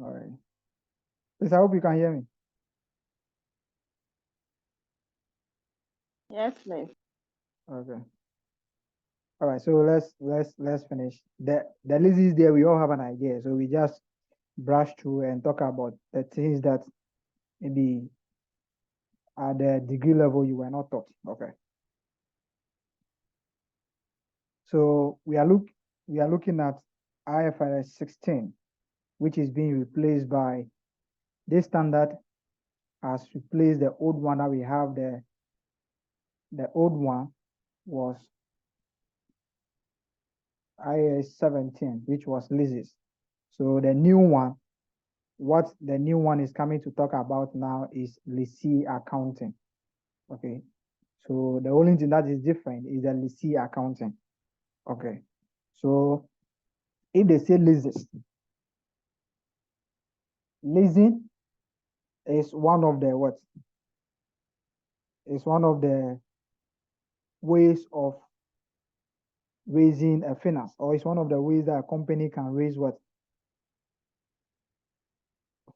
All right. Please, I hope you can hear me. Yes, please. Okay. All right. So let's finish. The leases there, we all have an idea. So we just brush through and talk about the things that maybe at the degree level you were not taught. Okay. So we are looking at IFRS 16, which is being replaced by this standard has replaced the old one that we have there. The old one was IAS 17, which was leases. So the new one, what the new one is coming to talk about now is lessee accounting. Okay. So the only thing that is different is the lessee accounting. Okay. So if they say leases, leasing is one of the what? Is one of the ways of raising a finance, or it's one of the ways that a company can raise what?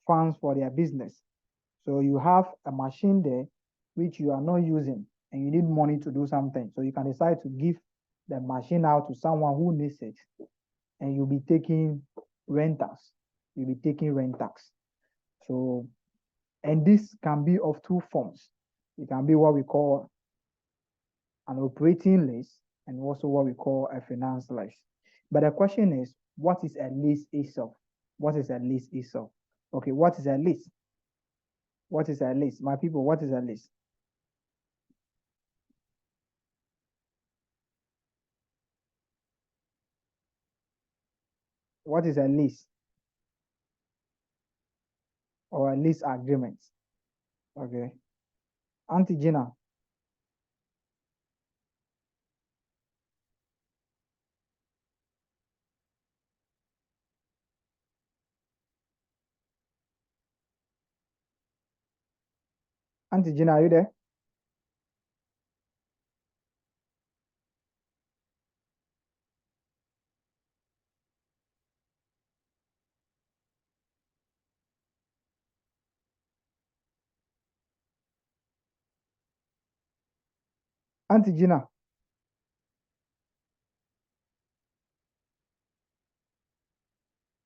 Funds for their business. So you have a machine there which you are not using and you need money to do something. So you can decide to give the machine out to someone who needs it, and you'll be taking rentals. You'll be taking rent tax. So, and this can be of two forms. It can be what we call an operating lease and also what we call a finance lease. But the question is, what is a lease itself? What is a lease itself? Okay, what is a lease? What is a lease? My people, what is a lease? What is a lease or a lease agreement? Okay. Auntie Gina. Auntie Gina, are you there? Auntie Gina.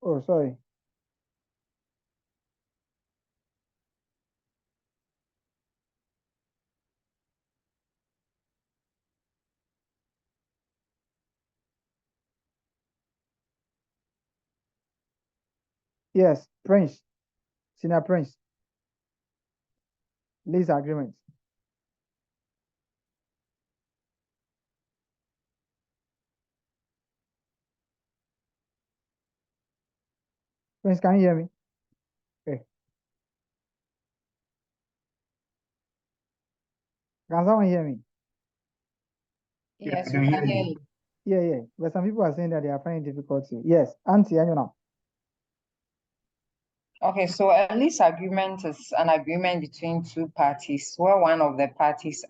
Oh, sorry. Yes, Prince. Senior Prince. Lease agreement. Prince, can you hear me? Okay. Can someone hear me? Yes, we can hear you. Yeah. But some people are saying that they are finding difficulty. Yes, Auntie, I know. Okay, so a lease agreement is an agreement between two parties where one of the parties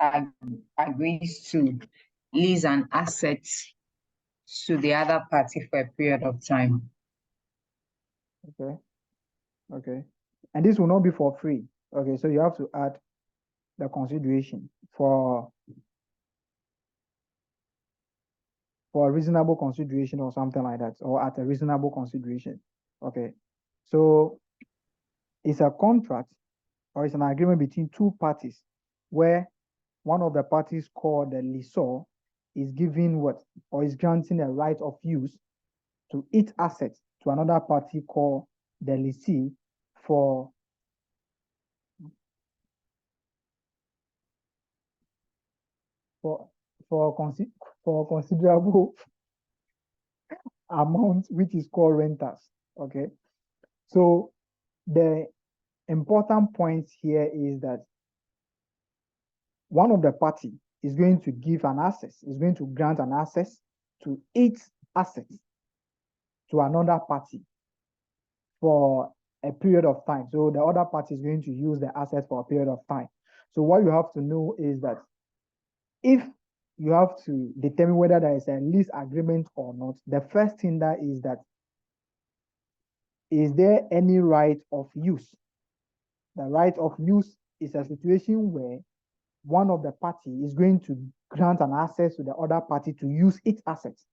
agrees to lease an asset to the other party for a period of time. Okay. And this will not be for free. Okay, so you have to add the consideration for a reasonable consideration or something like that, or at a reasonable consideration. Okay. So it's a contract or it's an agreement between two parties where one of the parties called the lessor is giving what, or is granting a right of use to each asset to another party called the lessee for for for considerable amount, which is called renters. Okay. So the important point here is that one of the party is going to give an access, is going to grant an access to each asset to another party for a period of time. So the other party is going to use the asset for a period of time. So what you have to know is that if you have to determine whether there is a lease agreement or not, the first thing that is that is there any right of use? The right of use is a situation where one of the party is going to grant an access to the other party to use its assets.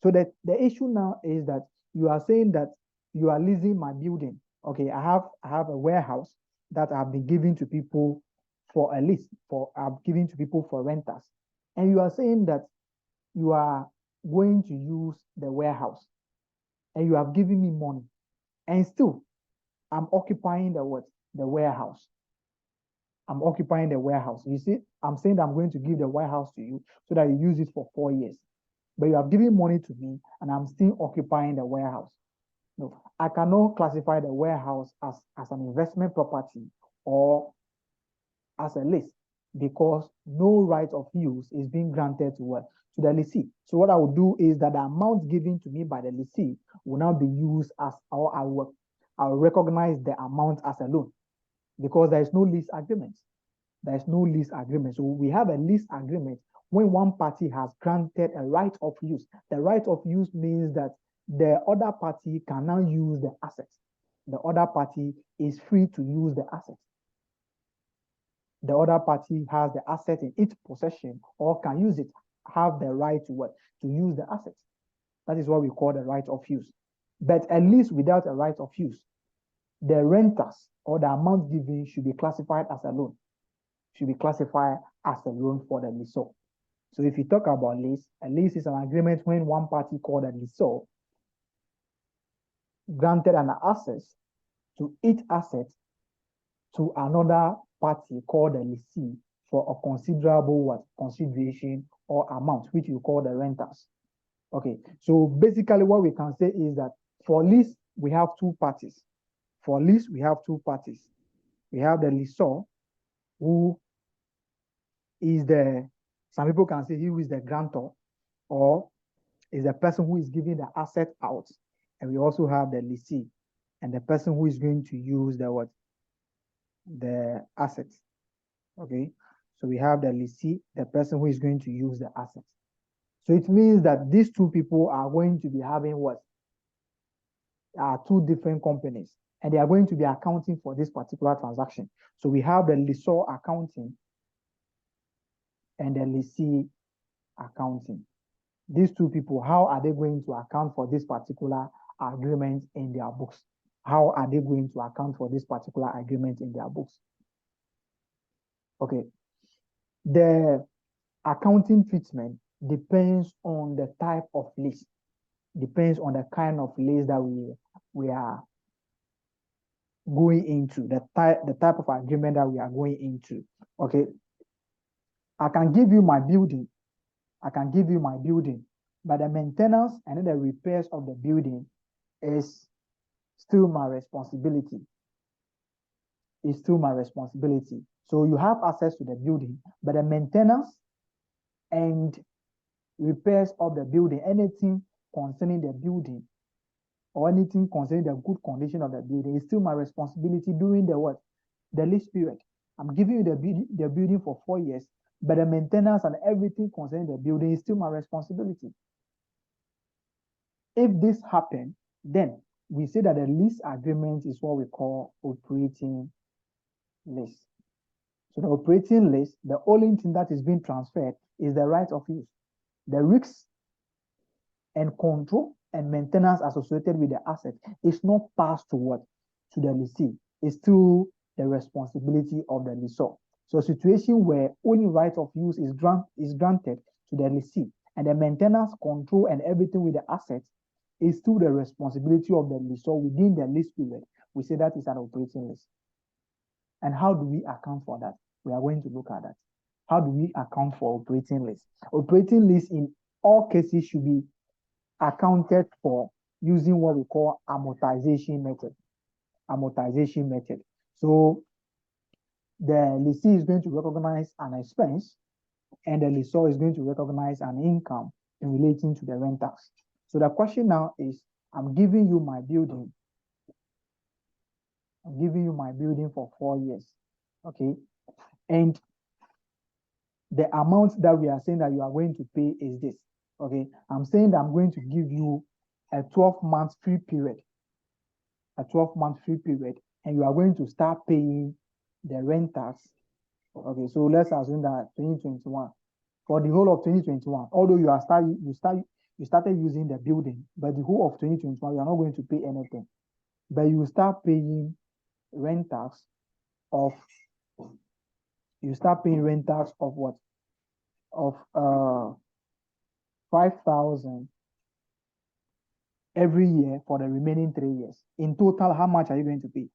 So that the issue now is that you are saying that you are leasing my building. Okay, I have a warehouse that I've been giving to people for a lease, I've given to people for renters. And you are saying that you are going to use the warehouse and you have given me money. And still, I'm occupying the what? The warehouse. I'm occupying the warehouse. You see, I'm saying that I'm going to give the warehouse to you so that you use it for 4 years. But you have given money to me and I'm still occupying the warehouse. No, I cannot classify the warehouse as an investment property or as a lease because no right of use is being granted to what? To the lessee. So what I will do is that the amount given to me by the lessee will now be used as, or I'll recognize the amount as a loan because there is no lease agreement. There is no lease agreement. So we have a lease agreement when one party has granted a right of use. The right of use means that the other party can now use the assets. The other party is free to use the assets. The other party has the asset in its possession or can use it, have the right to what? To use the assets. That is what we call the right of use. But at least without a right of use, the renters or the amount given should be classified as a loan. Should be classified as a loan for the lessor. So if you talk about lease, a lease is an agreement when one party called a lessor granted an access to each asset to another party called the lessee for a considerable what? Consideration or amount, which you call the renters. Okay, so basically what we can say is that for lease, we have two parties. For lease, we have two parties. We have the lessor, who is some people can say he is the grantor, or is the person who is giving the asset out. And we also have the lessee, and the person who is going to use the what? The assets. Okay, so we have the lessee, the person who is going to use the assets. So it means that these two people are going to be having what? Two different companies, and they are going to be accounting for this particular transaction. So we have the lessor accounting and the lessee accounting. These two people, how are they going to account for this particular agreement in their books? How are they going to account for this particular agreement in their books? Okay. The accounting treatment depends on the type of lease, depends on the kind of lease that we are going into, the type of agreement that we are going into. Okay. I can give you my building. But the maintenance and the repairs of the building is still my responsibility. It's still my responsibility. So you have access to the building, but the maintenance and repairs of the building, anything concerning the building or anything concerning the good condition of the building is still my responsibility during the what? The lease period. I'm giving you the building for 4 years, but the maintenance and everything concerning the building is still my responsibility. If this happens, then we say that the lease agreement is what we call operating lease. So the operating lease, the only thing that is being transferred is the right of use. The risks and control and maintenance associated with the asset is not passed to what? To the lessee. It's still the responsibility of the lessor. So a situation where only right of use is granted to the lessee, and the maintenance, control, and everything with the asset is still the responsibility of the lessor within the lease period. We say that is an operating lease. And how do we account for that? We are going to look at that. How do we account for operating lease? Operating lease in all cases should be accounted for using what we call amortization method. Amortization method. So the lessee is going to recognize an expense, and the lessor is going to recognize an income in relating to the renters. So the question now is, I'm giving you my building. I'm giving you my building for 4 years. Okay. And the amount that we are saying that you are going to pay is this. Okay. I'm saying that I'm going to give you a 12-month free period. a 12-month free period, and you are going to start paying the renters. Okay, so let's assume that 2021, for the whole of 2021, although you started using the building, but the whole of 2021, you are not going to pay anything. But you start paying renters of what? Of 5,000 every year for the remaining 3 years. In total, how much are you going to pay?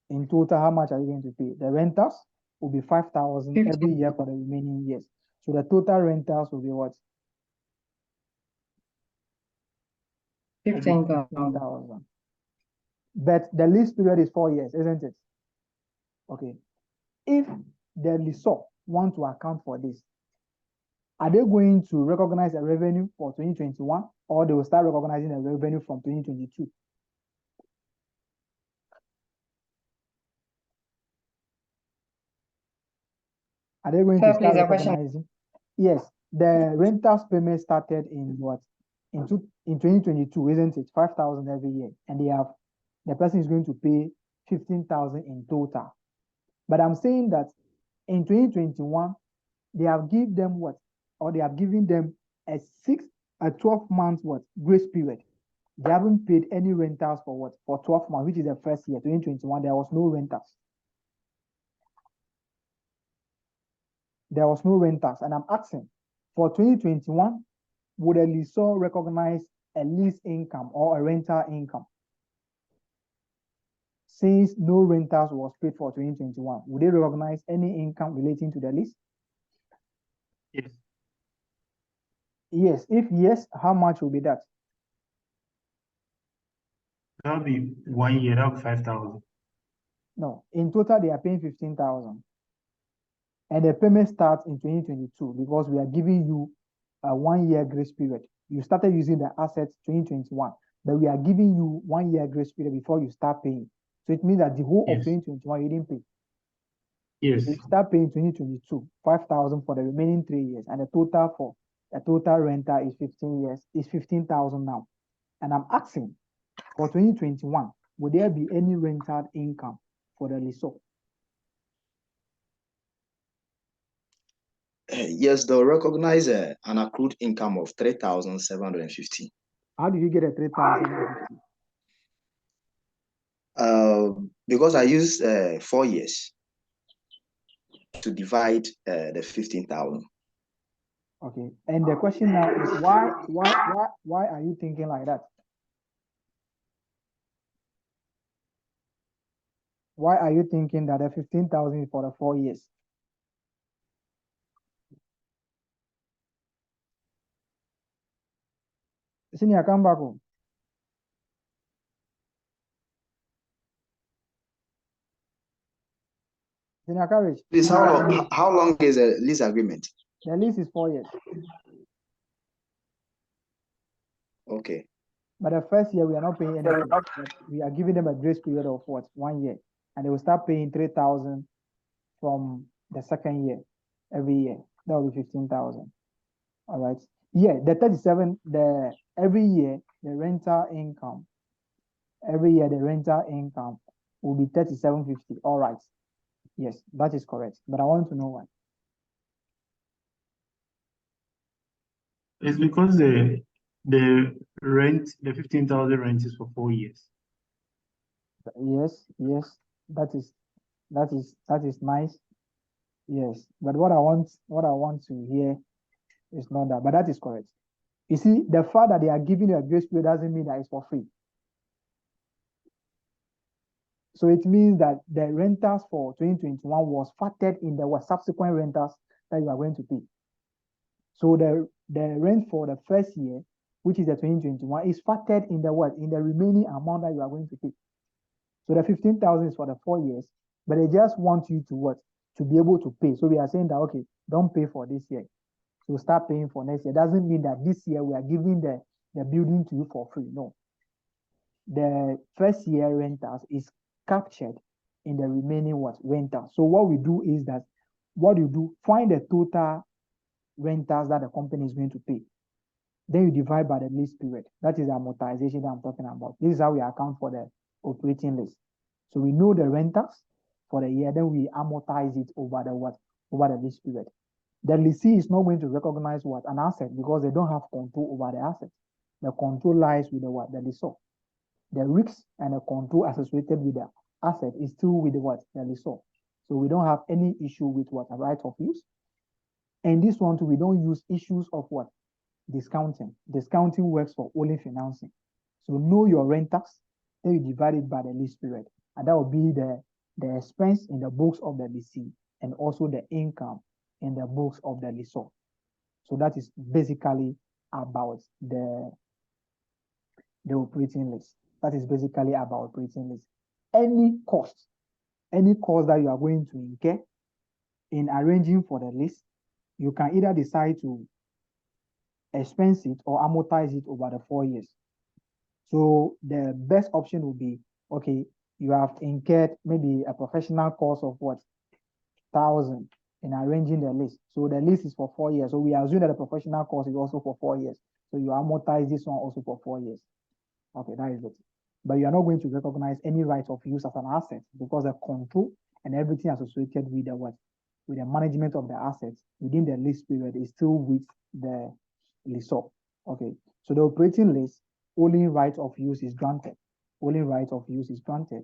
In total, how much are you going to pay? The renters will be 5,000 every year for the remaining years. So the total renters will be what? 15,000. But the lease period is 4 years, isn't it? Okay. If the lessor want to account for this, are they going to recognize a revenue for 2021, or they will start recognizing a revenue from 2022? Are they going to start recognizing? Yes, the rentals payment started in what? In 2022, isn't it? 5,000 every year, and the person is going to pay 15,000 in total. But I'm saying that in 2021, they have given them what? Or they have given them a 12 months what? Grace period. They haven't paid any rentals for what? For 12 months, which is the first year, 2021, there was no rentals. There was no rentals. And I'm asking, for 2021, would a lessor recognize a lease income or a rental income? Since no rentals was paid for 2021, would they recognize any income relating to the lease? Yes. Yes. If yes, how much will be that? That'll be 1 year, that'll be 5,000. No, in total, they are paying 15,000. And the payment starts in 2022 because we are giving you a 1 year grace period. You started using the assets 2021, but we are giving you 1 year grace period before you start paying. So it means that the whole of 2021, you didn't pay. Yes. So you start paying 2022, 5,000 for the remaining 3 years, and the total renter is 15,000 now. And I'm asking, for 2021, will there be any rental income for the lessor? Yes, they'll recognize an accrued income of 3,750. How do you get a 3,750? Because I use 4 years to divide the 15,000. Okay. And the question now is why are you thinking like that? Why are you thinking that the 15,000 is for the 4 years? Senior, come back home. Senior Courage. Please, how long is a lease agreement? The lease is 4 years. Okay. But the first year we are not paying anything. We are giving them a grace period of what? 1 year. And they will start paying 3,000 from the second year every year. That will be 15,000. All right. Yeah, the 37, every year the rental income will be 3,750. All right. Yes, that is correct. But I want to know why. It's because the rent, the 15,000 rent is for 4 years. Yes, that is nice. Yes, but what I want to hear is not that, but that is correct. You see, the fact that they are giving you a grace period doesn't mean that it's for free. So it means that the rentals for 2021 was factored in the subsequent rentals that you are going to pay. So the rent for the first year, which is the 2021, is factored in the what? In the remaining amount that you are going to pay. So the 15,000 is for the 4 years, but they just want you to what? To be able to pay. So we are saying that, okay, don't pay for this year. So start paying for next year. Doesn't mean that this year we are giving the building to you for free. No. The first year rentals is captured in the remaining what? Rentals. So what we do is that, find the total rentals that the company is going to pay. Then you divide by the lease period. That is the amortization that I'm talking about. This is how we account for the operating lease. So we know the rentals for the year, then we amortize it over the what? Over the lease period. The lessee is not going to recognize what? An asset, because they don't have control over the asset. The control lies with the what? The lessor. The risks and the control associated with the asset is still with the what? The lessor. So we don't have any issue with what? A right of use. And this one too, we don't use issues of what? Discounting. Discounting works for only financing. So know your rentals, then you divide it by the lease period. And that will be the expense in the books of the lessee and also the income in the books of the lessor. So that is basically about the operating lease. That is basically about operating lease. Any cost that you are going to incur in arranging for the lease, you can either decide to expense it or amortize it over the 4 years. So the best option would be, okay, you have incurred maybe a professional cost of what? 1,000 in arranging the lease. So the lease is for 4 years. So we assume that the professional cost is also for 4 years. So you amortize this one also for 4 years. Okay, that is it. But you are not going to recognize any right of use as an asset, because the control and everything associated with the what? With the management of the assets within the lease period is still with the lessor. Okay, so the operating lease, only right of use is granted. Only right of use is granted.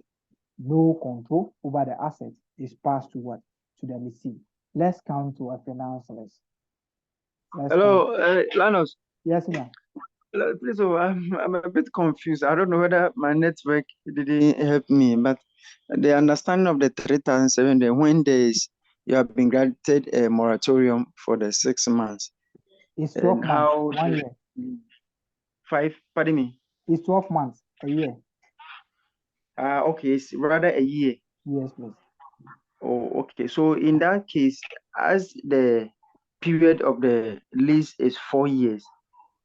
No control over the asset is passed to what? To the lessee. Let's come to a finance lease. Hello, Lanos. Yes, ma'am. Please, I'm a bit confused. I don't know whether my network didn't help me, but the understanding of the 3,700, when you have been granted a moratorium for the 6 months. It's 12 and months, how 1 year. 5, pardon me. It's 12 months, a year. Okay, it's rather a year. Yes, please. Oh, okay. So in that case, as the period of the lease is 4 years,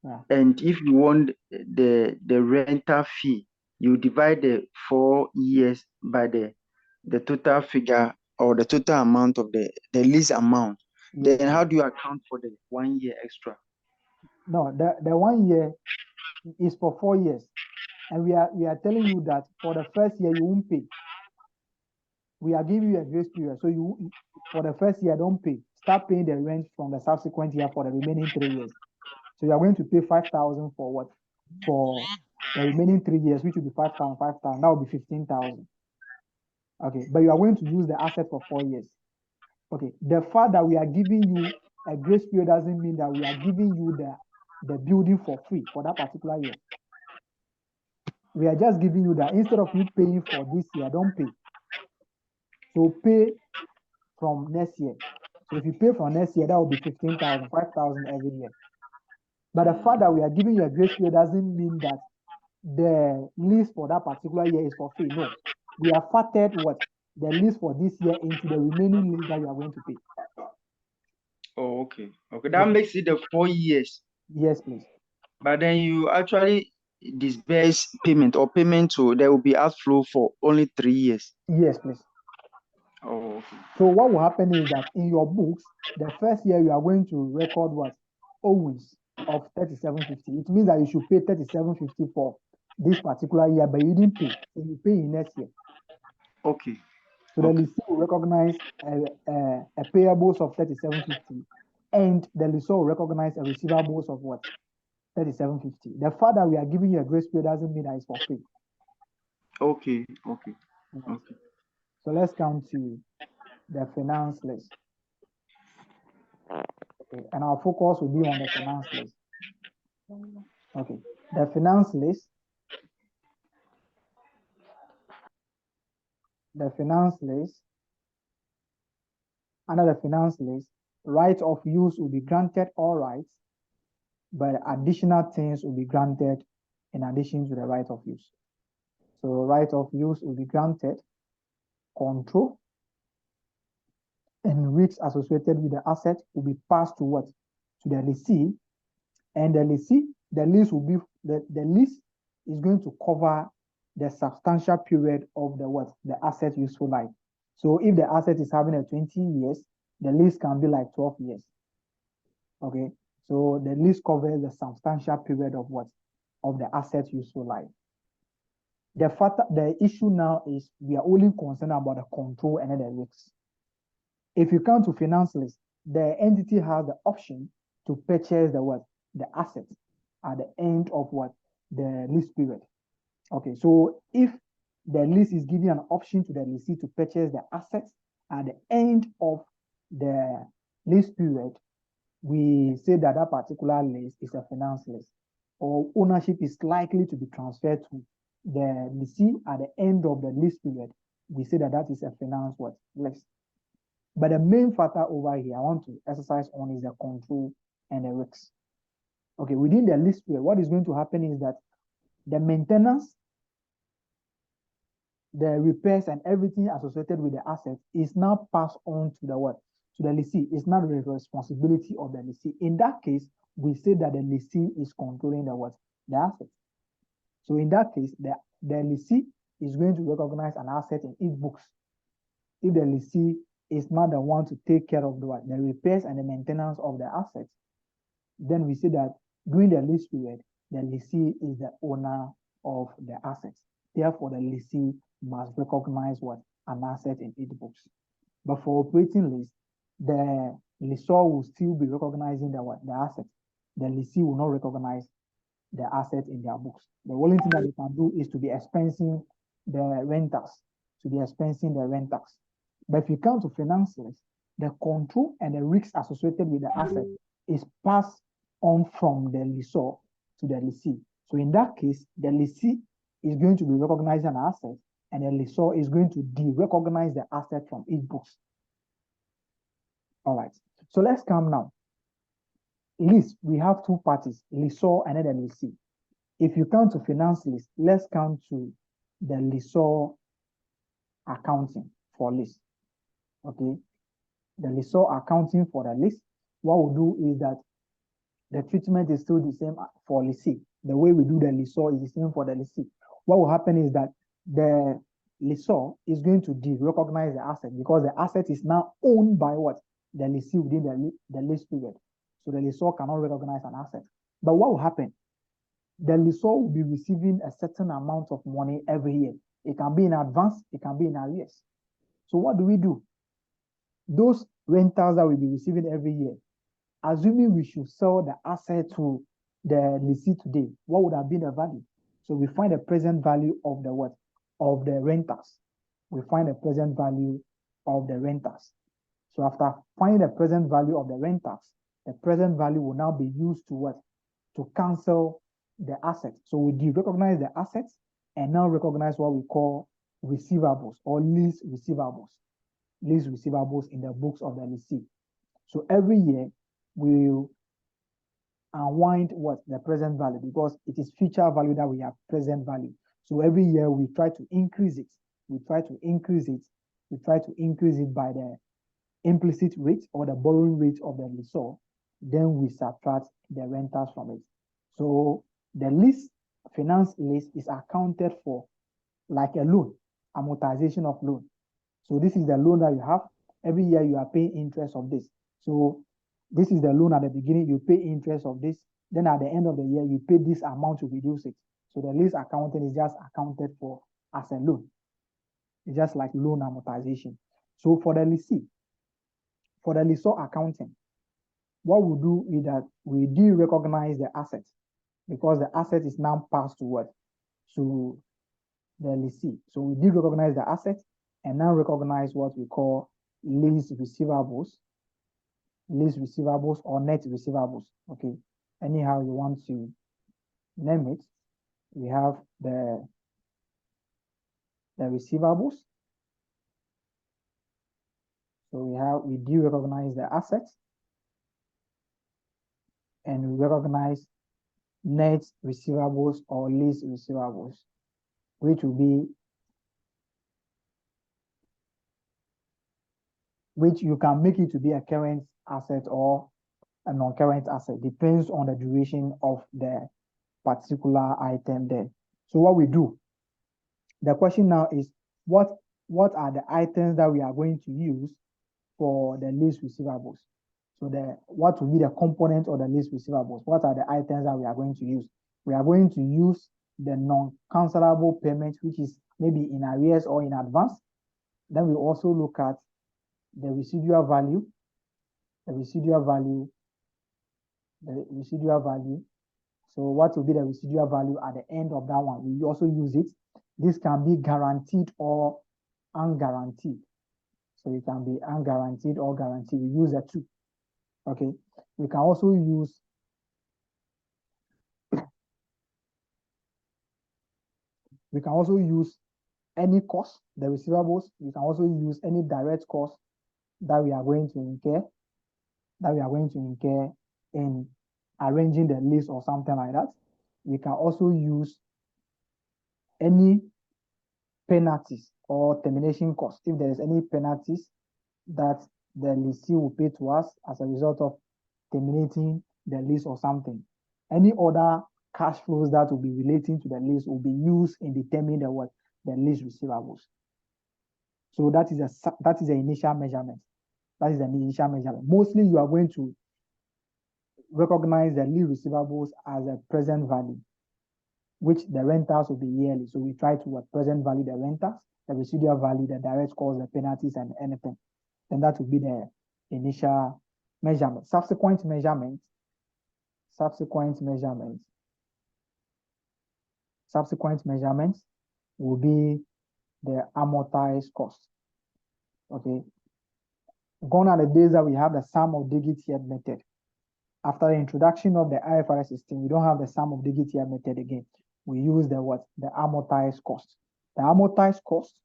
Yeah. and if you want the rental fee, you divide the 4 years by the total figure or the total amount of the lease amount. Yes, Then how please. do you account for the 1 year extra? No, the 1 year is for 4 years. And we are telling you that for the first year, you won't pay. We are giving you a grace period. So you, for the first year, don't pay. Start paying the rent from the subsequent year for the remaining 3 years. So you are going to pay 5,000 for what? For the remaining 3 years, which will be 5,000, 5,000. That will be 15,000. Okay, but you are going to use the asset for 4 years. Okay, the fact that we are giving you a grace period doesn't mean that we are giving you the building for free for that particular year. We are just giving you that instead of you paying for this year, don't pay. So pay from next year. So if you pay for next year, that will be 15,000, 5,000 every year. But the fact that we are giving you a grace period doesn't mean that the lease for that particular year is for free. No, we have factored what? The lease for this year into the remaining lease that you are going to pay. Oh, okay. Okay, that makes it the 4 years. Yes, please. But then you actually disburse payment or payment, so there will be outflow for only 3 years. Yes, please. Oh, okay. So what will happen is that in your books, the first year you are going to record what? Owings of 3750. It means that you should pay 3750 for this particular year, but you didn't pay. So you pay in next year. Okay. So the Okay. lessee will recognize a payables of 3750, and the lessor will recognize a receivables of what? 3750. The fact that we are giving you a grace period doesn't mean that it's for free. Okay. Okay. Yes. Okay. So let's come to the finance list. Okay, and our focus will be on the finance list. Okay, the finance list. The finance list. Under the finance list, right of use will be granted all rights, but additional things will be granted in addition to the right of use. So right of use will be granted, control, and risks associated with the asset will be passed to what? To the lessee, and the lease will be the lease is going to cover the substantial period of the what? The asset useful life. So if the asset is having a 20 years, the lease can be like 12 years. Okay, So the lease covers the substantial period of what? Of the asset useful life. The issue now is we are only concerned about the control and the risks. If you come to finance lease, the entity has the option to purchase the what? The asset at the end of what? The lease period. Okay, so if the lease is giving an option to the lessee to purchase the assets at the end of the lease period, we say that that particular lease is a finance lease, or ownership is likely to be transferred to the lessee at the end of the lease period. We say that that is a finance what? Lease. But the main factor over here I want to exercise on is the control and the risks. Okay, within the lease period, what is going to happen is that the maintenance, the repairs, and everything associated with the asset is now passed on to the what? To the lessee. It's not the responsibility of the lessee. In that case, we say that the lessee is controlling the what? The asset. So in that case, the lessee is going to recognize an asset in its books. If the lessee is not the one to take care of the what? The repairs and the maintenance of the assets, then we say that during the lease period, the lessee is the owner of the assets. Therefore, the lessee must recognize what? An asset in its books. But for operating lease, the lessor will still be recognizing the what? The asset. The lessee will not recognize the asset in their books. The only thing that they can do is to be expensing the renters, But if you come to finance lease, the control and the risks associated with the asset is passed on from the lessor to the lessee. So in that case, the lessee is going to be recognizing an asset, and the lessor is going to de-recognize the asset from its books. All right. So let's come now. Lease, we have two parties, lessor and then the lessee. If you come to finance lease, let's come to the lessor accounting for lease. Okay. The lessor accounting for the lease, what we'll do is that the treatment is still the same for lessee. The way we do the lessor is the same for the lessee. What will happen is that the lessor is going to de-recognize the asset because the asset is now owned by what? The lessee within the lease period. So the lessor cannot recognize an asset. But what will happen? The lessor will be receiving a certain amount of money every year. It can be in advance, it can be in arrears. So what do? Those rentals that we'll be receiving every year, assuming we should sell the asset to the lessee today, what would have been the value? So we find the present value of the what? Of the renters. We find the present value of the renters. So after finding the present value of the renters, the present value will now be used to what? To cancel the assets. So we de-recognize the assets and now recognize what we call receivables or lease receivables. Lease receivables in the books of the lessee. So every year we will unwind what? The present value, because it is future value that we have present value. So every year we try to increase it. We try to increase it by the implicit rate or the borrowing rate of the lessor. Then we subtract the renters from it. So the lease, finance lease, is accounted for like a loan, amortization of loan. So this is the loan that you have. Every year you are paying interest of this. So this is the loan at the beginning, you pay interest of this. Then at the end of the year, you pay this amount to reduce it. So the lease accounting is just accounted for as a loan. It's just like loan amortization. So for the lessee, for the lessor accounting, what we do is that we de-recognize the asset because the asset is now passed to what? To the lessee. So we de-recognize the asset and now recognize what we call lease receivables or net receivables. Okay. Anyhow you want to name it, we have the receivables. So we do recognize the assets and we recognize net receivables or lease receivables, which you can make it to be a current asset or a non-current asset, depends on the duration of the particular item there. So what we do, the question now is, what are the items that we are going to use for the lease receivables? So what will be the component of the lease receivables? What are the items that we are going to use? We are going to use the non-cancelable payment, which is maybe in arrears or in advance. Then we also look at the residual value, the residual value. So what will be the residual value at the end of that one? We also use it. This can be guaranteed or unguaranteed. So it can be unguaranteed or guaranteed. We use the two. Okay. We can also use any cost, the receivables. We can also use any direct cost that we are going to incur in arranging the lease or something like that. We can also use any penalties or termination costs. If there is any penalties that the lessee will pay to us as a result of terminating the lease or something. Any other cash flows that will be relating to the lease will be used in determining the lease receivables. So that is the initial measurement. That is the initial measurement. Mostly you are going to recognize the lease receivables as a present value, which the rentals will be yearly. So we try to present value the rentals, the residual value, the direct costs, the penalties, and anything. And that will be the initial measurement. Subsequent measurements will be the amortized cost. Okay. Gone are the days that we have the sum of digits yet method. After the introduction of the IFRS 16, we don't have the sum of digits yet method again. We use the amortized cost. The amortized cost,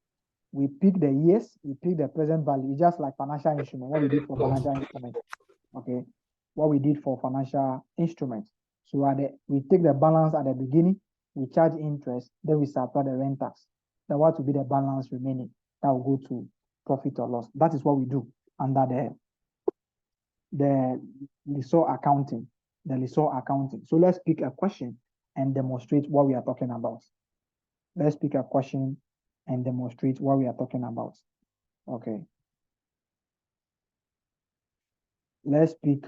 we pick the years, we pick the present value, just like financial instrument, what we did for financial instrument. Okay. What we did for financial instruments. So we take the balance at the beginning, we charge interest, then we subtract the rent tax. Then what will be the balance remaining? That will go to profit or loss. That is what we do under the lessor accounting. So let's pick a question and demonstrate what we are talking about. Let's pick a question and demonstrate what we are talking about. Okay. Let's pick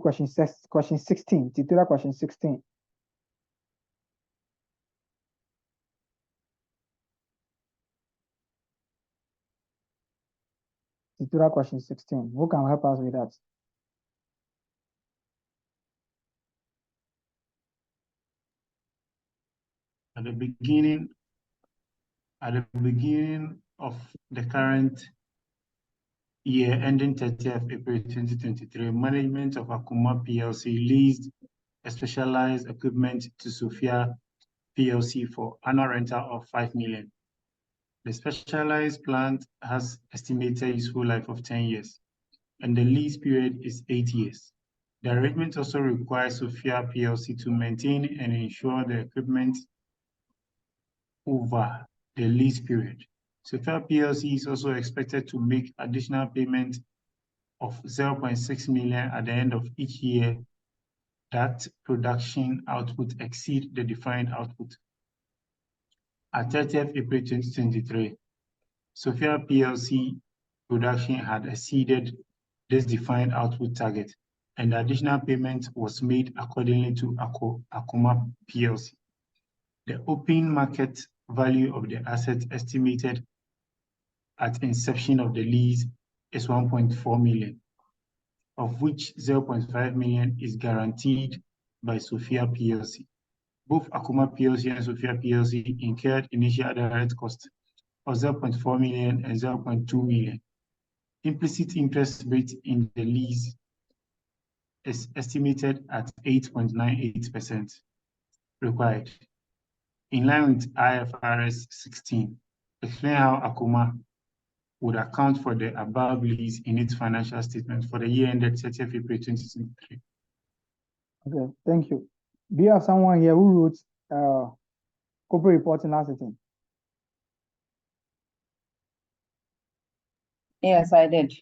question 16, tutorial question 16. Tutorial question 16. Who can help us with that? At the beginning of the current year ending 30th April 2023, management of Akuma PLC leased a specialized equipment to Sophia PLC for annual rental of 5 million. The specialized plant has estimated useful life of 10 years, and the lease period is 8 years. The arrangement also requires Sophia PLC to maintain and insure the equipment over the lease period. Sophia PLC is also expected to make additional payment of 0.6 million at the end of each year that production output exceed the defined output. At 30th April 2023, Sophia PLC production had exceeded this defined output target, and the additional payment was made accordingly to Akuma PLC. The open market value of the asset estimated at inception of the lease is 1.4 million, of which 0.5 million is guaranteed by Sophia PLC. Both Akuma PLC and Sophia PLC incurred initial direct costs of 0.4 million and 0.2 million. Implicit interest rate in the lease is estimated at 8.98% required. In line with IFRS 16, explain how Akuma would account for the above lease in its financial statement for the year ended 30th April 2023. Okay, thank you. Do you have someone here who wrote corporate reporting last sitting? Yes, I did.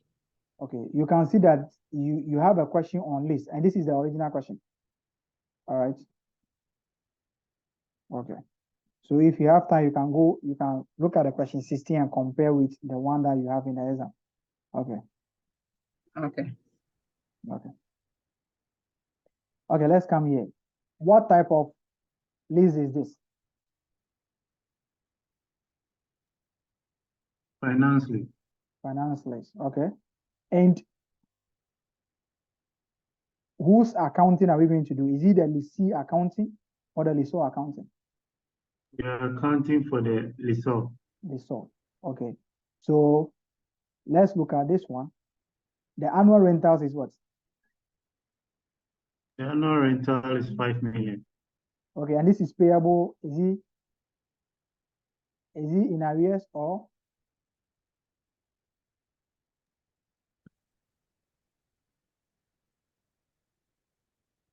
Okay, you can see that you have a question on list, and this is the original question. All right. Okay. So if you have time, you can look at the question 16 and compare with the one that you have in the exam. Okay. Okay. Okay. Okay, let's come here. What type of lease is this? Finance lease. Finance lease. Okay. And whose accounting are we going to do? Is it the lessee accounting or the lessor accounting? We are accounting for the lessor. Lessor. Okay. So let's look at this one. The annual rentals is what? The annual rental is 5 million. Okay, and this is payable. Is it in arrears or?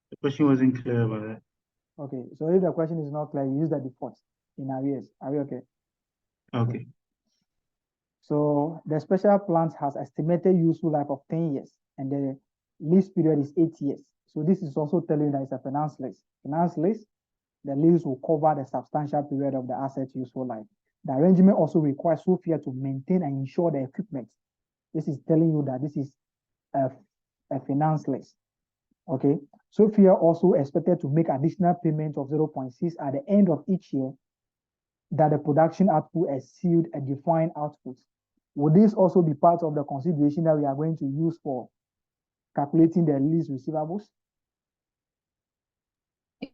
The question wasn't clear about that. Okay, so if the question is not clear, you use the default in arrears. Are we okay? Okay. So the special plant has estimated useful life of 10 years and the lease period is 8 years. So this is also telling you that it's a finance lease. Finance lease, the lease will cover the substantial period of the asset's useful life. The arrangement also requires Sophia to maintain and insure the equipment. This is telling you that this is a finance lease. Okay. Sophia also expected to make additional payment of 0.6 at the end of each year that the production output exceed a defined output. Would this also be part of the consideration that we are going to use for calculating the lease receivables?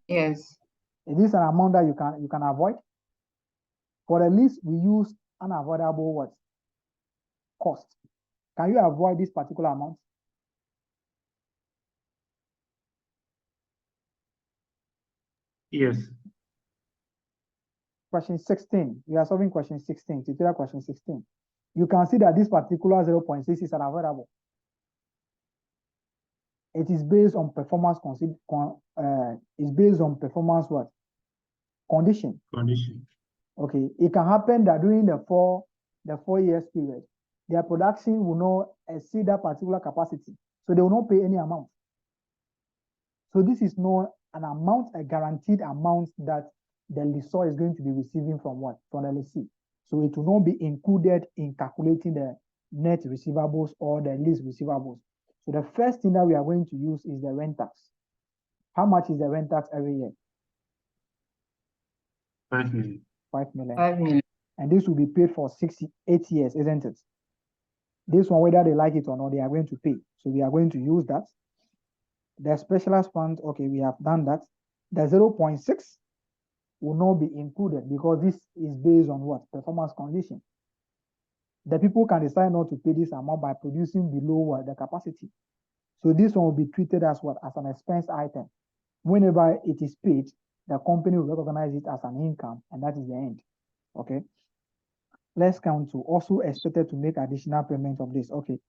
Yes. Is this an amount that you can avoid? For the lease, we use unavoidable what? Cost. Can you avoid this particular amount? Yes. Question 16. We are solving question 16. Tutorial question 16. You can see that this particular 0.6 is unavoidable. It is based on performance what? Condition. Condition. Okay. It can happen that during the four years period, their production will not exceed that particular capacity. So they will not pay any amount. So this is not an amount, a guaranteed amount that the lessor is going to be receiving from what? From the lessee. So it will not be included in calculating the net receivables or the lease receivables. So the first thing that we are going to use is the rent tax. How much is the rent tax every year? 5 million. 5 million. 5 million. And this will be paid for 8 years, isn't it? This one, whether they like it or not, they are going to pay. So we are going to use that. The specialized fund, okay, we have done that. The 0.6 will not be included because this is based on what? Performance condition. The people can decide not to pay this amount by producing below the capacity. So this one will be treated as what? As an expense item. Whenever it is paid, the company will recognize it as an income, and that is the end. Okay. Let's count to also expected to make additional payment of this. Okay.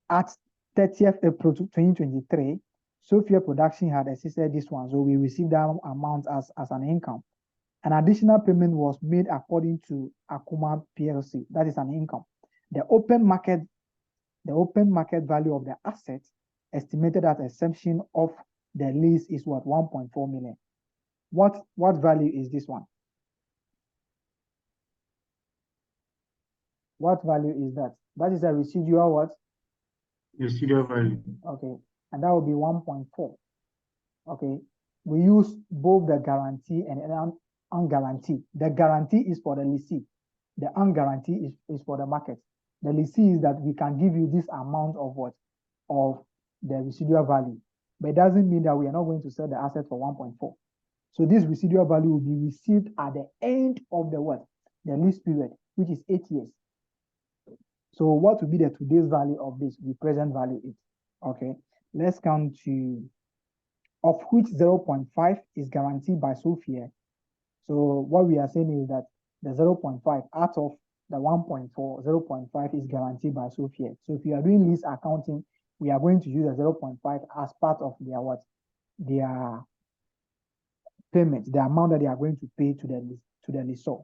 At 30th April 2023, Sophia Production had assisted this one, so we received that amount as an income. An additional payment was made according to Akuma PLC. That is an income. The open market value of the asset estimated at exemption of the lease is what? 1.4 million. What value is this one? What value is that? That is a residual what? Residual value. Okay, and that will be 1.4. Okay, we use both the guarantee and unguarantee. The guarantee is for the lessee. The unguarantee is for the market. The lessee is that we can give you this amount of what? Of the residual value. But it doesn't mean that we are not going to sell the asset for 1.4. So this residual value will be received at the end of the what? The lease period, which is 8 years. So what will be the today's value of this? The present value is. Okay, let's count to, of which 0.5 is guaranteed by Sophia. So what we are saying is that the 0.5 out of the 1.4, 0.5 is guaranteed by Sophia. So if you are doing lease accounting, we are going to use the 0.5 as part of their what? Their payment, the amount that they are going to pay to the lessor.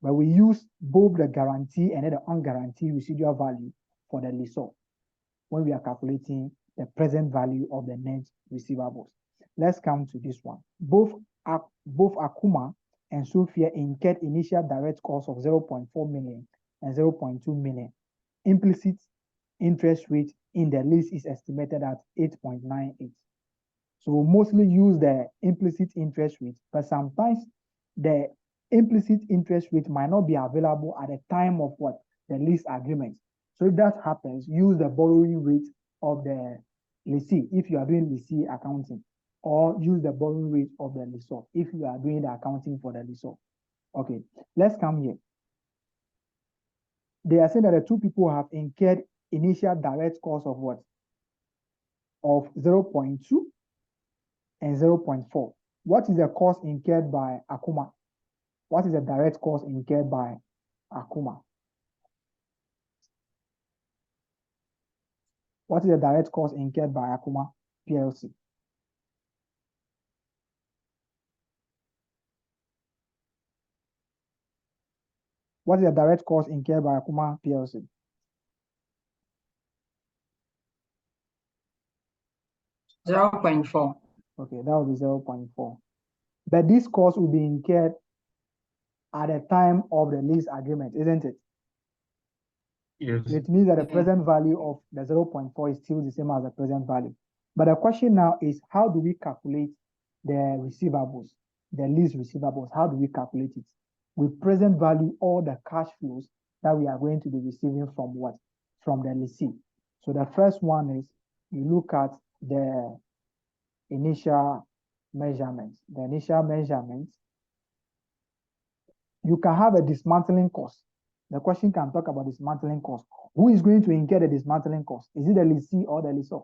But we use both the guarantee and the unguaranteed residual value for the lessor. when we are calculating the present value of the net receivables. Let's come to this one. Both Akuma and Sophia incurred initial direct costs of 0.4 million and 0.2 million. Implicit interest rate in the lease is estimated at 8.98. So we mostly use the implicit interest rate, but sometimes the implicit interest rate might not be available at the time of what? The lease agreement. So if that happens, use the borrowing rate of the lessee if you are doing lessee accounting, or use the borrowing rate of the lessor if you are doing the accounting for the lessor. Okay, let's come here. They are saying that the two people have incurred initial direct cost of what? Of 0.2 and 0.4. What is the cost incurred by Akuma? What is the direct cost incurred by Akuma? What is the direct cost incurred by Akuma PLC? What is the direct cost incurred by Akuma PLC? $0.4. Okay, that will be 0.4. But this cost will be incurred at the time of the lease agreement, isn't it? Yes. It means that the present value of the 0.4 is still the same as the present value. But the question now is, how do we calculate the receivables, the lease receivables? How do we calculate it? We present value all the cash flows that we are going to be receiving from what? From the lessee. So the first one is you look at the initial measurements. The initial measurements, you can have a dismantling cost. The question can talk about dismantling cost. Who is going to incur the dismantling cost? Is it the lessee or the lessor?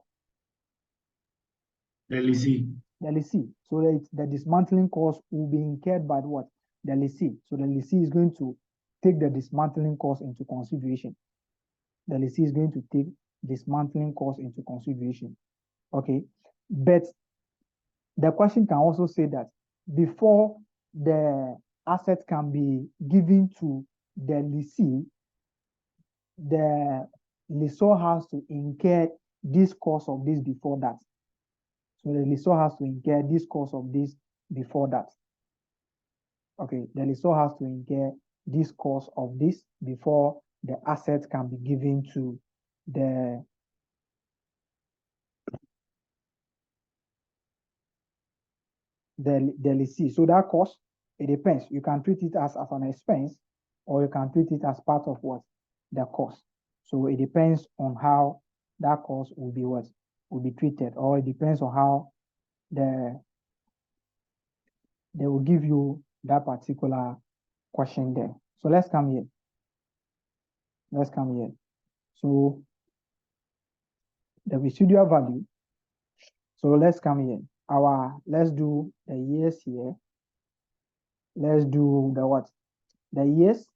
The lessee. The lessee. So the dismantling cost will be incurred by what? The lessee. So the lessee is going to take the dismantling cost into consideration. The lessee is going to take dismantling cost into consideration. Okay. But the question can also say that before the asset can be given to the lessee, the lessor has to incur this cost of this before that. So the lessor has to incur this cost of this before that. Okay, the lessor has to incur this cost of this before the asset can be given to the lessee. So that cost, it depends. You can treat it as an expense, or you can treat it as part of what? The cost. So it depends on how that cost will be what? Will be treated, or it depends on how they will give you that particular question there. So let's come here. Let's come here. So the residual value. So let's come here. Let's do the years here. Let's do the what? The years.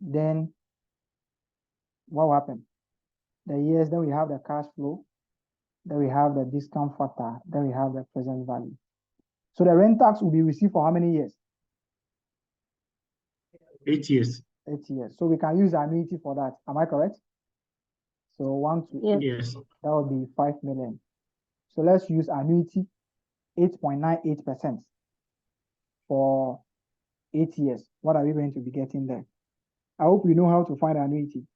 Then what will happen? The years, then we have the cash flow. Then we have the discount factor. Then we have the present value. So the rent tax will be received for how many years? 8 years. 8 years. So we can use annuity for that. Am I correct? So 1 to 8, Yes. that would be 5 million. So let's use annuity 8.98% for 8 years. What are we going to be getting there? I hope you know how to find annuity.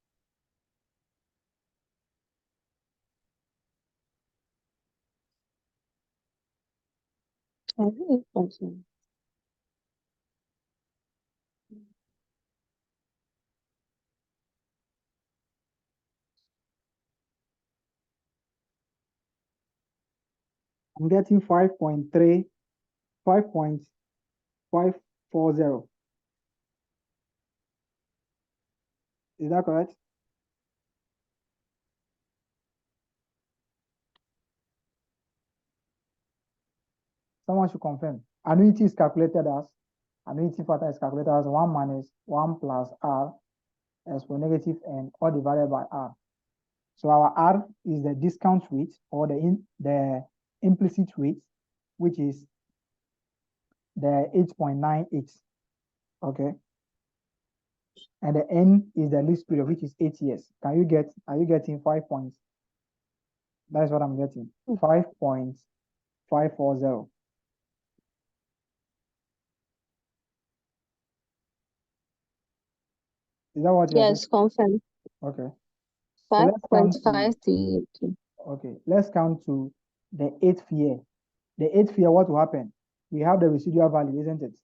I'm getting 5.3, 5.540. Is that correct? Someone should confirm. Annuity is calculated as, annuity factor is calculated as 1 minus 1 plus R as for negative n, all divided by R. So our R is the discount rate, or the implicit rate, which is the 8.98. Okay. And the N is the lease period, which is 8 years. Are you getting 5 points? That is what I'm getting. 5.540. Is that what you're Yes, confirm. Okay. So let's count to, 5.538. okay, let's count to the 8th year. The 8th year, what will happen? We have the residual value, isn't it?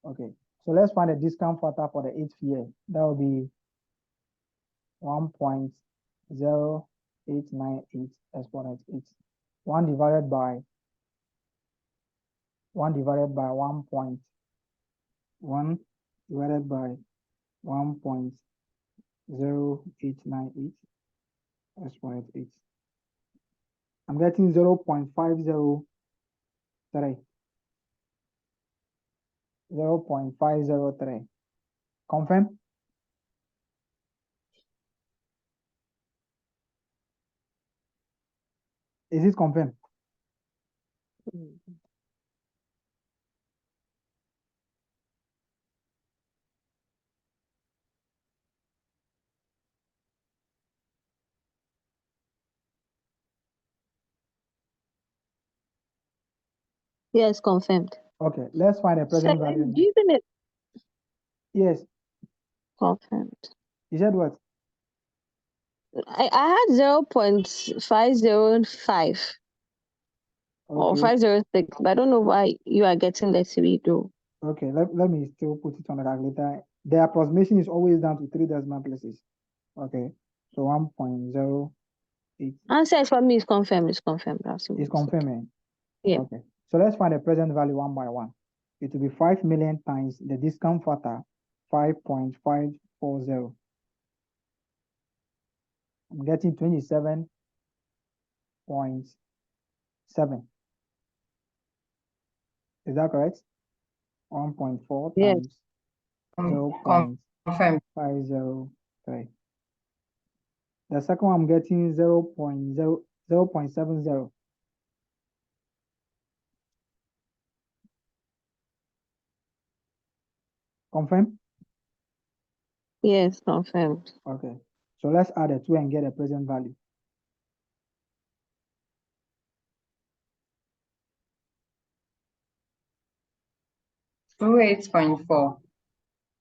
Okay. So let's find a discount factor for the 8th year. That will be 1.0898 exponent 8. 1 divided by 1 divided by 1.1 divided by 1.0898 exponent 8. I'm getting 0.503. 0.503. Confirm? Is it confirmed? Yes, confirmed. Okay, let's find a present value. Given it Yes, confirmed. you said what? I had 0.505 or Okay, 506, but I don't know why you are getting the 3 though. okay, let me still put it on the calculator. The approximation is always down to 3 decimal places. Okay, so 1.08 Answer for me is confirmed. It's confirmed. is confirming. Yeah. Okay, so let's find the present value one by one. It will be 5 million times the discount factor 5.540. I'm getting 27.7. Is that correct? 1.4 Yes. times Confirm. 0.503. The second one I'm getting 0.70. Confirm? Yes, confirmed. Okay. So let's add the two and get a present value. So 8.4.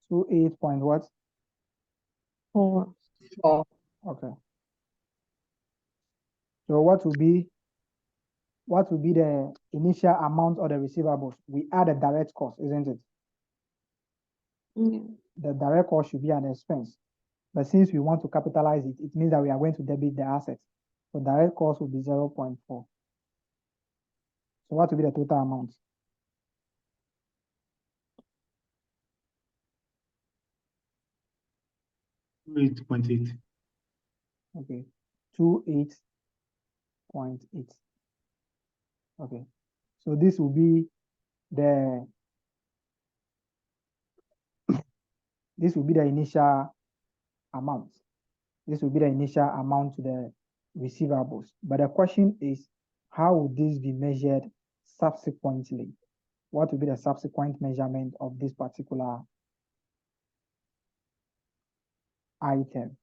28 point what? 4. 4. Okay. So what will be the initial amount of the receivables? We add a direct cost, isn't it? Yeah. The direct cost should be an expense. But since we want to capitalize it, it means that we are going to debit the assets. So direct cost will be 0.4. So what will be the total amount? 8.8. Okay. 28.8. Okay. So this will be the initial amount. This will be the initial amount to the receivables. But the question is, how will this be measured subsequently? What will be the subsequent measurement of this particular item?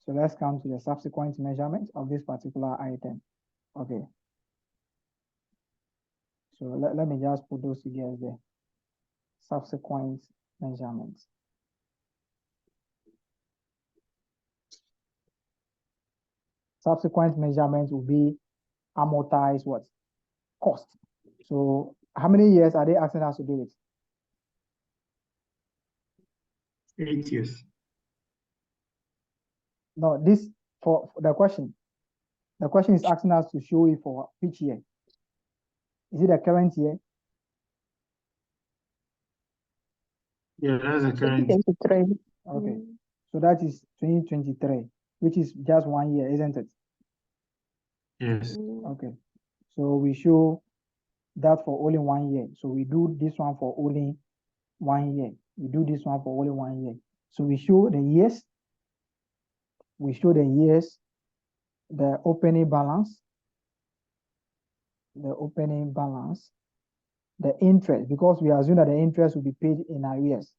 So let's come to the subsequent measurement of this particular item. Okay. So let me just put those together there. Subsequent measurements. Subsequent measurements will be amortized what? Cost. So how many years are they asking us to do it? 8 years. No, this for the question. The question is asking us to show it for which year? Is it the current year? Yeah, that's the current. 2023. Okay. So that is 2023, which is just 1 year, isn't it? Yes. Okay. So we show that for only 1 year. So we do this one for only 1 year. We do this one for only 1 year. So we show the years. We show the years, the opening balance, the interest, because we assume that the interest will be paid in arrears.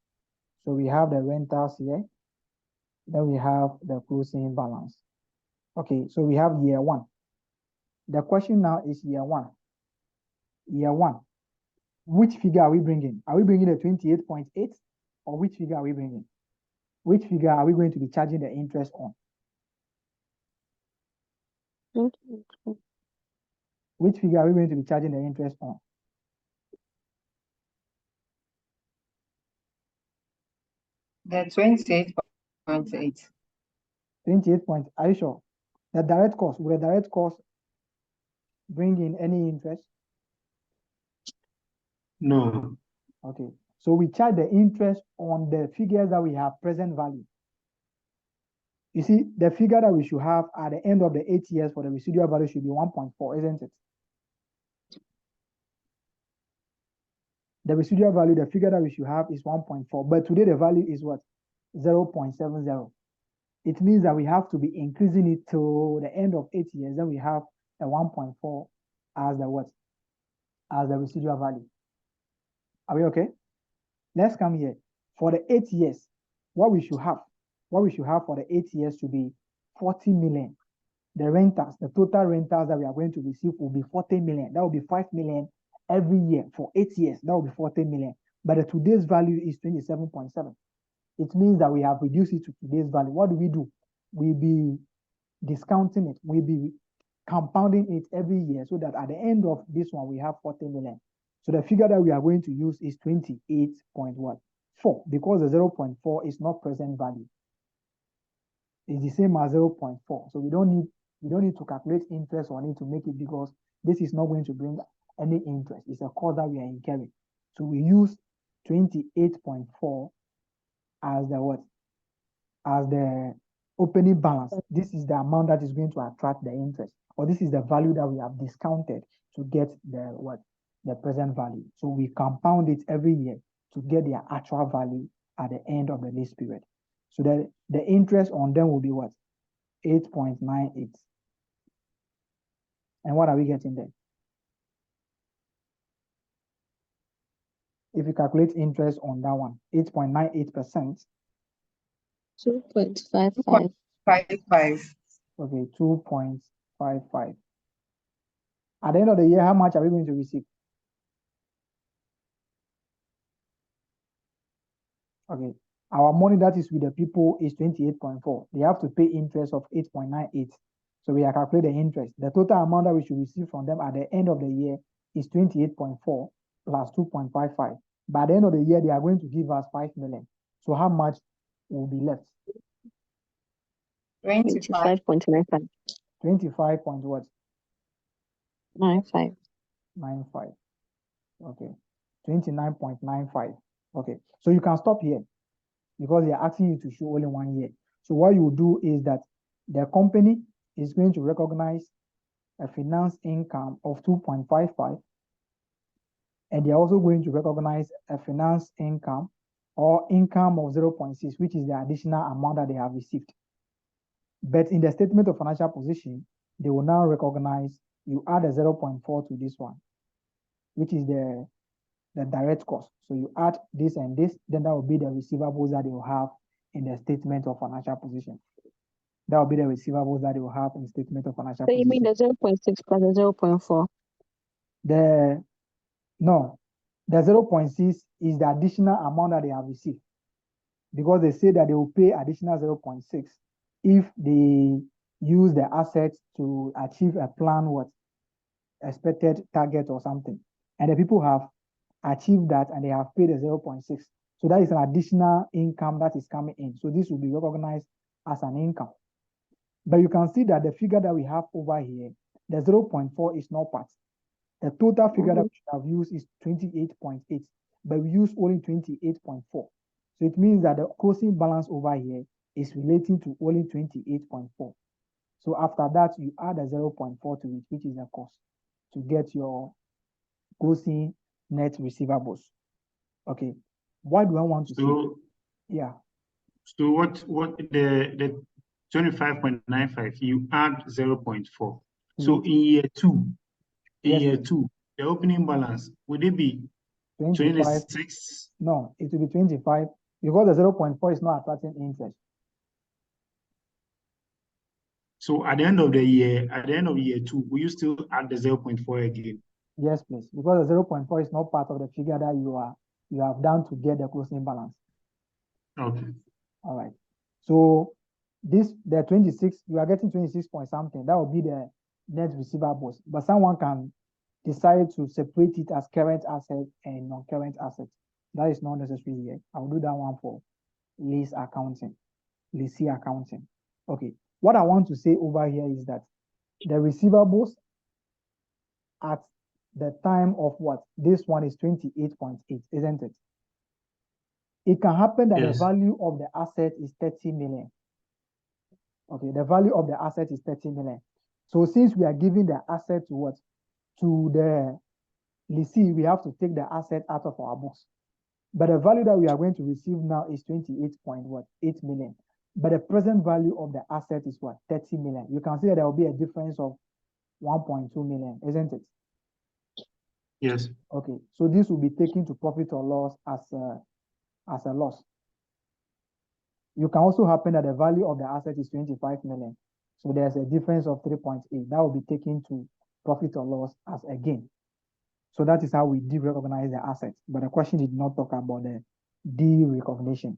So we have the rentals here. Then we have the closing balance. Okay, so we have year one. The question now is year one. Year one. Which figure are we bringing? Are we bringing the 28.8 or which figure are we bringing? Which figure are we going to be charging the interest on? Which figure are we going to be charging the interest on? The 28.8. 28 point, are you sure? The direct cost, will the direct cost bring in any interest? No. Okay, so we charge the interest on the figures that we have present value. You see, the figure that we should have at the end of the 8 years for the residual value should be 1.4, isn't it? The residual value, the figure that we should have is 1.4, but today the value is what? 0.70. It means that we have to be increasing it to the end of 8 years, then we have a 1.4 as the what? As the residual value. Are we okay? Let's come here. For the 8 years, what we should have for the 8 years to be 40 million. The rentals, the total rentals that we are going to receive will be 40 million. That will be 5 million every year for 8 years. That will be 40 million. But the today's value is 27.7. It means that we have reduced it to today's value. What do? We'll be discounting it. We'll be compounding it every year so that at the end of this one, we have 40 million. So the figure that we are going to use is 28.4 because the 0.4 is not present value. It's the same as 0.4. So we don't need to calculate interest on it to make it because this is not going to bring any interest. It's a cost that we are incurring. So we use 28.4 as the what? As the opening balance. This is the amount that is going to attract the interest, or this is the value that we have discounted to get the what? The present value. So we compound it every year to get their actual value at the end of the lease period. So that the interest on them will be what? 8.98. And what are we getting there? If you calculate interest on that one, 8.98%. 2.55. 55. Okay, 2.55. At the end of the year, how much are we going to receive? Okay, our money that is with the people is 28.4. They have to pay interest of 8.98. So we are calculating the interest. The total amount that we should receive from them at the end of the year is 28.4 plus 2.55. By the end of the year, they are going to give us 5 million. So how much will be left? 25.95. 25 point what? 95. 95. Okay. 29.95. Okay. So you can stop here because they are asking you to show only 1 year. So what you do is that the company is going to recognize a finance income of 2.55, and they're also going to recognize a finance income or income of 0.6, which is the additional amount that they have received. But in the statement of financial position, they will now recognize, you add a 0.4 to this one, which is the direct cost. So you add this and this, then that will be the receivables that they will have in the statement of financial position. That will be the receivables that they will have in the statement of financial So you position. mean the 0.6 plus the 0.4? No, the 0.6 is the additional amount that they have received, because they say that they will pay additional 0.6 if they use the assets to achieve a plan, what expected target or something. And the people have achieved that and they have paid the 0.6. So that is an additional income that is coming in. So this will be recognized as an income. But you can see that the figure that we have over here, the 0.4 is not part. The total figure that we have used is 28.8, but we use only 28.4. So it means that the closing balance over here is relating to only 28.4. So after that, you add a 0.4 to it, which is the cost, to get your closing net receivables. Okay. What do I want to say? Yeah. So what the 25.95, you add 0.4. So in year two, the opening balance, would it be 26? No, it will be 25 because the 0.4 is not attracting interest. So at the end of the year, year 2, will you still add the 0.4 again? Yes, please, because the 0.4 is not part of the figure that you have done to get the closing balance. Okay. All right. So the 26, you are getting 26 point something. That will be the net receivables. But someone can decide to separate it as current asset and non-current asset. That is not necessary here. I'll do that one for lease accounting, lease accounting. Okay. What I want to say over here is that the receivables at the time of what? This one is 28.8, isn't it? It can happen that Yes. the value of the asset is 30 million. Okay, the value of the asset is 30 million. So since we are giving the asset to what? To the lessee, we have to take the asset out of our books. But the value that we are going to receive now is 28.8 million. But the present value of the asset is what? 30 million. You can see that there will be a difference of 1.2 million, isn't it? Yes. Okay, so this will be taken to profit or loss as a loss. You can also happen that the value of the asset is 25 million. So there's a difference of 3.8. That will be taken to profit or loss as a gain. So that is how we de-recognize the asset. But the question did not talk about the de-recognition.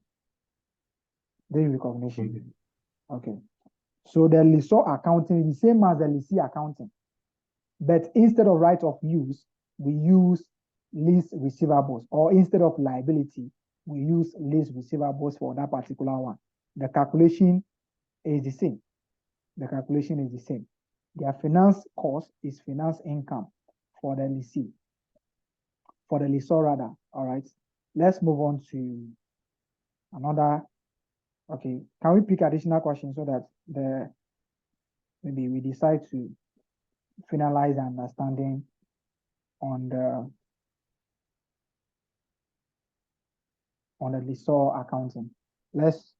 De-recognition. Okay. So the lessor accounting is the same as the lessee accounting. But instead of right of use, we use lease receivables, or instead of liability, we use lease receivables for that particular one. The calculation is the same. The calculation is the same. Their finance cost is finance income for the lessee, for the lessor rather. All right. Let's move on to another. Okay. Can we pick additional questions so that maybe we decide to finalize the understanding on the lessor accounting? Let's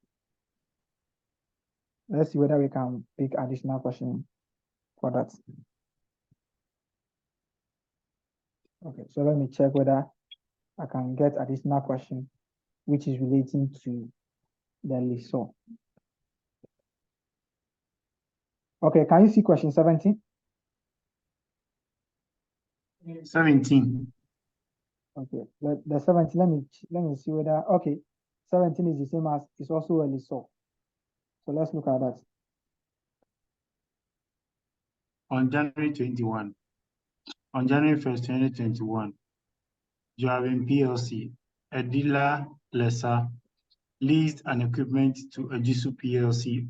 see whether we can pick additional question for that. Okay, so let me check whether I can get additional question which is relating to the lessor. Okay, can you see question 17? 17. Okay, the 17, let me see whether, okay, 17 is the same as, it's also a lessor. So let's look at that. On January 1st, 2021, Joabin PLC, a dealer lessor, leased an equipment to Ajisu PLC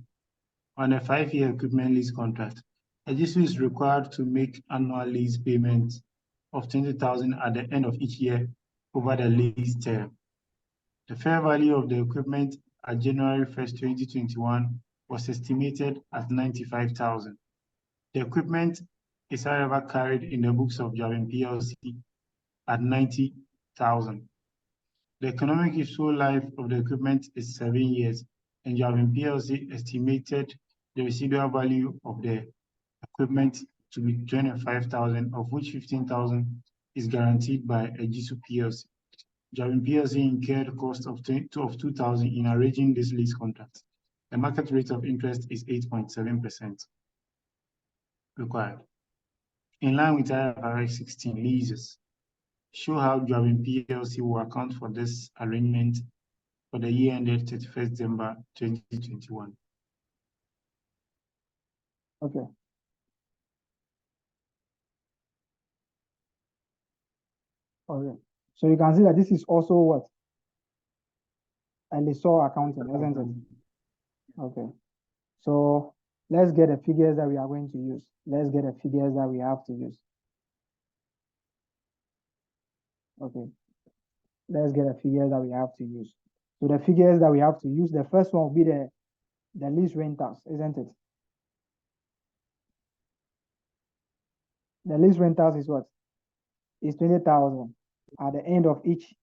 on a 5-year equipment lease contract. Ajisu is required to make annual lease payments of 20,000 at the end of each year over the lease term. The fair value of the equipment at January 1st, 2021 was estimated at 95,000. The equipment is however carried in the books of Joabin PLC at 90,000. The economic useful life of the equipment is 7 years, and Joabin PLC estimated the residual value of the equipment to be 25,000, of which 15,000 is guaranteed by Ajisu PLC. Joabin PLC incurred cost of 2,000 in arranging this lease contract. The market rate of interest is 8.7% required. In line with IFRS 16 leases, show how Joabin PLC will account for this arrangement for the year ended 31st December 2021. Okay. Okay. So you can see that this is also what? A lessor accounting, isn't it? Okay. So let's get the figures that we are going to use. Let's get the figures that we have to use. Okay. Let's get the figures that we have to use. So the figures that we have to use, the first one will be the lease rentals, isn't it? The lease rentals is what? Is 20,000 at the end of each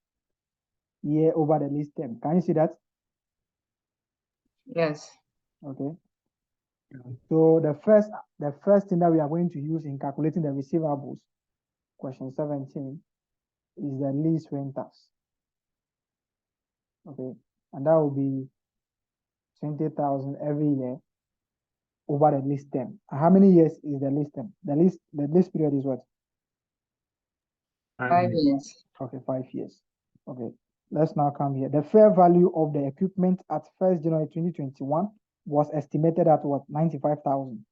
year over the lease term. Can you see that? Yes. Okay. So the first thing that we are going to use in calculating the receivables, question 17, is the lease rentals. Okay, and that will be 20,000 every year over the lease term. How many years is the lease term? The lease period is what? 5 years. Okay, 5 years. Okay, let's now come here. The fair value of the equipment at 1st January 2021 was estimated at what? 95,000.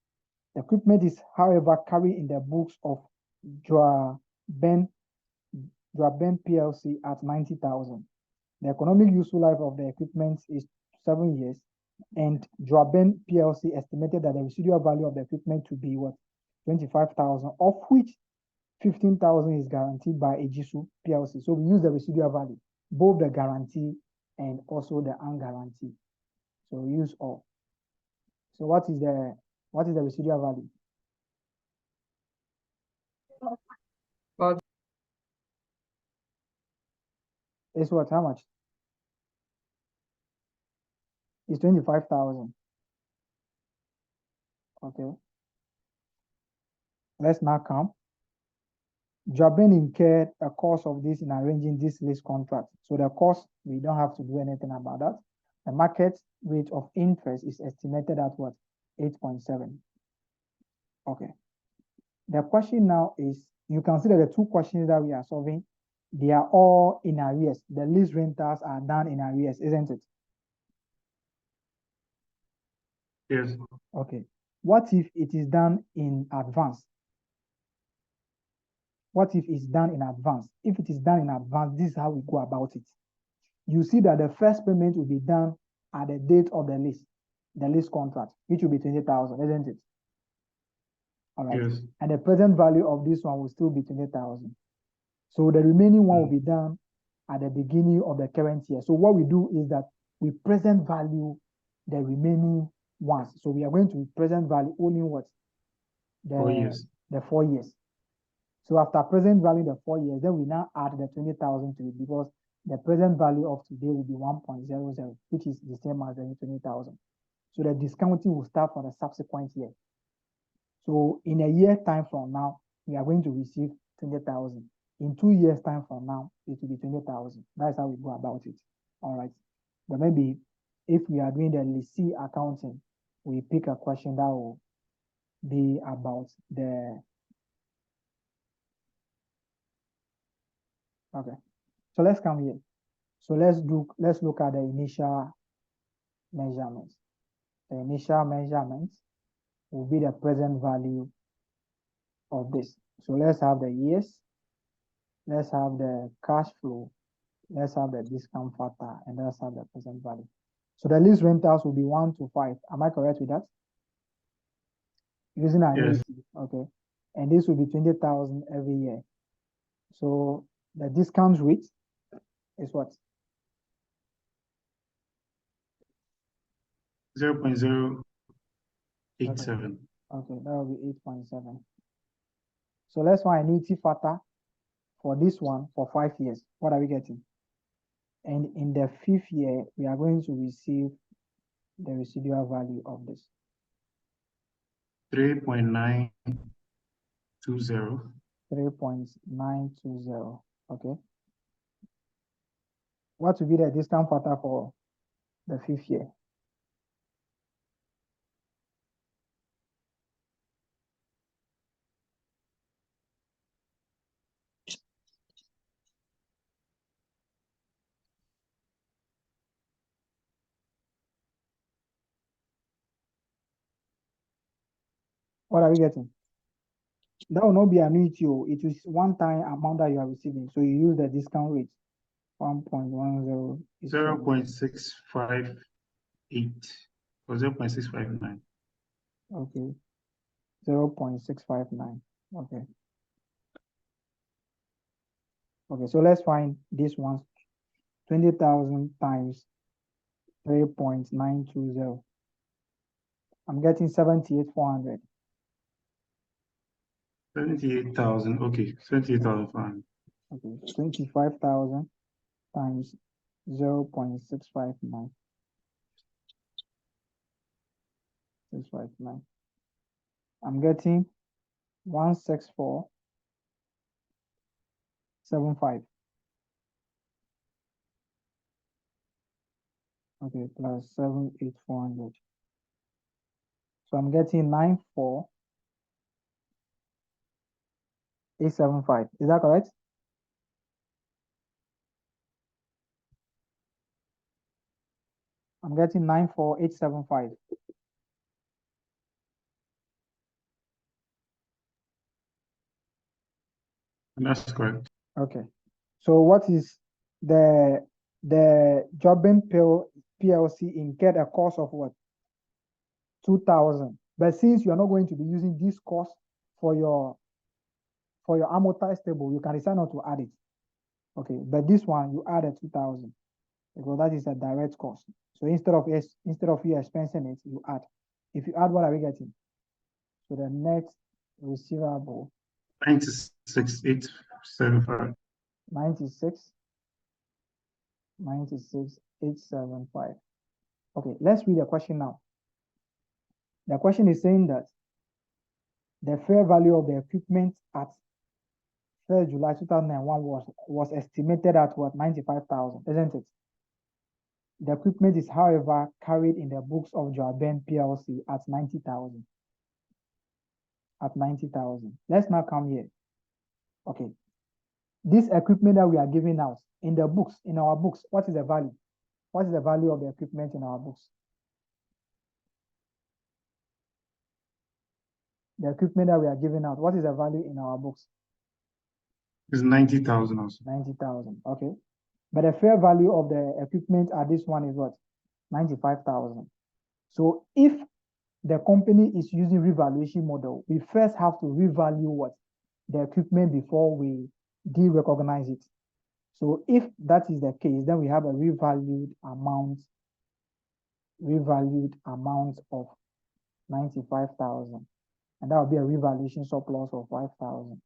The equipment is, however, carried in the books of Ben PLC at 90,000. The economic useful life of the equipment is 7 years, and Ben PLC estimated that the residual value of the equipment to be what? 25,000, of which 15,000 is guaranteed by Ejisu PLC. So we use the residual value, both the guarantee and also the unguaranteed. So we use all. So what is the residual value? Well, It's what? How much? It's 25,000. Okay. Let's now come. Joben incurred a cost of this in arranging this lease contract. So the cost, we don't have to do anything about that. The market rate of interest is estimated at what? 8.7. Okay. The question now is, you consider the two questions that we are solving, they are all in arrears. The lease rentals are done in arrears, isn't it? Yes. Okay. What if it is done in advance? What if it's done in advance? If it is done in advance, this is how we go about it. You see that the first payment will be done at the date of the lease contract, which will be 20,000, isn't it? All right. Yes. And the present value of this one will still be 20,000. So the remaining one will be done at the beginning of the current year. So what we do is that we present value the remaining ones. So we are going to present value only what? 4 years. The 4 years. So after present value the 4 years, then we now add the 20,000 to it, because the present value of today will be 1.00, which is the same as the 20,000. So the discounting will start for the subsequent year. So in a year time from now, we are going to receive 20,000. In 2 years time from now, it will be 20,000. That's how we go about it. All right. But maybe if we are doing the leasing accounting, we pick a question that will be about the. Okay. So let's come here. So let's look at the initial measurements. The initial measurements will be the present value of this. So let's have the years, let's have the cash flow, let's have the discount factor, and let's have the present value. So the lease rentals will be 1 to 5. Am I correct with that? Using annuity. Yes. Okay. And this will be 20,000 every year. So the discount rate is what? 0.087. Okay, that will be 8.7. So let's find annuity factor for this one for 5 years. What are we getting? And in the 5th year, we are going to receive the residual value of this. 3.920. 3.920. Okay. What will be the discount factor for the 5th year? What are we getting? That will not be annuity. It is one-time amount that you are receiving. So you use the discount rate. 1.10 is 0.658 or 0.659. okay. 0.659. Okay. Okay, so let's find this one. 20,000 times 3.920. I'm getting 78,400. 78,000. Okay, 78,500. Okay, 25,000 times 0.659. 659. I'm getting 16475. Okay, plus 78,400. So I'm getting 94,875. Is that correct? I'm getting 94,875. That's correct. Okay. So what is the Jobbing PLC incurred a cost of what? 2,000. But since you are not going to be using this cost for your amortized table, you can decide not to add it. Okay, but this one you add a 2,000 because that is a direct cost. So instead of you expensing it, you add. If you add, what are we getting? So the net receivable 96,875. 96,875. Okay, let's read the question now. The question is saying that the fair value of the equipment at 1st July 2001 was estimated at what? 95,000, isn't it? The equipment is, however, carried in the books of Jobbing PLC at 90,000. At 90,000. Let's now come here. Okay. This equipment that we are giving out in the books, in our books, what is the value? What is the value of the equipment in our books? The equipment that we are giving out, what is the value in our books? It's 90,000 also. 90,000. Okay. But the fair value of the equipment at this one is what? 95,000. So if the company is using revaluation model, we first have to revalue what? The equipment before we de-recognize it. So if that is the case, then we have a revalued amount of 95,000. And that will be a revaluation surplus of 5,000.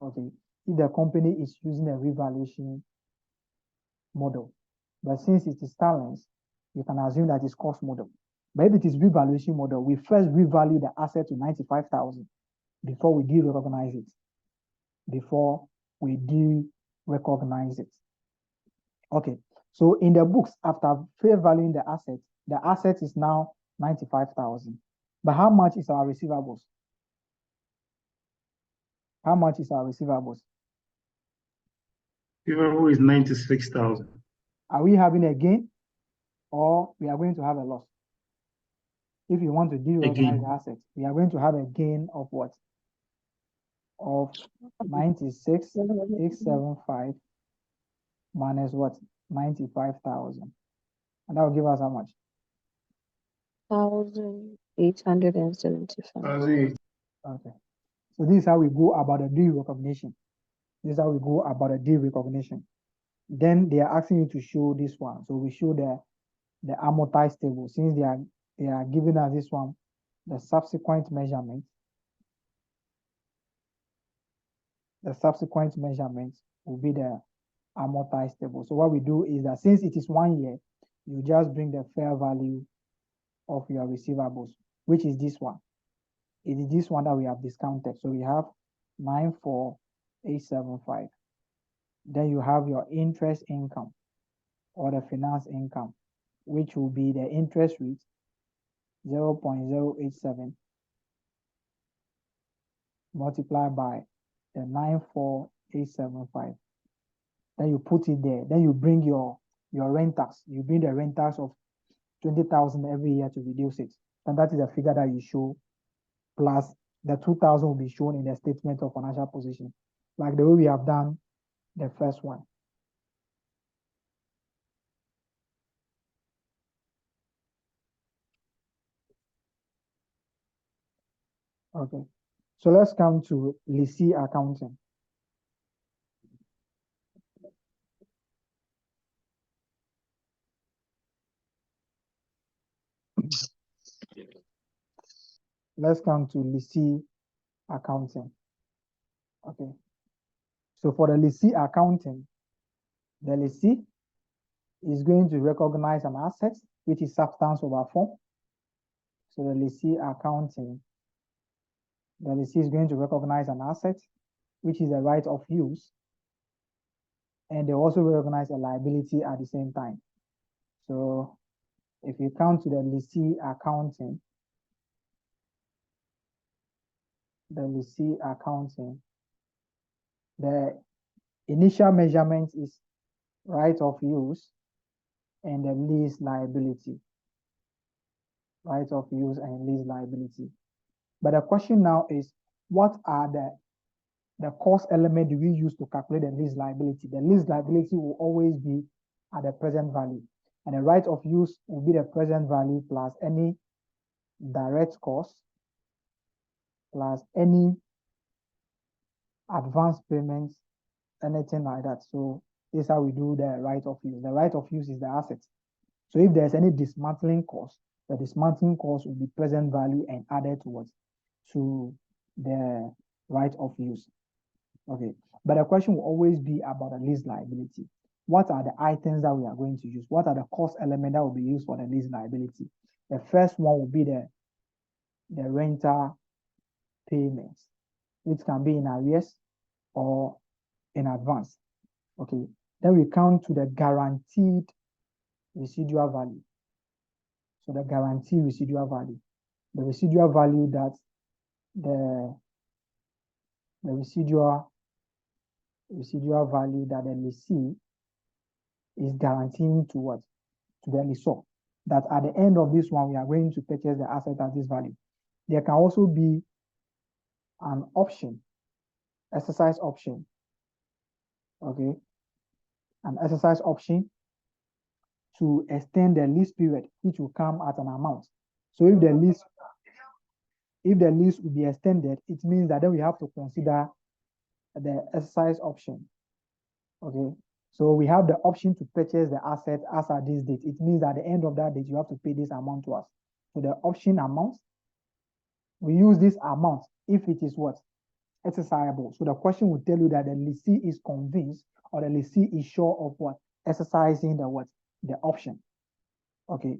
Okay. If the company is using a revaluation model, but since it is talents, you can assume that it's cost model. But if it is revaluation model, we first revalue the asset to 95,000 before we de-recognize it. Okay, so in the books, after fair valuing the asset is now 95,000. But how much is our receivables? How much is our receivables? Receivable is 96,000. Are we having a gain or we are going to have a loss? If you want to de-recognize the asset, we are going to have a gain of what? Of 96,875 minus what? 95,000. And that will give us how much? 1,875. Okay. So this is how we go about the de-recognition. Then they are asking you to show this one. So we show the amortized table. Since they are giving us this one, the subsequent measurement. The subsequent measurement will be the amortized table. So what we do is that since it is 1 year, you just bring the fair value of your receivables, which is this one. It is this one that we have discounted. So we have 94,875. Then you have your interest income or the finance income, which will be the interest rate 0.087 multiplied by the 94,875. Then you put it there. Then you bring your rentals. You bring the rentals of 20,000 every year to reduce it. And that is the figure that you show, plus the 2,000 will be shown in the statement of financial position, like the way we have done the first one. Okay, so let's come to lessee accounting. Let's come to lessee accounting. Okay, so for the lessee accounting, the lessee is going to recognize an asset, which is substance over form. So the lessee accounting, the lessee is going to recognize an asset, which is a right of use, and they also recognize a liability at the same time. So if you come to the lessee accounting, the lessee accounting, the initial measurement is right of use and the lease liability. Right of use and lease liability. But the question now is, what are the cost element do we use to calculate the lease liability? The lease liability will always be at the present value, and the right of use will be the present value plus any direct cost plus any advance payments, anything like that. So this is how we do the right of use. The right of use is the asset. So if there's any dismantling cost, the dismantling cost will be present value and added towards to the right of use. Okay, but the question will always be about the lease liability. What are the items that we are going to use? What are the cost elements that will be used for the lease liability? The first one will be the rental payments, which can be in arrears or in advance. Okay, then we come to the guaranteed residual value. So the guaranteed residual value, the residual value that the residual value that the lessee is guaranteeing to what? To the lessor. That at the end of this one, we are going to purchase the asset at this value. There can also be an option, exercise option. Okay, an exercise option to extend the lease period, which will come at an amount. So if the lease will be extended, it means that then we have to consider the exercise option. Okay, so we have the option to purchase the asset as at this date. It means at the end of that date, you have to pay this amount to us. So the option amount, we use this amount if it is what? Exercisable. So the question will tell you that the lessee is convinced or the lessee is sure of what? Exercising the what? The option. Okay.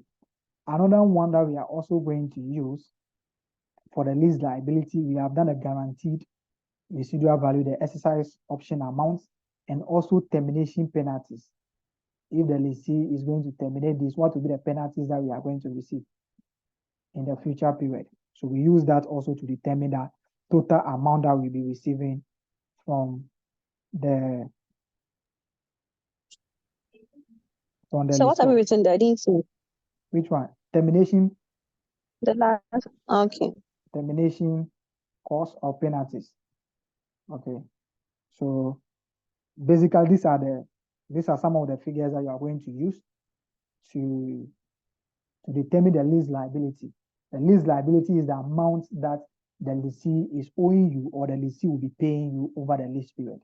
Another one that we are also going to use for the lease liability, we have done a guaranteed residual value, the exercise option amounts, and also termination penalties. If the lessee is going to terminate this, what will be the penalties that we are going to receive in the future period? So we use that also to determine the total amount that we'll be receiving from the So what have you written there? I didn't see. Which one? Termination. The last. Okay. Termination costs or penalties. Okay. So basically, these are some of the figures that you are going to use to determine the lease liability. The lease liability is the amount that the lessee is owing you or the lessee will be paying you over the lease period.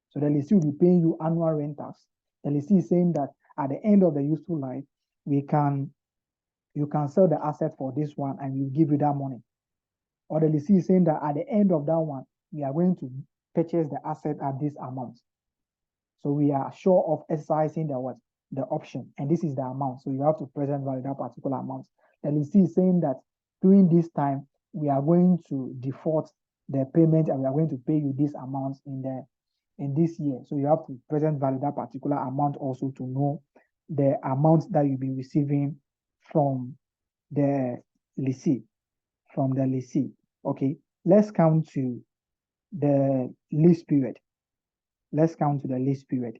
So the lessee will be paying you annual rentals. The lessee is saying that at the end of the useful life, you can sell the asset for this one and we'll give you that money. Or the lessee is saying that at the end of that one, we are going to purchase the asset at this amount. So we are sure of exercising the option, and this is the amount. So you have to present value that particular amount. The lessee is saying that during this time, we are going to default the payment and we are going to pay you this amount in this year. So you have to present value that particular amount also to know the amount that you'll be receiving from the lessee. Okay, let's come to the lease period. Let's come to the lease period.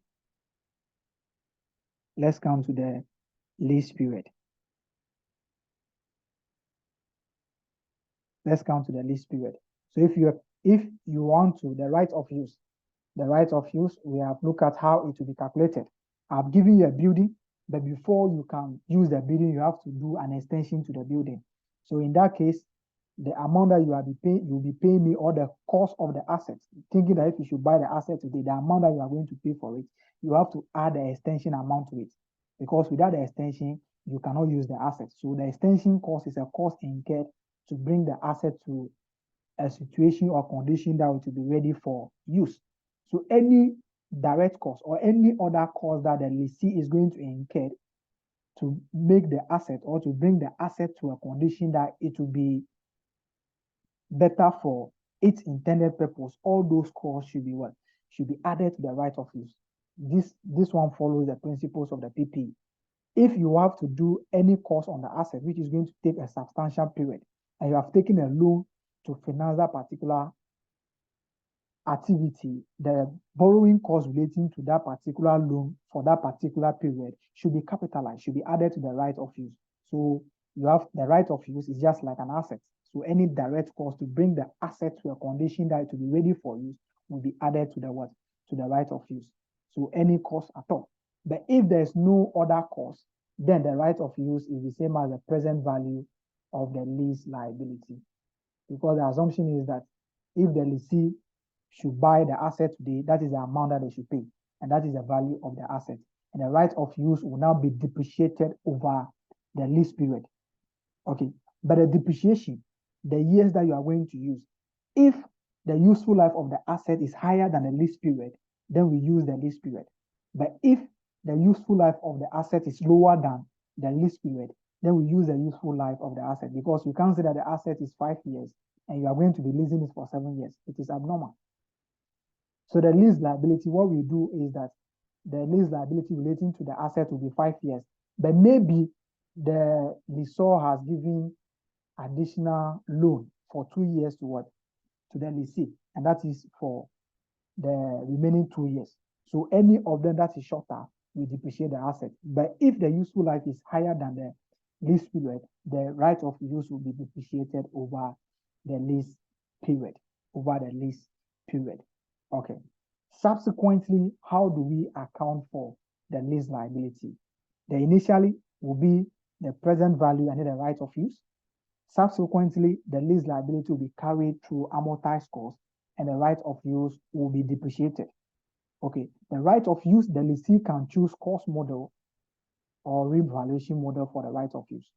So if you want to, the right of use, we have looked at how it will be calculated. I've given you a building, but before you can use the building, you have to do an extension to the building. So in that case, the amount that you'll be paying me or the cost of the asset, thinking that if you should buy the asset today, the amount that you are going to pay for it, you have to add the extension amount to it. Because without the extension, you cannot use the asset. So the extension cost is a cost incurred to bring the asset to a situation or condition that will be ready for use. So any direct cost or any other cost that the lessee is going to incur to make the asset or to bring the asset to a condition that it will be better for its intended purpose, all those costs should be what? Should be added to the right of use. This one follows the principles of the PPE. If you have to do any cost on the asset, which is going to take a substantial period, and you have taken a loan to finance that particular activity, the borrowing cost relating to that particular loan for that particular period should be capitalized, should be added to the right of use. So you have the right of use is just like an asset. So any direct cost to bring the asset to a condition that it will be ready for use will be added to the what? To the right of use. So any cost at all. But if there's no other cost, then the right of use is the same as the present value of the lease liability. Because the assumption is that if the lessee should buy the asset today, that is the amount that they should pay, and that is the value of the asset. And the right of use will now be depreciated over the lease period. Okay, but the depreciation, the years that you are going to use, if the useful life of the asset is higher than the lease period, then we use the lease period. But if the useful life of the asset is lower than the lease period, then we use the useful life of the asset, because you can't say that the asset is 5 years and you are going to be leasing it for 7 years. It is abnormal. So the lease liability, what we do is that the lease liability relating to the asset will be 5 years, but maybe the lessor has given additional loan for 2 years to what? To the lessee, and that is for the remaining 2 years. So any of them that is shorter, we depreciate the asset. But if the useful life is higher than the lease period, the right of use will be depreciated over the lease period, Okay. Subsequently, how do we account for the lease liability? The initially will be the present value and then the right of use. Subsequently, the lease liability will be carried through amortized cost, and the right of use will be depreciated. Okay, the right of use, the lessee can choose cost model or revaluation model for the right of use.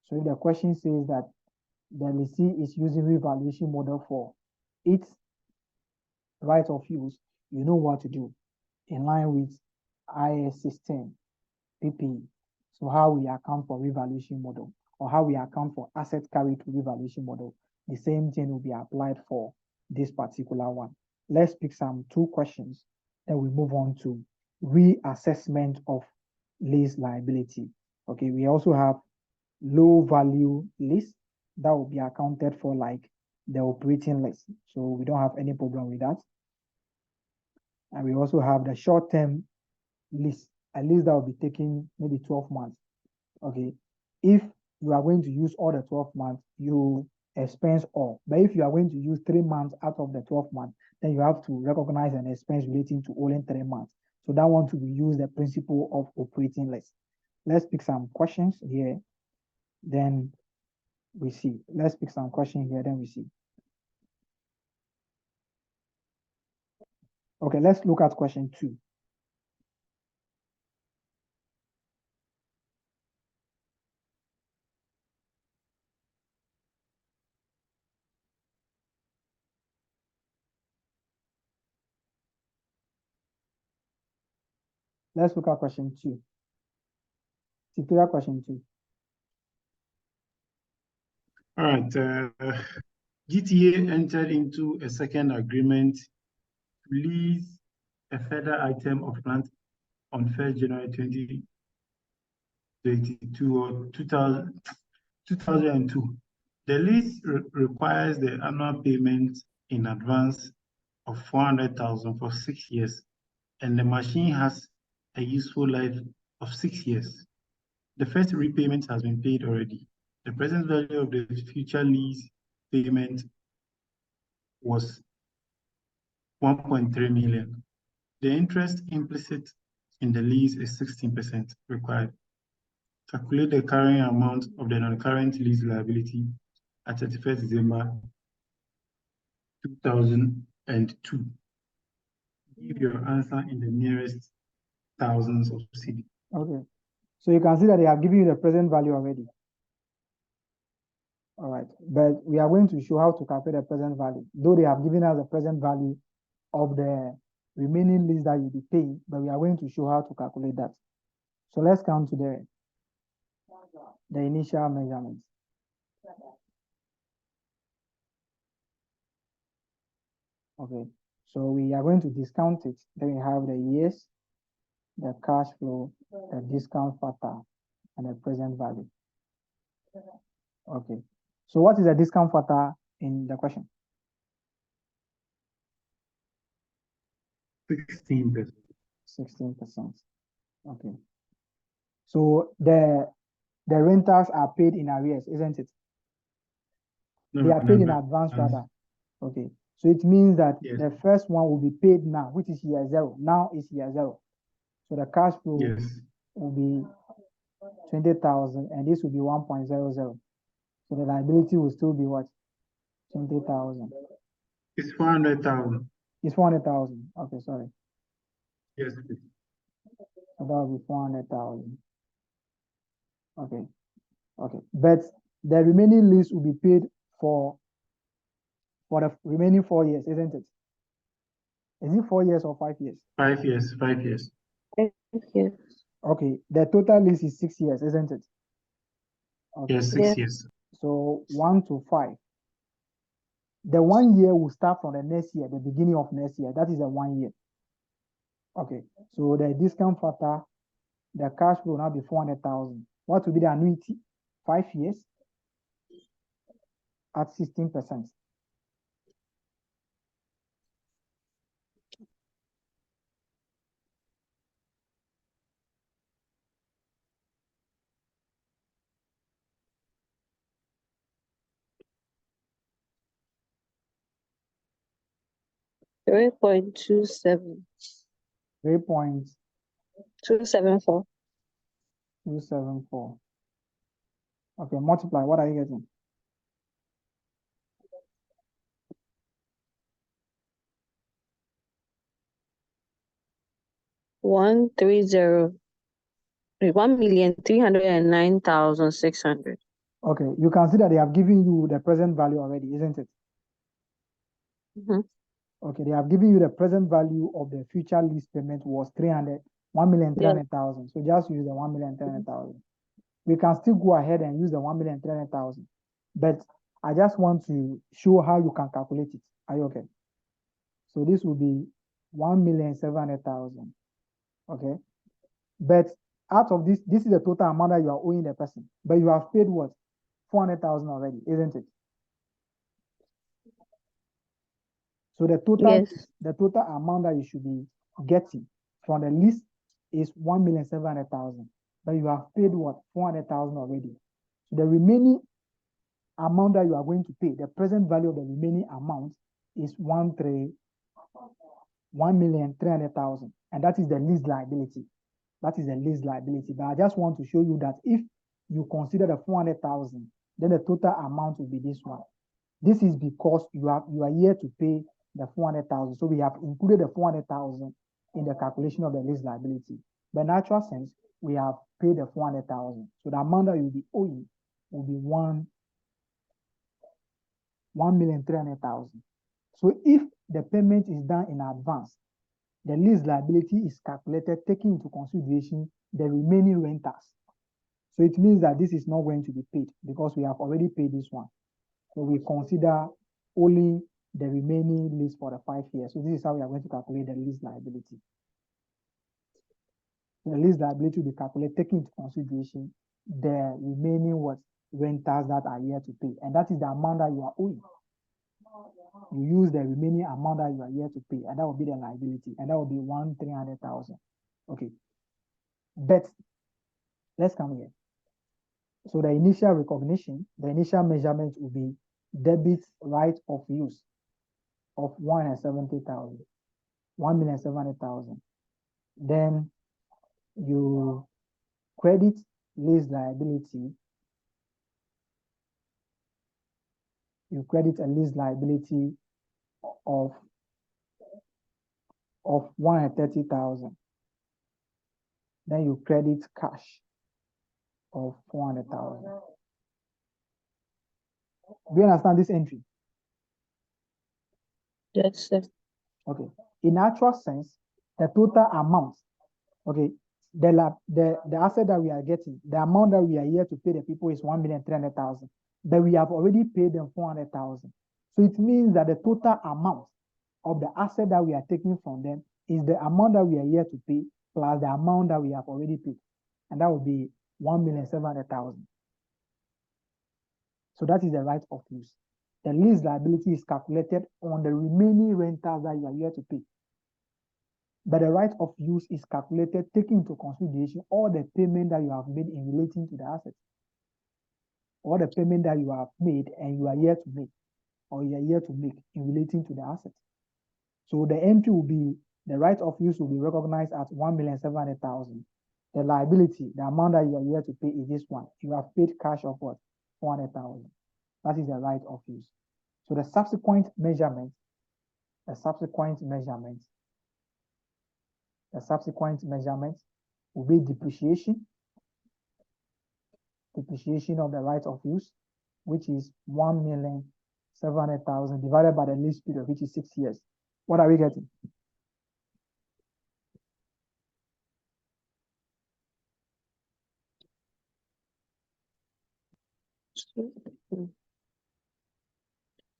So if the question says that the lessee is using revaluation model for its right of use, you know what to do in line with IS 16 PPE. So how we account for revaluation model, or how we account for asset carried to revaluation model, the same thing will be applied for this particular one. Let's pick some 2 questions, then we move on to reassessment of lease liability. Okay, we also have low value lease that will be accounted for like the operating lease. So we don't have any problem with that. And we also have the short-term lease, a lease that will be taking maybe 12 months. Okay, if you are going to use all the 12 months, you expense all. But if you are going to use 3 months out of the 12 months, then you have to recognize an expense relating to only 3 months. So that one to be used the principle of operating lease. Let's pick some questions here, then we see. Let's pick some questions here, then we see. Okay, let's look at question 2. Let's look at question 2. Tutorial question 2. All right. GTA entered into a second agreement to lease a further item of plant on 1st January 2022 or 2002. The lease requires the annual payment in advance of 400,000 for 6 years, and the machine has a useful life of 6 years. The first repayment has been paid already. The present value of the future lease payment was 1.3 million. The interest implicit in the lease is 16% required. Calculate the carrying amount of the non-current lease liability at 31st December 2002. Give your answer in the nearest thousands of CD. Okay, so you can see that they have given you the present value already. All right, but we are going to show how to calculate the present value, though they have given us the present value of the remaining lease that you'll be paying, but we are going to show how to calculate that. So let's come to the initial measurements. Okay, so we are going to discount it. Then we have the years, the cash flow, the discount factor, and the present value. Okay, so what is the discount factor in the question? 16%. 16%. Okay. So the renters are paid in arrears, isn't it? They are paid in advance rather. Okay. So it means that Yes. the first one will be paid now, which is year 0. Now is year 0. So the cash flow Yes. will be 20,000 and this will be 1.00. So the liability will still be what? 20,000. It's 400,000. It's 400,000. Okay, sorry. Yes, please. So that will be 400,000. Okay. Okay. But the remaining lease will be paid for the remaining 4 years, isn't it? Is it 4 years or 5 years? 5 years. 5 years. Yes. Okay. The total lease is 6 years, isn't it? Okay. Yes, 6 Yes. years. So 1 to 5. The 1 year will start from the next year, the beginning of next year. That is the 1 year. Okay. So the discount factor, the cash flow will now be 400,000. What will be the annuity? 5 years at 16%. Three point 3.274. 274. Okay, multiply. What are you getting? 1,309,600. Okay, you can see that they have given you the present value already, isn't it? Mm-hmm. Okay, they have given you the present value of the future lease payment was 1,300,000. So just use the 1,300,000. We can still go ahead and use the 1,300,000, but I just want to show how you can calculate it. Are you okay? So this will be 1,700,000. Okay, but out of this is the total amount that you are owing the person, but you have paid what? 400,000 already, isn't it? So the total amount that you should be getting from the lease is 1,700,000, but you have paid what? 400,000 already. So the remaining amount that you are going to pay, the present value of the remaining amount is 1,300,000, and that is the lease liability. That is the lease liability. But I just want to show you that if you consider the 400,000, then the total amount will be this one. This is because you are here to pay the 400,000. So we have included the 400,000 in the calculation of the lease liability. But in actual sense, we have paid the 400,000. So the amount that you'll be owing will be 1,300,000. So if the payment is done in advance, the lease liability is calculated taking into consideration the remaining renters. So it means that this is not going to be paid because we have already paid this one. So we consider only the remaining lease for the 5 years. So this is how we are going to calculate the lease liability. The lease liability will be calculated taking into consideration the remaining renters that are here to pay. And that is the amount that you are owing. You use the remaining amount that you are here to pay, and that will be the liability, and that will be 1,300,000. Okay. But let's come here. So the initial recognition, the initial measurement will be debit right of use of 1,700,000. Then you credit lease liability. You credit a lease liability of 130,000. Then you credit cash of 400,000. Do you understand this entry? Yes, sir. Okay. In actual sense, the total amount, okay, the asset that we are getting, the amount that we are here to pay the people is 1,300,000, but we have already paid them 400,000. So it means that the total amount of the asset that we are taking from them is the amount that we are here to pay plus the amount that we have already paid, and that will be 1,700,000. So that is the right of use. The lease liability is calculated on the remaining rentals that you are here to pay. But the right of use is calculated taking into consideration all the payment that you have made in relating to the asset. All the payment that you have made and you are here to make, or you are here to make in relating to the asset. So the entry will be, the right of use will be recognized at 1,700,000. The liability, the amount that you are here to pay is this one. You have paid cash of what? 400,000. That is the right of use. So the subsequent measurement will be depreciation of the right of use, which is 1,700,000 divided by the lease period, which is 6 years. What are we getting?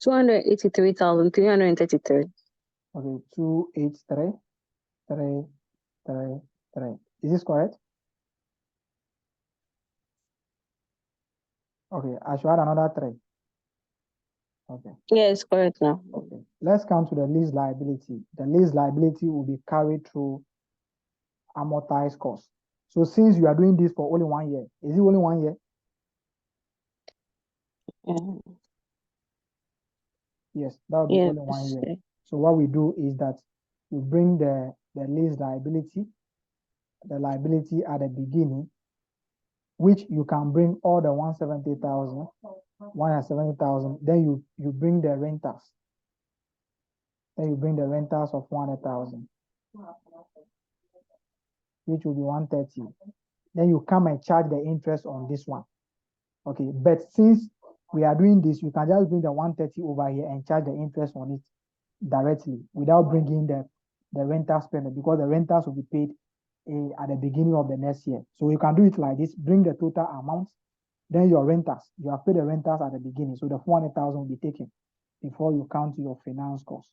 $283,333. Okay, 283,333. Is this correct? Okay, I should add another 3. Okay. Yes, correct now. Okay. Let's come to the lease liability. The lease liability will be carried through amortized cost. So since you are doing this for only 1 year, is it only 1 year? Yeah. Yes, that will be only 1 Yes. year. So what we do is that we bring the lease liability, the liability at the beginning, which you can bring all the 170,000, 170,000. Then you bring the rentals. Then you bring the rentals of 100,000, which will be 130. Then you come and charge the interest on this one. Okay, but since we are doing this, you can just bring the 130 over here and charge the interest on it directly without bringing the rentals payment, because the rentals will be paid at the beginning of the next year. So you can do it like this: bring the total amount, then your rentals. You have paid the rentals at the beginning, so the 400,000 will be taken before you count your finance cost.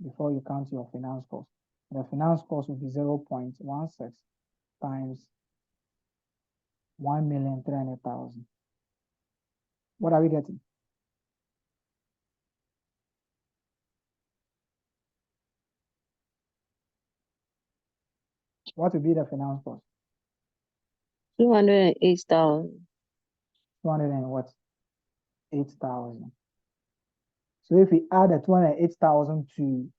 Before you count your finance cost, the finance cost will be 0.16 times 1,300,000. What are we getting? What will be the finance cost? 208,000. 200 and what? 8,000. So if we add the 208,000 to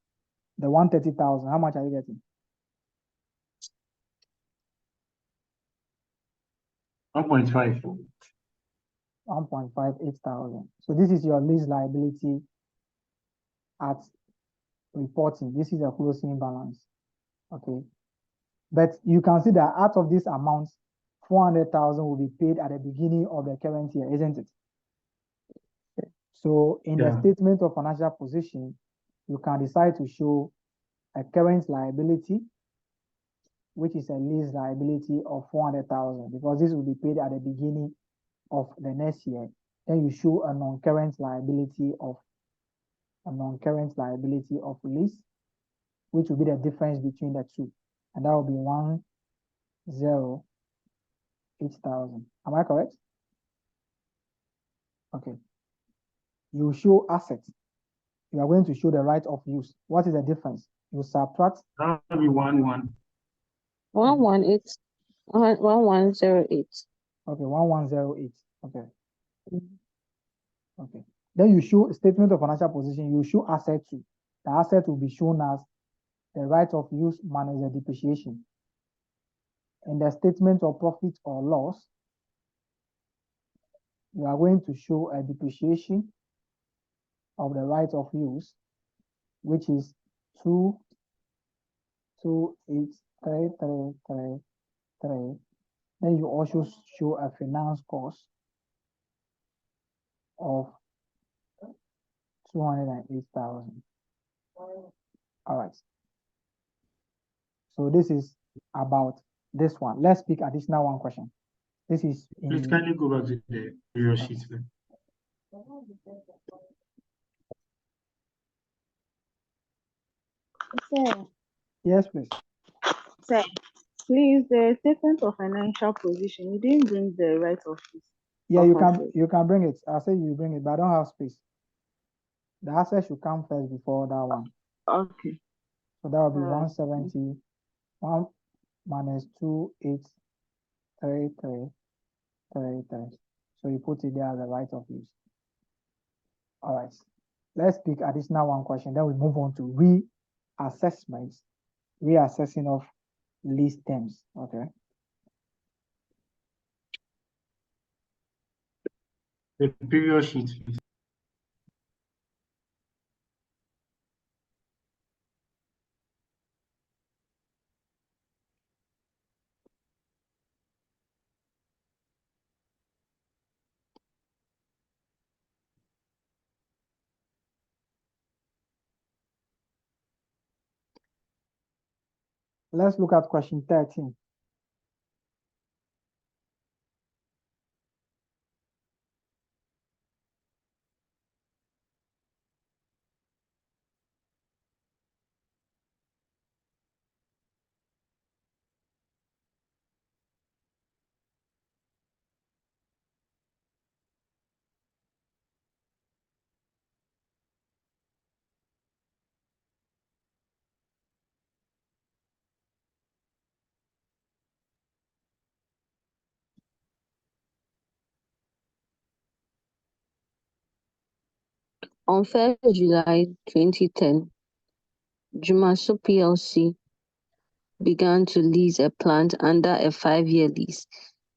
the 130,000, how much are you getting? 1.5. 1.58,000. So this is your lease liability at reporting. This is a closing balance. Okay. But you can see that out of this amount, 400,000 will be paid at the beginning of the current year, isn't it? So in the statement of financial position, you can decide to show a current liability, which is a lease liability of 400,000, because this will be paid at the beginning of the next year. Then you show a non-current liability of lease, which will be the difference between the two, and that will be 108,000. Am I correct? Okay. You show assets. You are going to show the right of use. What is the difference? You subtract. That will be 11. 1108. Okay, 1108. Okay. Okay. Then you show statement of financial position. You show asset too. The asset will be shown as the right of use minus the depreciation. In the statement of profit or loss, you are going to show a depreciation of the right of use, which is 228,333. Then you also show a finance cost of 208,000. All right. So this is about this one. Let's pick additional one question. This is Please kindly go back to the previous sheet. Sir, yes, please. sir, please, the statement of financial position, you didn't bring the right of use. Yeah, Okay. you can bring it. I say you bring it, but I don't have space. The asset should come first before that one. Okay. So that will be Alright. 170, 1 minus 283333. So you put it there as a right of use. All right. Let's pick additional one question. Then we move on to reassessments, reassessing of lease terms. Okay. The previous sheet, please. Let's look at question 13. On 1st July 2010, Jumaso PLC began to lease a plant under a 5-year lease.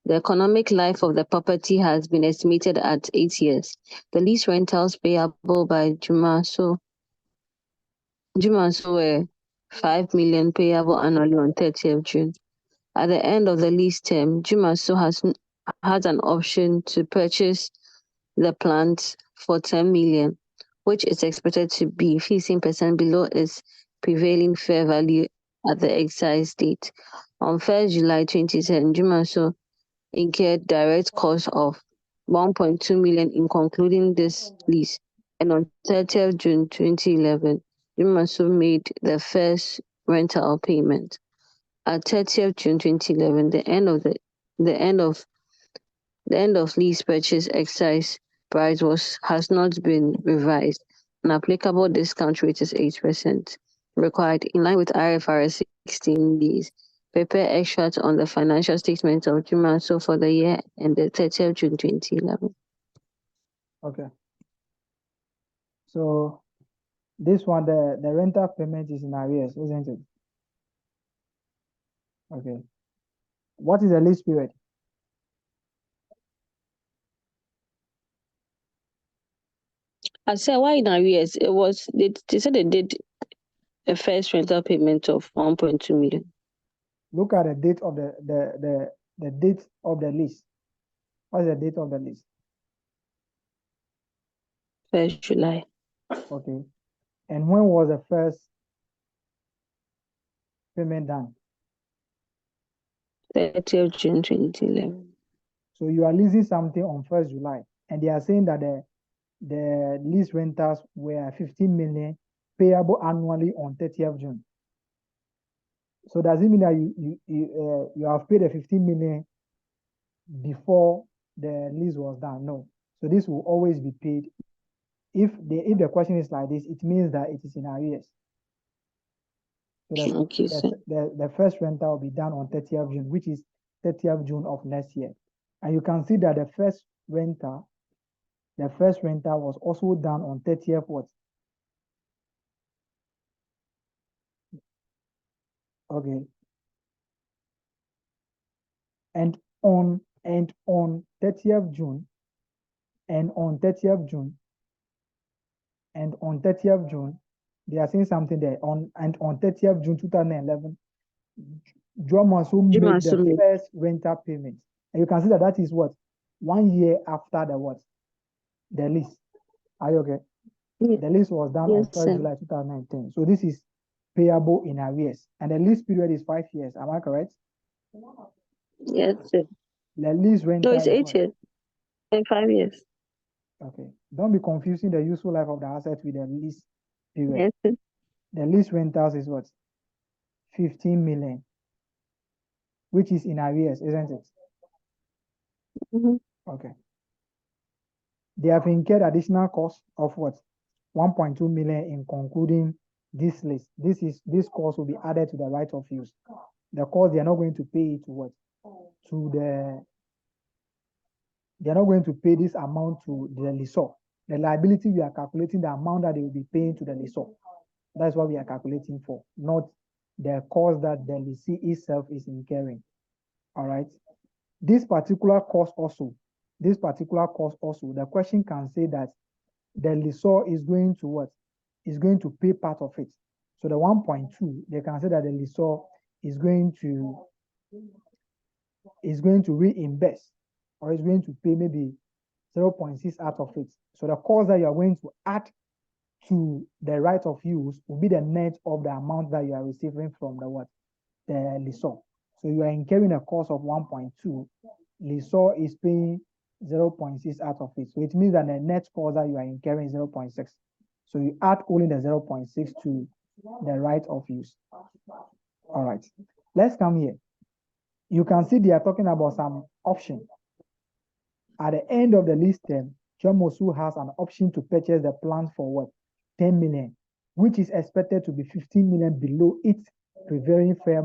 The economic life of the property has been estimated at 8 years. The lease rentals payable by Jumaso were 5 million payable annually on 30th June. At the end of the lease term, Jumaso has an option to purchase the plant for 10 million, which is expected to be 15% below its prevailing fair value at the excise date. On 1st July 2010, Jumaso incurred direct costs of 1.2 million in concluding this lease, and on 30th June 2011, Jumaso made the first rental payment. At 30th June 2011, the end of lease purchase excise price has not been revised. An applicable discount rate is 8%. Required in line with IFRS 16 prepare extracts on the financial statement of Jumaso for the year ended 30th June 2011. Okay. So this one, the rental payment is in arrears, isn't it? Okay. What is the lease period? I said, why in arrears? They said they did a first rental payment of 1.2 million. Look at the date of the date of the lease. What is the date of the lease? 1st July. Okay. And when was the first payment done? 30th June 2011. So you are leasing something on 1st July, and they are saying that the lease rentals were 15 million payable annually on 30th June. So does it mean that you have paid the 15 million before the lease was done? No. So this will always be paid. If the question is like this, it means that it is in arrears. So Okay, sir. the first rental will be done on 30th June, which is 30th June of next year. And you can see that the first rental was also done on 30th what? Okay. And on 30th June, and on 30th June, and on 30th June, they are saying something there. On 30th June 2011, Jumaso made Jumaso the made. first rental payment. And you can see that is what? 1 year after the what? The lease. Are you okay? Yeah. The lease was done Yes, on 1st sir. July 2019. So this is payable in arrears. And the lease period is 5 years. Am I correct? Yes, sir. The lease rental No, it's is 8 what? years and 5 years. Okay. Don't be confusing the useful life of the asset with the lease period. Yes, sir. The lease rentals is what? 15 million, which is in arrears, isn't it? Mm-hmm. Okay. They have incurred additional cost of what? 1.2 million in concluding this list. This cost will be added to the right of use. The cost they are not going to pay it to what? They are not going to pay this amount to the lessor. The liability, we are calculating the amount that they will be paying to the lessor. That's what we are calculating for, not the cost that the lessee itself is incurring. All right. This particular cost also, the question can say that the lessor is going to what? Is going to pay part of it. So the 1.2, they can say that the lessor is going to reimburse, or is going to pay maybe 0.6 out of it. So the cost that you are going to add to the right of use will be the net of the amount that you are receiving from the what? The lessor. So you are incurring a cost of 1.2. Lessor is paying 0.6 out of it. So it means that the net cost that you are incurring is 0.6. So you add only the 0.6 to the right of use. All right. Let's come here. You can see they are talking about some option. At the end of the lease term, John Mosu has an option to purchase the plant for what? 10 million, which is expected to be 15 million below its prevailing fair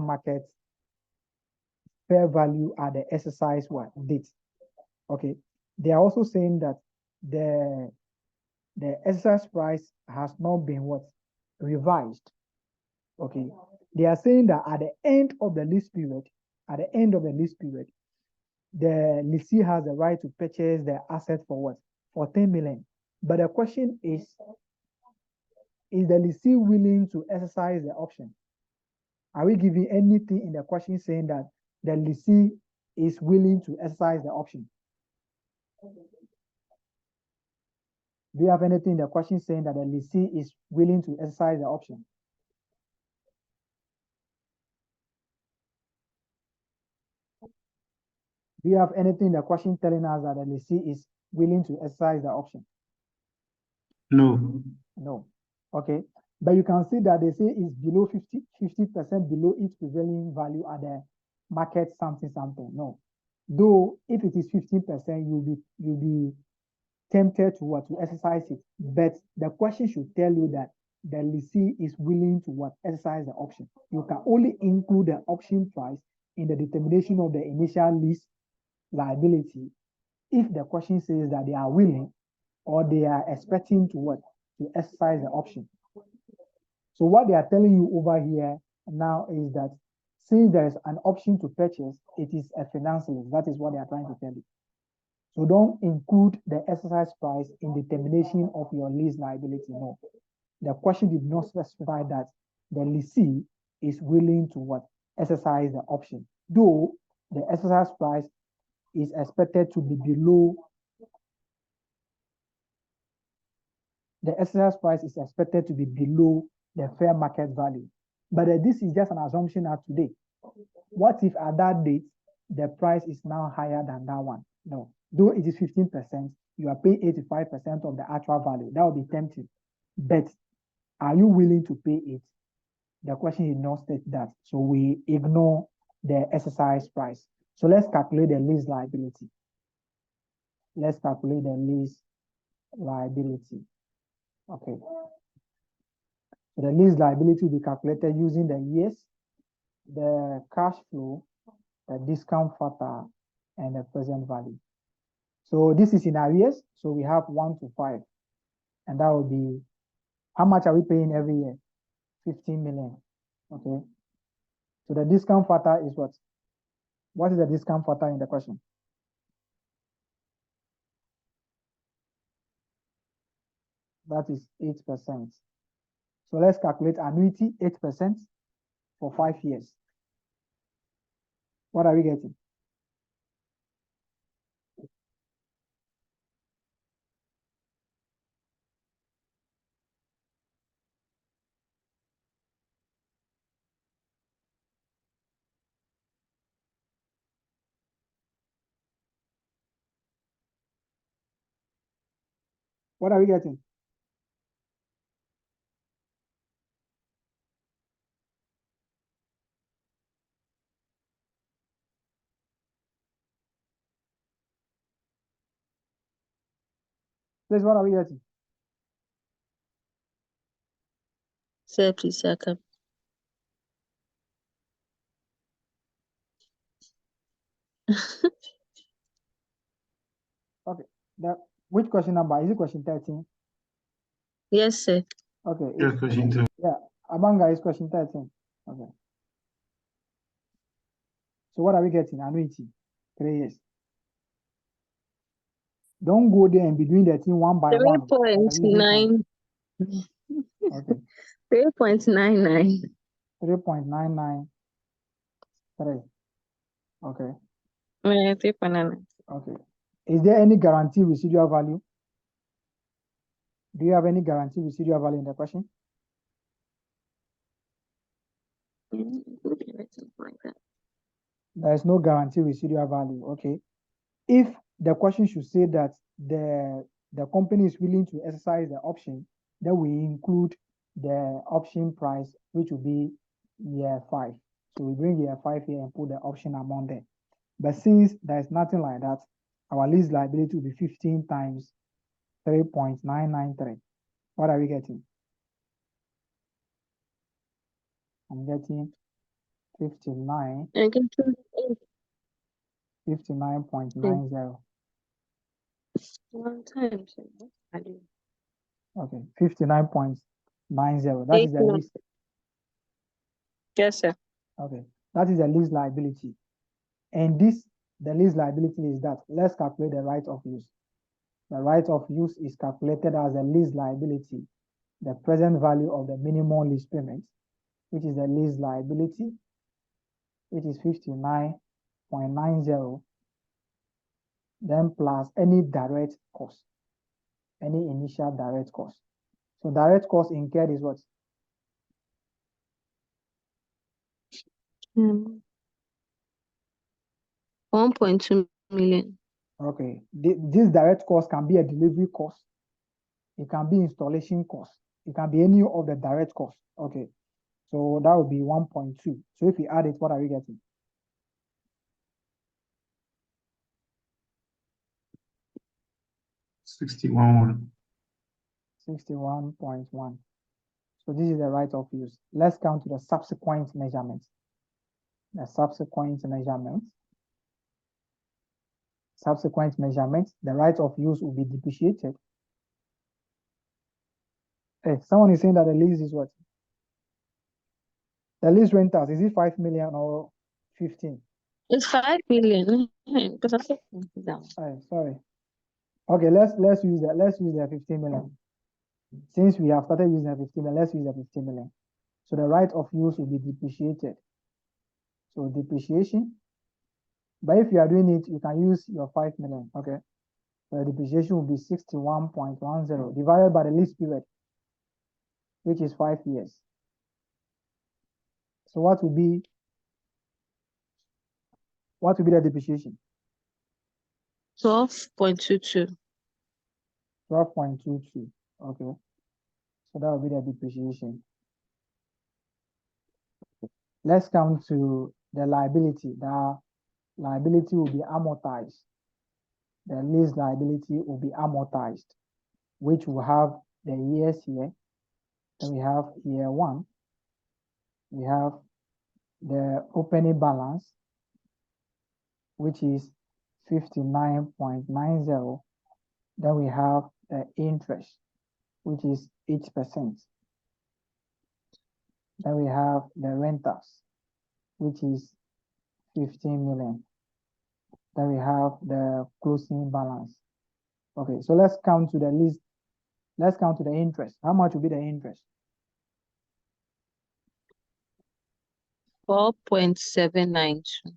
value at the exercise date. Okay. They are also saying that the exercise price has not been revised. Okay. They are saying that at the end of the lease period, the lessee has the right to purchase the asset for what? For 10 million. But the question is the lessee willing to exercise the option? Are we giving anything in the question saying that the lessee is willing to exercise the option? Do you have anything in the question saying that the lessee is willing to exercise the option? Do you have anything in the question telling us that the lessee is willing to exercise the option? No. No. Okay. But you can see that they say it's below 50% below its prevailing value at the market something. No. Though if it is 15%, you'll be tempted to exercise it. But the question should tell you that the lessee is willing to exercise the option. You can only include the option price in the determination of the initial lease liability if the question says that they are willing or they are expecting to exercise the option. So what they are telling you over here now is that since there is an option to purchase, it is a finance lease. That is what they are trying to tell you. So don't include the exercise price in determination of your lease liability. No. The question did not specify that the lessee is willing to exercise the option. Though the exercise price is expected to be below the fair market value. But this is just an assumption at today. What if at that date, the price is now higher than that one? No. Though it is 15%, you are paying 85% of the actual value. That would be tempting. But are you willing to pay it? The question did not state that. So we ignore the exercise price. So let's calculate the lease liability. Okay. So the lease liability will be calculated using the years, the cash flow, the discount factor, and the present value. So this is in arrears. So we have 1 to 5. And that will be, how much are we paying every year? 15 million. Okay. So the discount factor is what? What is the discount factor in the question? That is 8%. So let's calculate annuity, 8% for 5 years. What are we getting? What are we getting? Please, what are we getting? Sir, please, sir, come. Okay. Which question number? Is it question 13? Yes, sir. Okay. Yeah, question 2. Yeah. Abanga is question 13. Okay. So what are we getting? Annuity. 3 years. Don't go there and be doing the thing one by one. 3.9. Okay. 3.99. 3.993. Okay. 3.99. Okay. Is there any guaranteed residual value? Do you have any guaranteed residual value in the question? There is no guaranteed residual value. Okay. If the question should say that the company is willing to exercise the option, then we include the option price, which will be year 5. So we bring year 5 here and put the option amount there. But since there is nothing like that, our lease liability will be 15 times 3.993. What are we getting? I'm getting 59. 59.90. One time. Okay, 59.90. That is the lease. Yes, sir. Okay, that is the lease liability. And the lease liability is that. Let's calculate the right of use. The right of use is calculated as a lease liability, the present value of the minimum lease payment, which is the lease liability, which is 59.90, then plus any direct cost, any initial direct cost. So direct cost incurred is what? 1.2 million. Okay, this direct cost can be a delivery cost. It can be installation cost. It can be any of the direct costs. Okay, so that would be 1.2. So if we add it, what are we getting? 61. 61.1. So this is the right of use. Let's count to the subsequent measurements. The subsequent measurements. Subsequent measurements, the right of use will be depreciated. Hey, someone is saying that the lease is what? The lease rentals, is it 5 million or 15? It's 5 million. Because I said down. Hey, sorry. Okay, let's use that. Let's use the 15 million. Since we have started using the 15 million, let's use the 15 million. So the right of use will be depreciated. So depreciation. But if you are doing it, you can use your 5 million. Okay. So the depreciation will be 61.10 divided by the lease period, which is 5 years. So what will be the depreciation? 12.22. 12.22. Okay. So that will be the depreciation. Let's come to the liability. The liability will be amortized. The lease liability will be amortized, which will have the years here. Then we have year 1. We have the opening balance, which is 59.90. Then we have the interest, which is 8%. Then we have the rentals, which is 15 million. Then we have the closing balance. Okay, so let's count to the lease. Let's count to the interest. How much will be the interest? 4.792.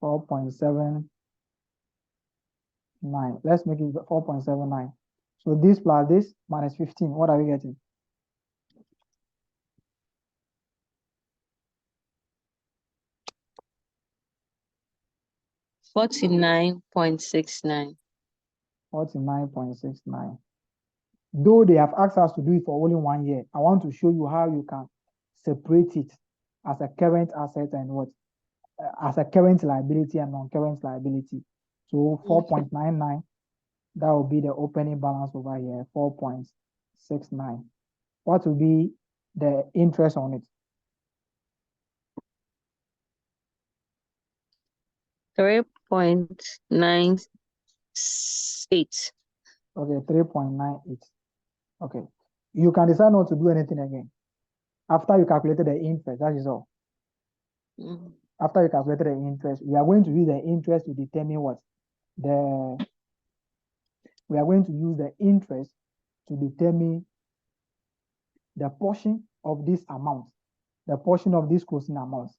4.79. Let's make it 4.79. So this plus this minus 15. What are we getting? 49.69. 49.69. Though they have asked us to do it for only 1 year, I want to show you how you can separate it as a current asset and what? As a current liability and non-current liability. So 4.99 That will be the opening balance over here, 4.69. What will be the interest on it? 3.98. Okay, 3.98. Okay. You can decide not to do anything again. After you calculated the interest, that is all. Mm. After you calculated the interest, we are going to use the interest to determine what? We are going to use the interest to determine the portion of this amount, the portion of this closing amount,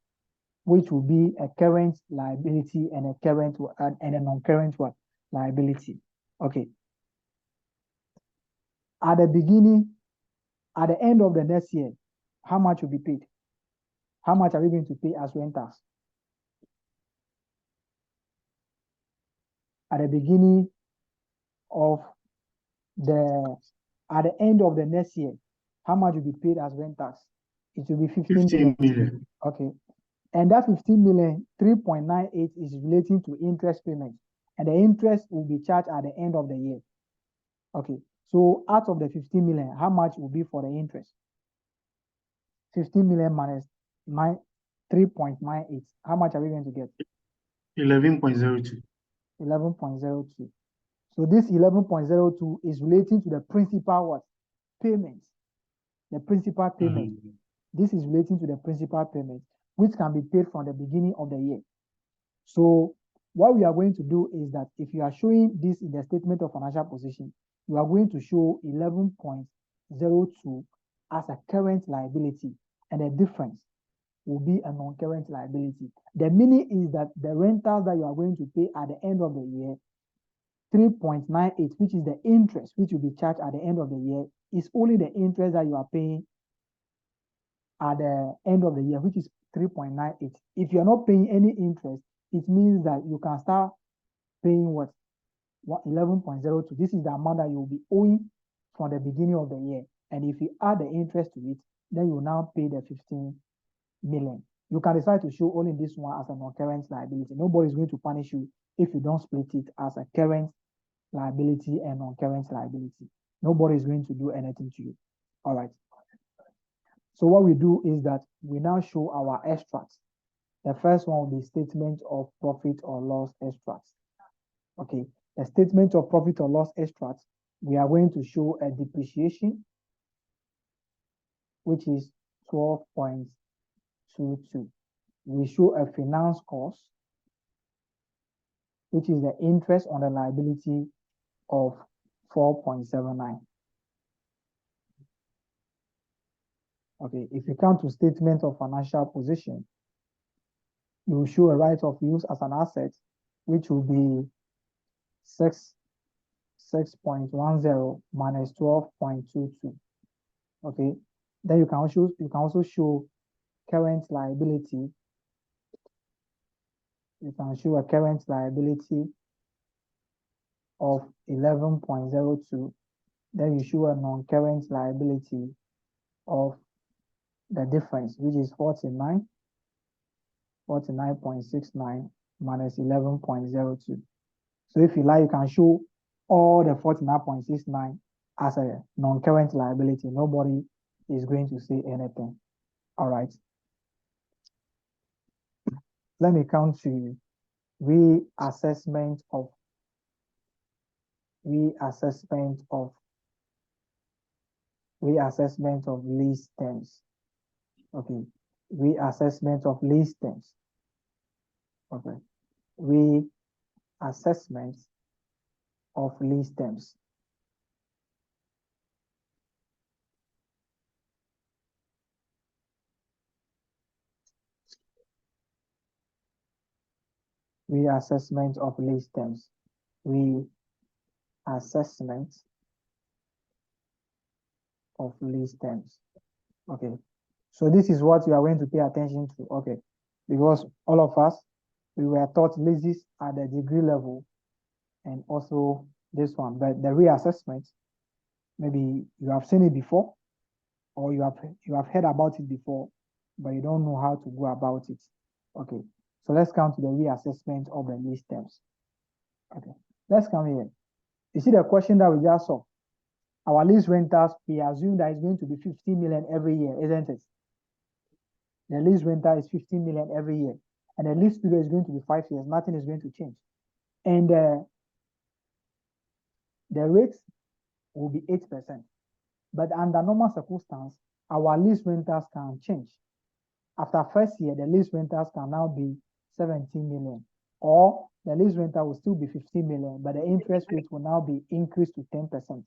which will be a current liability and a current and a non-current what? Liability. Okay. At the beginning, at the end of the next year, how much will be paid? How much are we going to pay as renters? At the beginning of at the end of the next year, how much will be paid as renters? It will be 15 million. 15 million. Okay. And that 15 million, 3.98 is relating to interest payment. And the interest will be charged at the end of the year. Okay. So out of the 15 million, how much will be for the interest? 15 million minus 3.98. How much are we going to get? 11.02. 11.02. So this 11.02 is relating to the principal what? Payments. The principal payment. This is relating to the principal payment, which can be paid from the beginning of the year. So what we are going to do is that if you are showing this in the statement of financial position, you are going to show 11.02 as a current liability, and the difference will be a non-current liability. The meaning is that the rentals that you are going to pay at the end of the year, 3.98, which is the interest which will be charged at the end of the year, is only the interest that you are paying at the end of the year, which is 3.98. If you are not paying any interest, it means that you can start paying what? 11.02. This is the amount that you will be owing from the beginning of the year. And if you add the interest to it, then you will now pay the 15 million. You can decide to show only this one as a non-current liability. Nobody is going to punish you if you don't split it as a current liability and non-current liability. Nobody is going to do anything to you. All right. So what we do is that we now show our extracts. The first one will be statement of profit or loss extracts. Okay, the statement of profit or loss extracts, we are going to show a depreciation, which is 12.22. We show a finance cost, which is the interest on the liability of 4.79. Okay, if you come to statement of financial position, you will show a right of use as an asset, which will be 6.10 minus 12.22. Okay, then you can also show current liability. You can show a current liability of 11.02. Then you show a non-current liability of the difference, which is 49.69 minus 11.02. So if you like, you can show all the 49.69 as a non-current liability. Nobody is going to say anything. All right. Let me come to reassessment of lease terms. Okay, reassessment of lease terms. Okay, reassessment of lease terms. Reassessment of lease terms. Reassessment of lease terms. Okay, so this is what you are going to pay attention to. Okay, because all of us, we were taught leases at the degree level and also this one, but the reassessment, maybe you have seen it before or you have heard about it before, but you don't know how to go about it. Okay, so let's come to the reassessment of the lease terms. Okay, let's come here. You see the question that we just saw. Our lease rentals, we assume that it's going to be 15 million every year, isn't it? The lease rental is 15 million every year. And the lease period is going to be 5 years. Nothing is going to change. And the rates will be 8%. But under normal circumstances, our lease rentals can change. After first year, the lease rentals can now be 17 million. Or the lease rental will still be 15 million, but the interest rate will now be increased to 10%.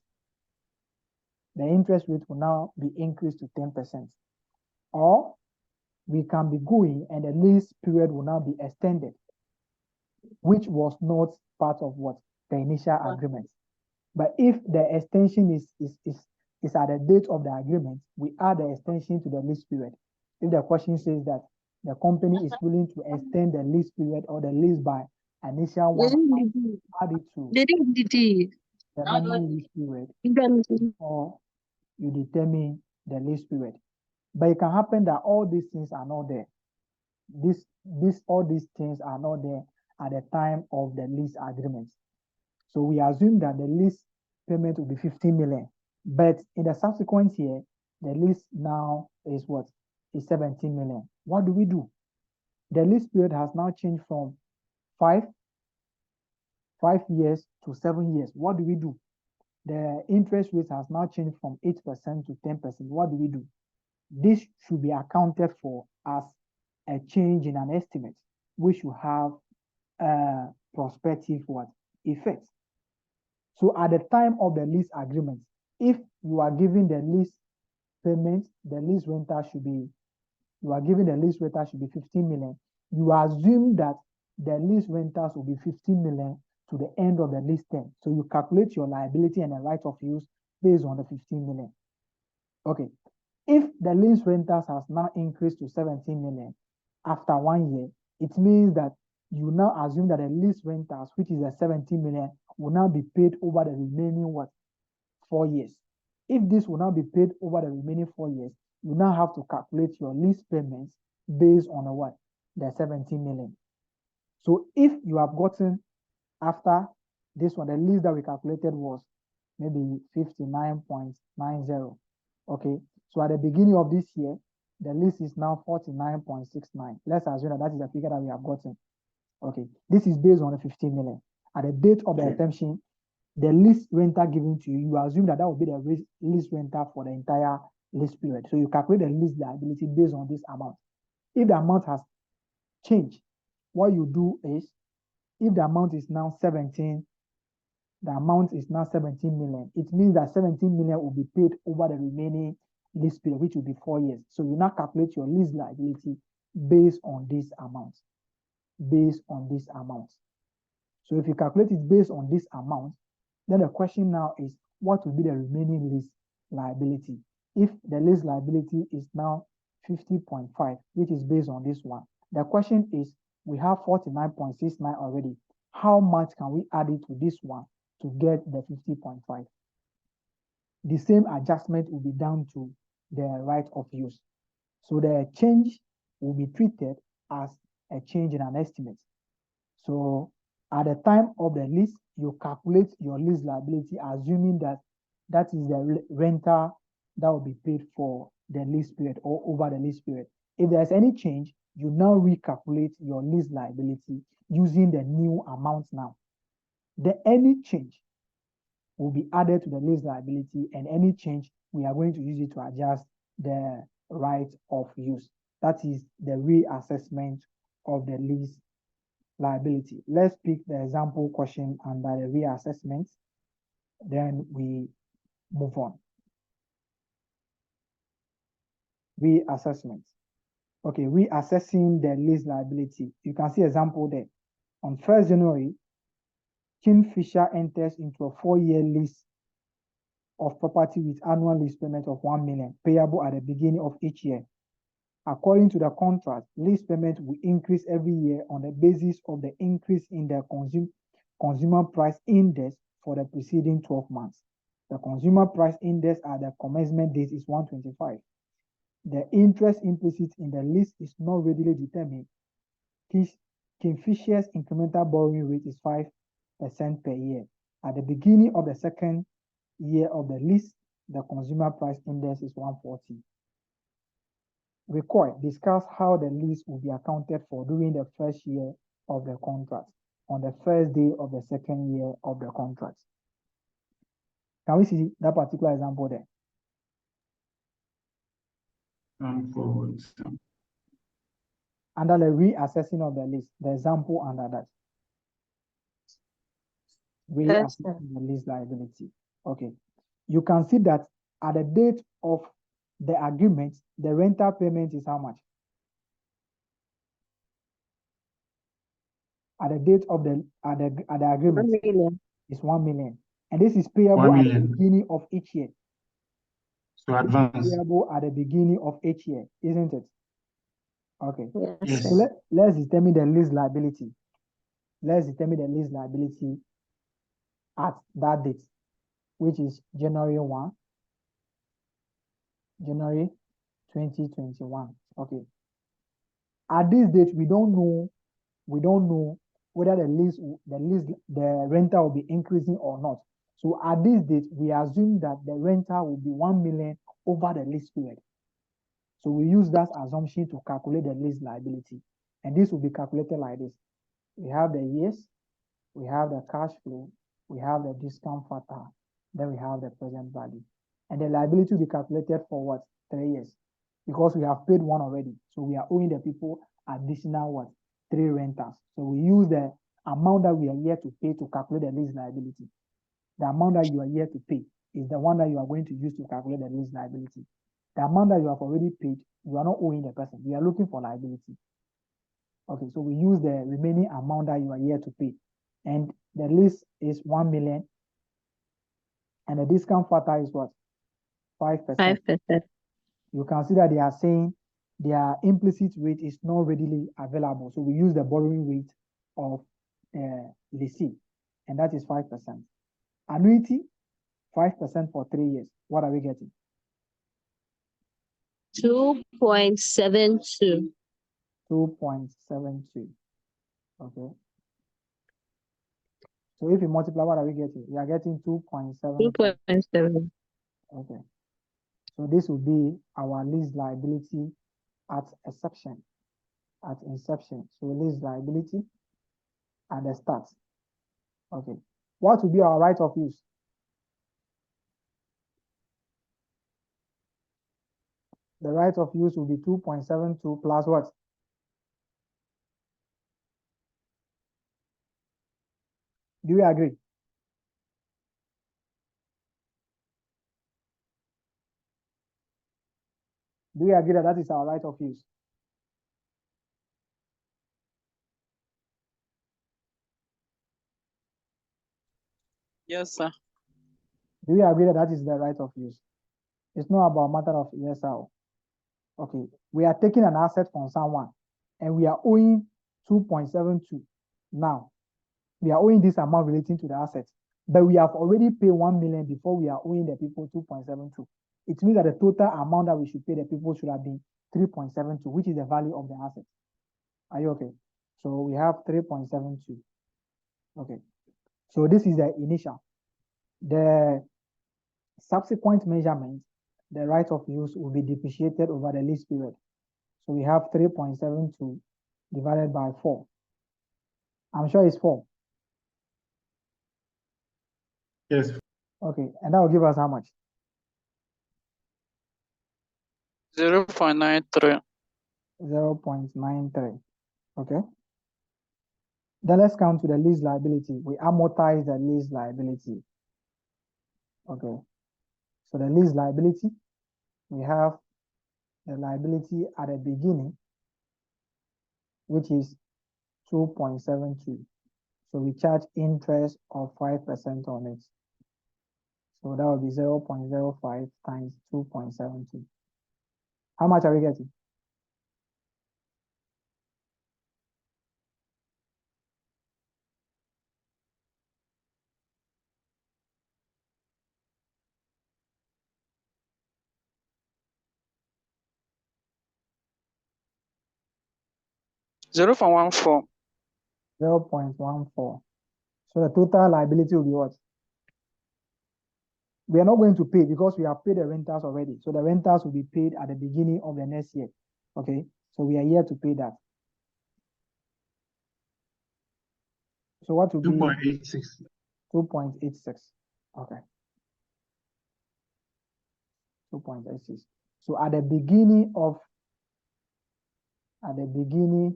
The interest rate will now be increased to 10%. Or we can be going and the lease period will now be extended, which was not part of what the initial agreement. But if the extension is at the date of the agreement, we add the extension to the lease period. If the question says that the company is willing to extend the lease period or the lease by initial one, add it to the normal lease period, or you determine the lease period. But it can happen that all these things are not there. All these things are not there at the time of the lease agreement. So we assume that the lease payment will be 15 million. But in the subsequent year, the lease now is what? Is 17 million. What do we do? The lease period has now changed from 5 years to 7 years. What do we do? The interest rate has now changed from 8% to 10%. What do we do? This should be accounted for as a change in an estimate, which should have a prospective what? Effect. So at the time of the lease agreement, if you are giving the lease payment, the lease rental should be, you are giving the lease rental should be 15 million. You assume that the lease rentals will be 15 million to the end of the lease term. So you calculate your liability and the right of use based on the 15 million. Okay. If the lease rentals has now increased to 17 million after 1 year, it means that you now assume that the lease rentals, which is the 17 million, will now be paid over the remaining what? 4 years. If this will now be paid over the remaining 4 years, you now have to calculate your lease payments based on the what? The 17 million. So if you have gotten after this one, the lease that we calculated was maybe 59.90. Okay. So at the beginning of this year, the lease is now 49.69. Let's assume that that is the figure that we have gotten. Okay. This is based on the 15 million. At the date of the exemption, the lease rental given to you, you assume that that will be the lease rental for the entire lease period. So you calculate the lease liability based on this amount. If the amount has changed, what you do is, if the amount is now 17, the amount is now 17 million. It means that 17 million will be paid over the remaining lease period, which will be 4 years. So you now calculate your lease liability based on this amount. Based on this amount. So if you calculate it based on this amount, then the question now is, what will be the remaining lease liability? If the lease liability is now 50.5, which is based on this one, the question is, we have 49.69 already. How much can we add it to this one to get the 50.5? The same adjustment will be done to the right of use. So the change will be treated as a change in an estimate. So at the time of the lease, you calculate your lease liability, assuming that that is the rental that will be paid for the lease period or over the lease period. If there's any change, you now recalculate your lease liability using the new amount now. Any change will be added to the lease liability, and any change, we are going to use it to adjust the right of use. That is the reassessment of the lease liability. Let's pick the example question under the reassessment, then we move on. Reassessment. Okay, reassessing the lease liability. You can see example there. On 1st January, Kingfisher enters into a 4-year lease of property with annual lease payment of 1 million, payable at the beginning of each year. According to the contract, lease payment will increase every year on the basis of the increase in the consumer price index for the preceding 12 months. The consumer price index at the commencement date is 125. The interest implicit in the lease is not readily determined. Kingfisher's incremental borrowing rate is 5% per year. At the beginning of the second year of the lease, the consumer price index is 140. Record, discuss how the lease will be accounted for during the first year of the contract, on the first day of the second year of the contract. Can we see that particular example there? Under the reassessing of the lease, the example under that. Reassessing the lease liability. Okay. You can see that at the date of the agreement, the rental payment is how much? At the date of the agreement, 1 million. is 1 million. And this is payable 1 at the million. beginning of each year. So advance. Payable at the beginning of each year, isn't it? Okay. Yes. So let's determine the lease liability. Let's determine the lease liability at that date, which is January 1, January 2021. Okay. At this date, we don't know whether the rental will be increasing or not. So at this date, we assume that the rental will be 1 million over the lease period. So we use that assumption to calculate the lease liability. And this will be calculated like this. We have the years, we have the cash flow, we have the discount factor, then we have the present value. And the liability will be calculated for what? 3 years. Because we have paid one already. So we are owing the people additional what? 3 rentals. So we use the amount that we are here to pay to calculate the lease liability. The amount that you are here to pay is the one that you are going to use to calculate the lease liability. The amount that you have already paid, you are not owing the person. We are looking for liability. Okay, so we use the remaining amount that you are here to pay. And the lease is 1 million. And the discount factor is what? 5%. 5%. You can see that they are saying their implicit rate is not readily available. So we use the borrowing rate of lessee, and that is 5%. Annuity, 5% for 3 years. What are we getting? 2.72. 2.72. Okay. So if you multiply, what are we getting? We are getting 2.7. 2.7. Okay. So this will be our lease liability at inception. At inception. So lease liability at the start. Okay. What will be our right of use? The right of use will be 2.72 plus what? Do you agree? Do you agree that that is our right of use? Yes, sir. Do you agree that that is the right of use? It's not about matter of yes or. Okay, we are taking an asset from someone and we are owing 2.72. Now, we are owing this amount relating to the asset, but we have already paid 1 million before we are owing the people 2.72. It means that the total amount that we should pay the people should have been 3.72, which is the value of the asset. Are you okay? So we have 3.72. Okay. So this is the initial. The subsequent measurement, the right of use will be depreciated over the lease period. So we have 3.72 divided by 4. I'm sure it's 4. Yes. Okay, and that will give us how much? 0.93. 0.93. Okay. Then let's come to the lease liability. We amortize the lease liability. Okay. So the lease liability, we have the liability at the beginning, which is 2.72. So we charge interest of 5% on it. So that would be 0.05 times 2.72. How much are we getting? Zero point 14. 0.14. So the total liability will be what? we are not going to pay because we have paid the rentals already. So the rentals will be paid at the beginning of the next year. Okay, so we are here to pay that. So what will be 2.86. 2.86? Okay. 2.86. So at the beginning of the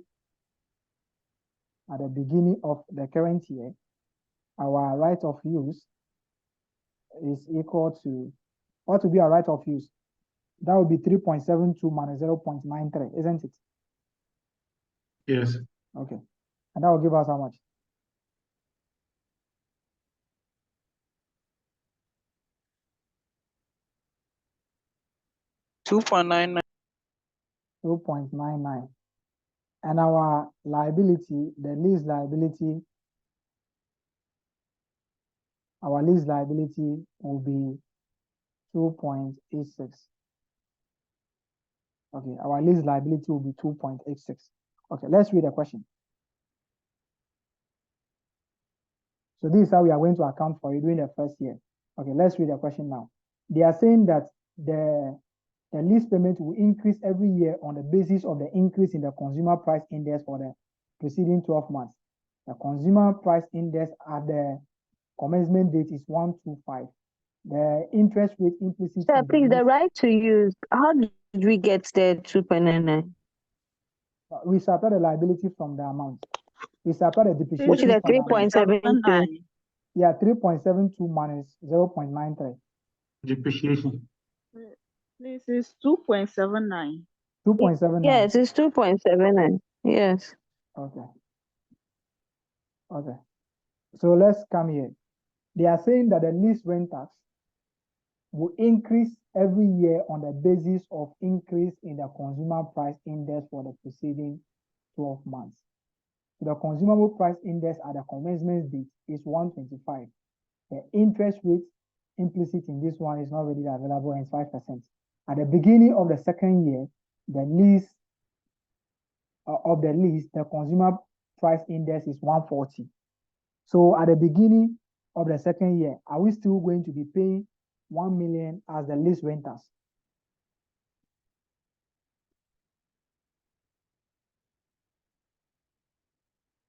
current year, our right of use is equal to, what will be our right of use? That would be 3.72 minus 0.93, isn't it? Yes. Okay. And that will give us how much? 2.99. 2.99. And our liability, the lease liability, our lease liability will be 2.86. Okay, our lease liability will be 2.86. Okay, let's read the question. So this is how we are going to account for it during the first year. Okay, let's read the question now. They are saying that the lease payment will increase every year on the basis of the increase in the consumer price index for the preceding 12 months. The consumer price index at the commencement date is 125. The interest rate implicit. Sir, please, the right to use, how did we get the 2.99? We subtract the liability from the amount. We subtract the depreciation. Which is the 3.72. Yeah, 3.72 minus 0.93. Depreciation. This is 2.79. 2.79. Yes, it's 2.79. Yes. Okay. Okay. So let's come here. They are saying that the lease rentals will increase every year on the basis of increase in the consumer price index for the preceding 12 months. So the consumable price index at the commencement date is 125. The interest rate implicit in this one is not really available and it's 5%. At the beginning of the second year, the lease the consumer price index is 140. So at the beginning of the second year, are we still going to be paying 1 million as the lease rentals?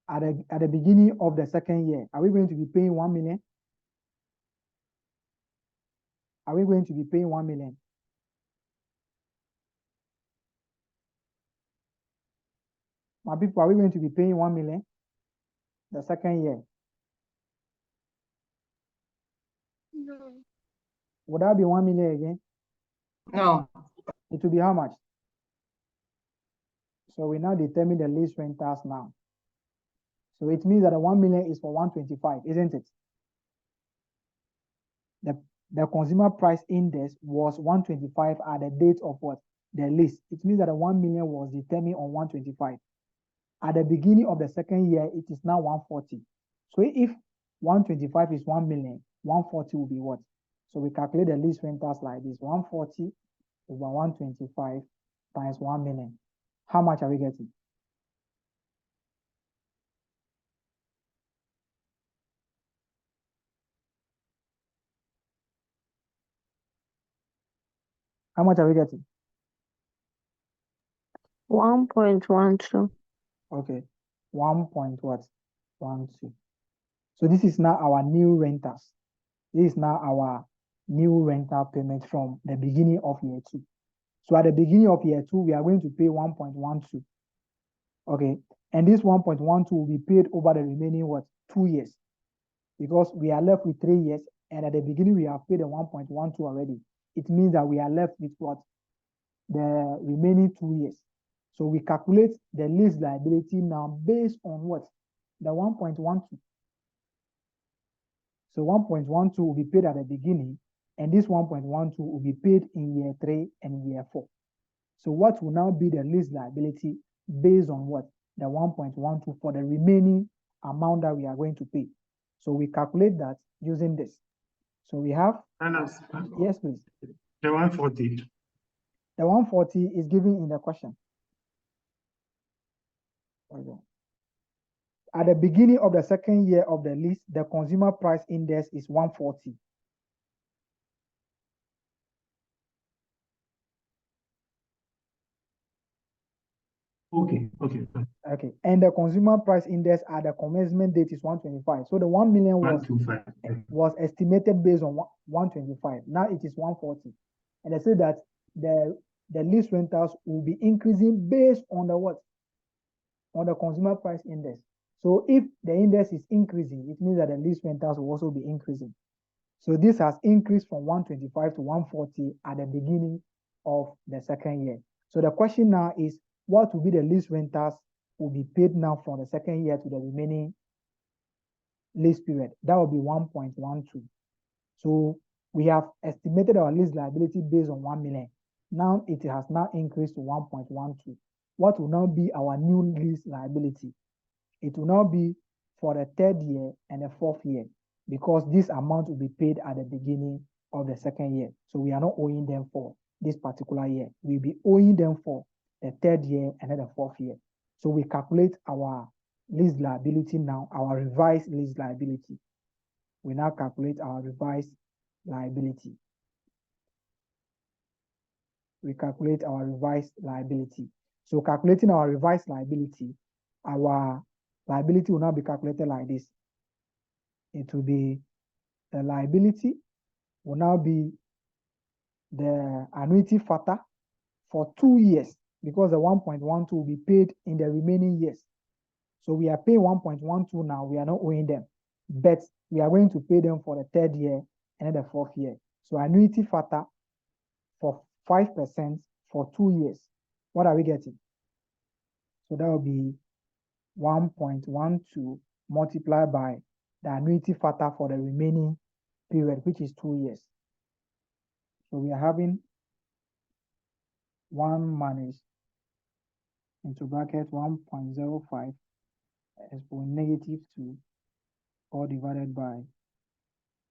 At the beginning of the second year, are we going to be paying 1 million? Are we going to be paying 1 million? My people, are we going to be paying 1 million the second year? No. Would that be 1 million again? No. It will be how much? So we now determine the lease rentals now. So it means that the 1 million is for 125, isn't it? The consumer price index was 125 at the date of what? The lease. It means that the 1 million was determined on 125. At the beginning of the second year, it is now 140. So if 125 is 1 million, 140 will be what? So we calculate the lease rentals like this: 140 over 125 times 1 million. How much are we getting? How much are we getting? 1.12. Okay, 1.12. So this is now our new rentals. This is now our new rental payment from the beginning of year 2. So at the beginning of year 2, we are going to pay 1.12. Okay, and this 1.12 will be paid over the remaining 2 years, because we are left with 3 years, and at the beginning we have paid the 1.12 already. It means that we are left with what? The remaining 2 years. So we calculate the lease liability now based on what? The 1.12. So 1.12 will be paid at the beginning, and this 1.12 will be paid in year 3 and year 4. So what will now be the lease liability based on what? The 1.12 for the remaining amount that we are going to pay. So we calculate that using this. So we have, yes, please. The 140. The 140 is given in the question. Okay. At the beginning of the second year of the lease, the consumer price index is 140. Okay. Okay. And the consumer price index at the commencement date is 125. So the 1 million was 125. estimated based on 125. Now it is 140. And they say that the lease rentals will be increasing based on the what? On the consumer price index. So if the index is increasing, it means that the lease rentals will also be increasing. So this has increased from 125 to 140 at the beginning of the second year. So the question now is, what will be the lease rentals will be paid now from the second year to the remaining lease period? That will be 1.12. So we have estimated our lease liability based on 1 million. Now it has now increased to 1.12. What will now be our new lease liability? It will now be for the third year and the fourth year, because this amount will be paid at the beginning of the second year. So we are not owing them for this particular year. We'll be owing them for the third year and then the fourth year. So we calculate our lease liability now, our revised lease liability. We now calculate our revised liability. We calculate our revised liability. So calculating our revised liability, our liability will now be calculated like this. It will be the liability will now be the annuity factor for 2 years, because the 1.12 will be paid in the remaining years. So we are paying 1.12 now, we are not owing them, but we are going to pay them for the third year and then the fourth year. So annuity factor for 5% for 2 years. What are we getting? So that will be 1.12 multiplied by the annuity factor for the remaining period, which is 2 years. So we are having 1 minus into bracket 1.05 exponent -2 all divided by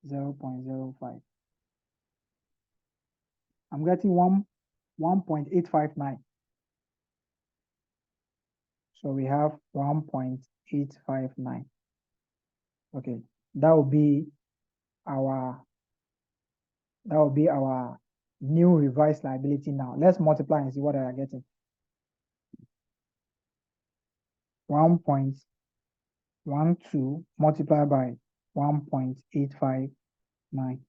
0.05. I'm getting 1.859. So we have 1.859. Okay, that will be our new revised liability now. Let's multiply and see what I am getting. 1.12 multiplied by 1.859.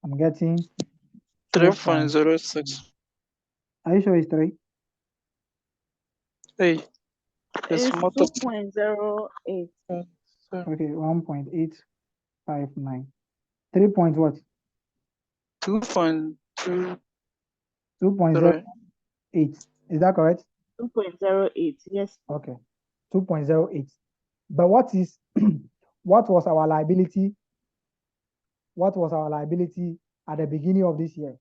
I'm getting 3.06. Are you sure it's 3? Hey, It's multiple. 2.08. Okay, 1.859. 3 point what? 2.2. 2.08. Is that correct? 2.08. Yes. Okay, 2.08. But what is what was our liability? What was our liability at the beginning of this year?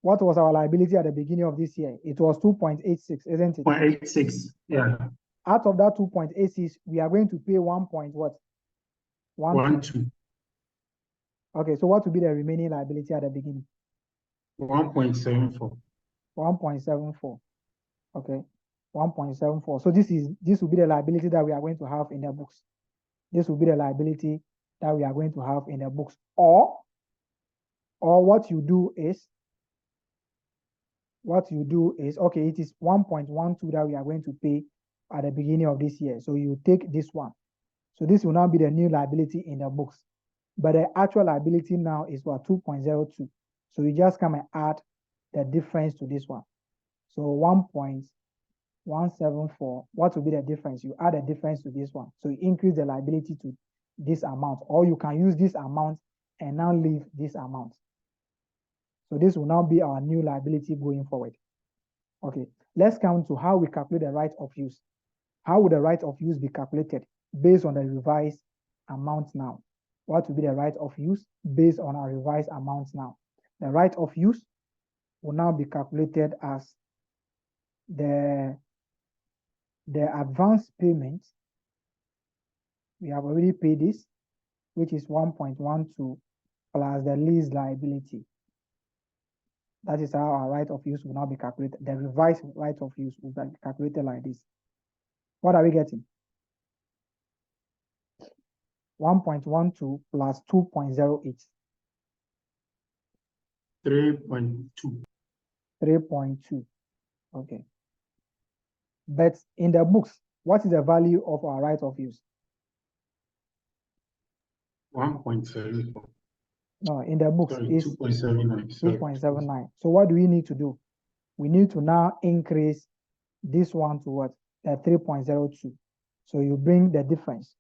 What was our liability at the beginning of this year? It was 2.86, isn't it? 0.86. Yeah. Out of that 2.86, we are going to pay 1.12. Okay, so what will be the remaining liability at the beginning? 1.74. 1.74. Okay, 1.74. So this will be the liability that we are going to have in the books. This will be the liability that we are going to have in the books. Or what you do is, okay, it is 1.12 that we are going to pay at the beginning of this year. So you take this one. So this will now be the new liability in the books. But the actual liability now is what? 2.02. So you just come and add the difference to this one. So 1.174, what will be the difference? You add the difference to this one. So you increase the liability to this amount, or you can use this amount and now leave this amount. So this will now be our new liability going forward. Okay, let's come to how we calculate the right of use. How would the right of use be calculated based on the revised amount now? What will be the right of use based on our revised amounts now? The right of use will now be calculated as the advance payment. We have already paid this, which is 1.12 plus the lease liability. That is how our right of use will now be calculated. The revised right of use will be calculated like this. What are we getting? 1.12 plus 2.08. 3.2. 3.2. Okay. But in the books, what is the value of our right of use? 1.74. No, in the books Sorry, is 2.79. 2.79. So what do we need to do? We need to now increase this one to what? 3.02. So you bring the difference.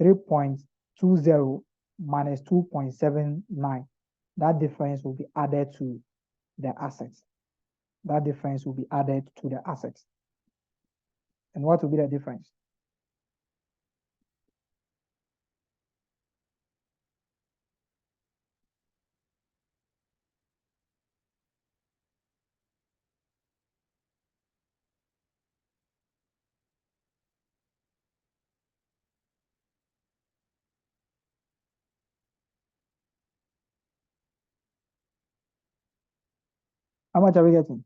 3.20 minus 2.79. That difference will be added to the assets. That difference will be added to the assets. And what will be the difference? How much are we getting?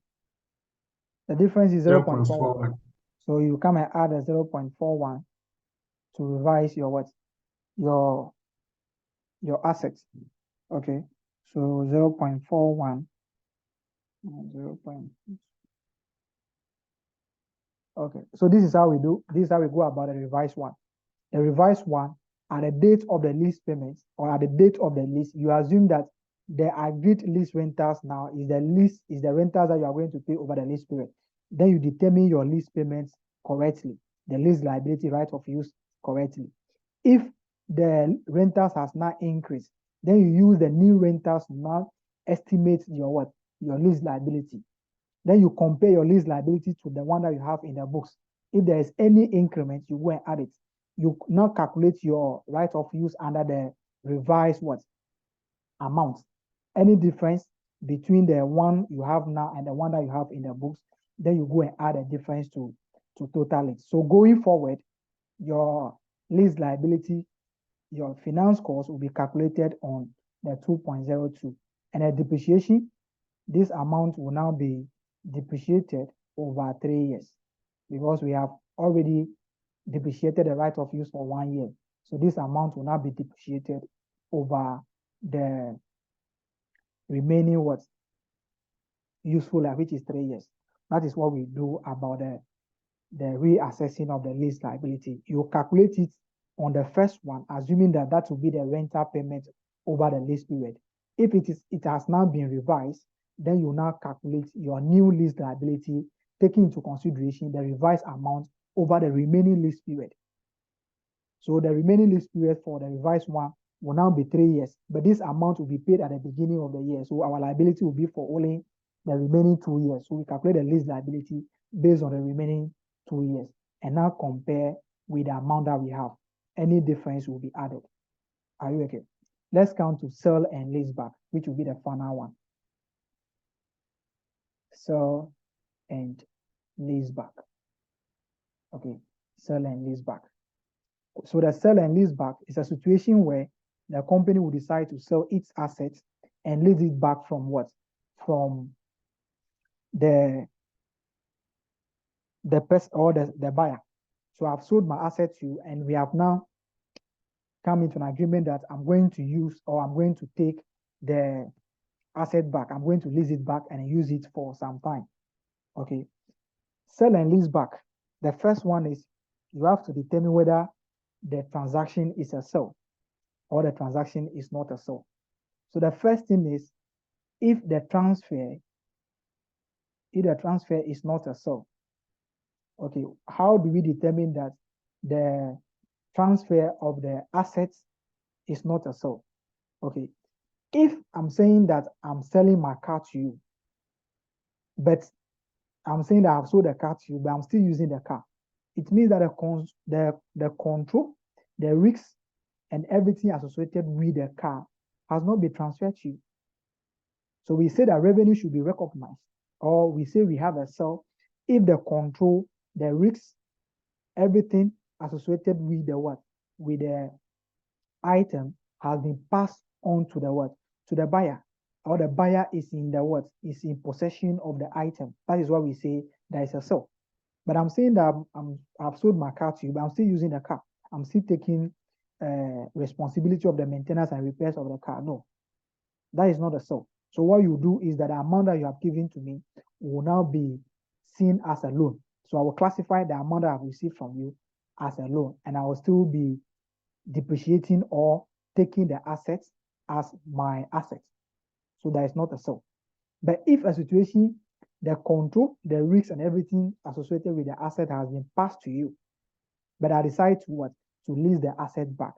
The difference is 0.41. 0.41. So you come and add a 0.41 to revise your what? Your assets. Okay. So 0.41. 0. Okay. So this is how we do. This is how we go about the revised one. The revised one, at the date of the lease payments or at the date of the lease, you assume that the agreed lease rentals now is the rentals that you are going to pay over the lease period. Then you determine your lease payments correctly, the lease liability right of use correctly. If the rentals has not increased, then you use the new rentals to now estimate your what? Your lease liability. Then you compare your lease liability to the one that you have in the books. If there is any increment, you go and add it. You now calculate your right of use under the revised what? Amount. Any difference between the one you have now and the one that you have in the books, then you go and add a difference to total it. So going forward, your lease liability, your finance cost will be calculated on the 2.02. And the depreciation, this amount will now be depreciated over 3 years because we have already depreciated the right of use for 1 year. So this amount will now be depreciated over the remaining what? Useful life, which is 3 years. That is what we do about the reassessing of the lease liability. You calculate it on the first one, assuming that that will be the rental payment over the lease period. If it has now been revised, then you now calculate your new lease liability, taking into consideration the revised amount over the remaining lease period. So the remaining lease period for the revised one will now be 3 years, but this amount will be paid at the beginning of the year. So our liability will be for only the remaining 2 years. So we calculate the lease liability based on the remaining 2 years and now compare with the amount that we have. Any difference will be added. Are you okay? Let's count to sell and lease back, which will be the final one. Sell and lease back. Okay, sell and lease back. So the sell and lease back is a situation where the company will decide to sell its assets and lease it back from what? From the person or the buyer. So I've sold my asset to you, and we have now come into an agreement that I'm going to use or I'm going to take the asset back. I'm going to lease it back and use it for some time. Okay. Sell and lease back. The first one is you have to determine whether the transaction is a sale or the transaction is not a sale. So the first thing is if the transfer is not a sale. Okay, how do we determine that the transfer of the assets is not a sale? Okay, if I'm saying that I'm selling my car to you, but I'm saying that I've sold the car to you, but I'm still using the car, it means that the control, the risks, and everything associated with the car has not been transferred to you. So we say that revenue should be recognized, or we say we have a sale if the control, the risks, everything associated with the what? With the item has been passed on to the what? To the buyer, or the buyer is in the what? Is in possession of the item. That is why we say there is a sale. But I'm saying that I've sold my car to you, but I'm still using the car. I'm still taking responsibility of the maintenance and repairs of the car. No, that is not a sale. So what you do is that the amount that you have given to me will now be seen as a loan. So I will classify the amount that I've received from you as a loan, and I will still be depreciating or taking the assets as my assets. So that is not a sale. But if a situation, the control, the risks, and everything associated with the asset has been passed to you, but I decide to what? To lease the asset back,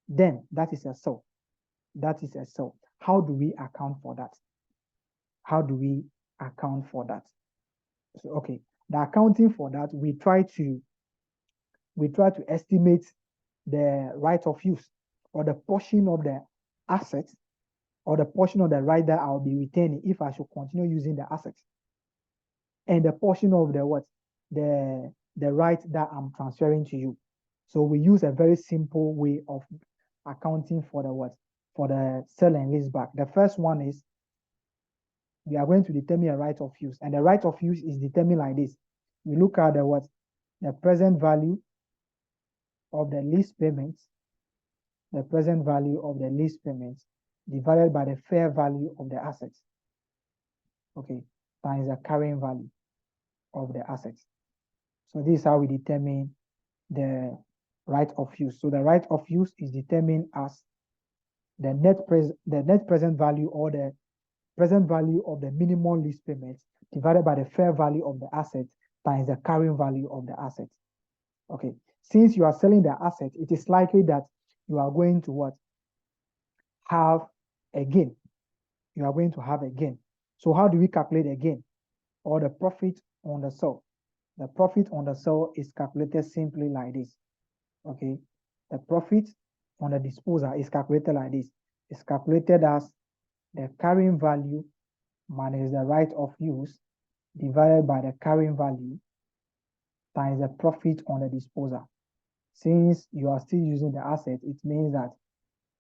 then that is a sale. That is a sale. How do we account for that? How do we account for that? So, okay, the accounting for that, we try to estimate the right of use or the portion of the asset or the portion of the right that I'll be retaining if I should continue using the asset, and the portion of the what? The right that I'm transferring to you. So we use a very simple way of accounting for the what? For the sell and lease back. The first one is we are going to determine a right of use, and the right of use is determined like this. We look at the what? The present value of the lease payments, the present value of the lease payments divided by the fair value of the assets. Okay, times the carrying value of the assets. So this is how we determine the right of use. So the right of use is determined as the net present value or the present value of the minimum lease payments divided by the fair value of the asset times the carrying value of the asset. Okay, since you are selling the asset, it is likely that you are going to what? Have a gain. You are going to have a gain. So how do we calculate a gain or the profit on the sale? The profit on the sale is calculated simply like this. Okay, the profit on the disposal is calculated like this. It's calculated as the carrying value minus the right of use divided by the carrying value times the profit on the disposal. Since you are still using the asset, it means that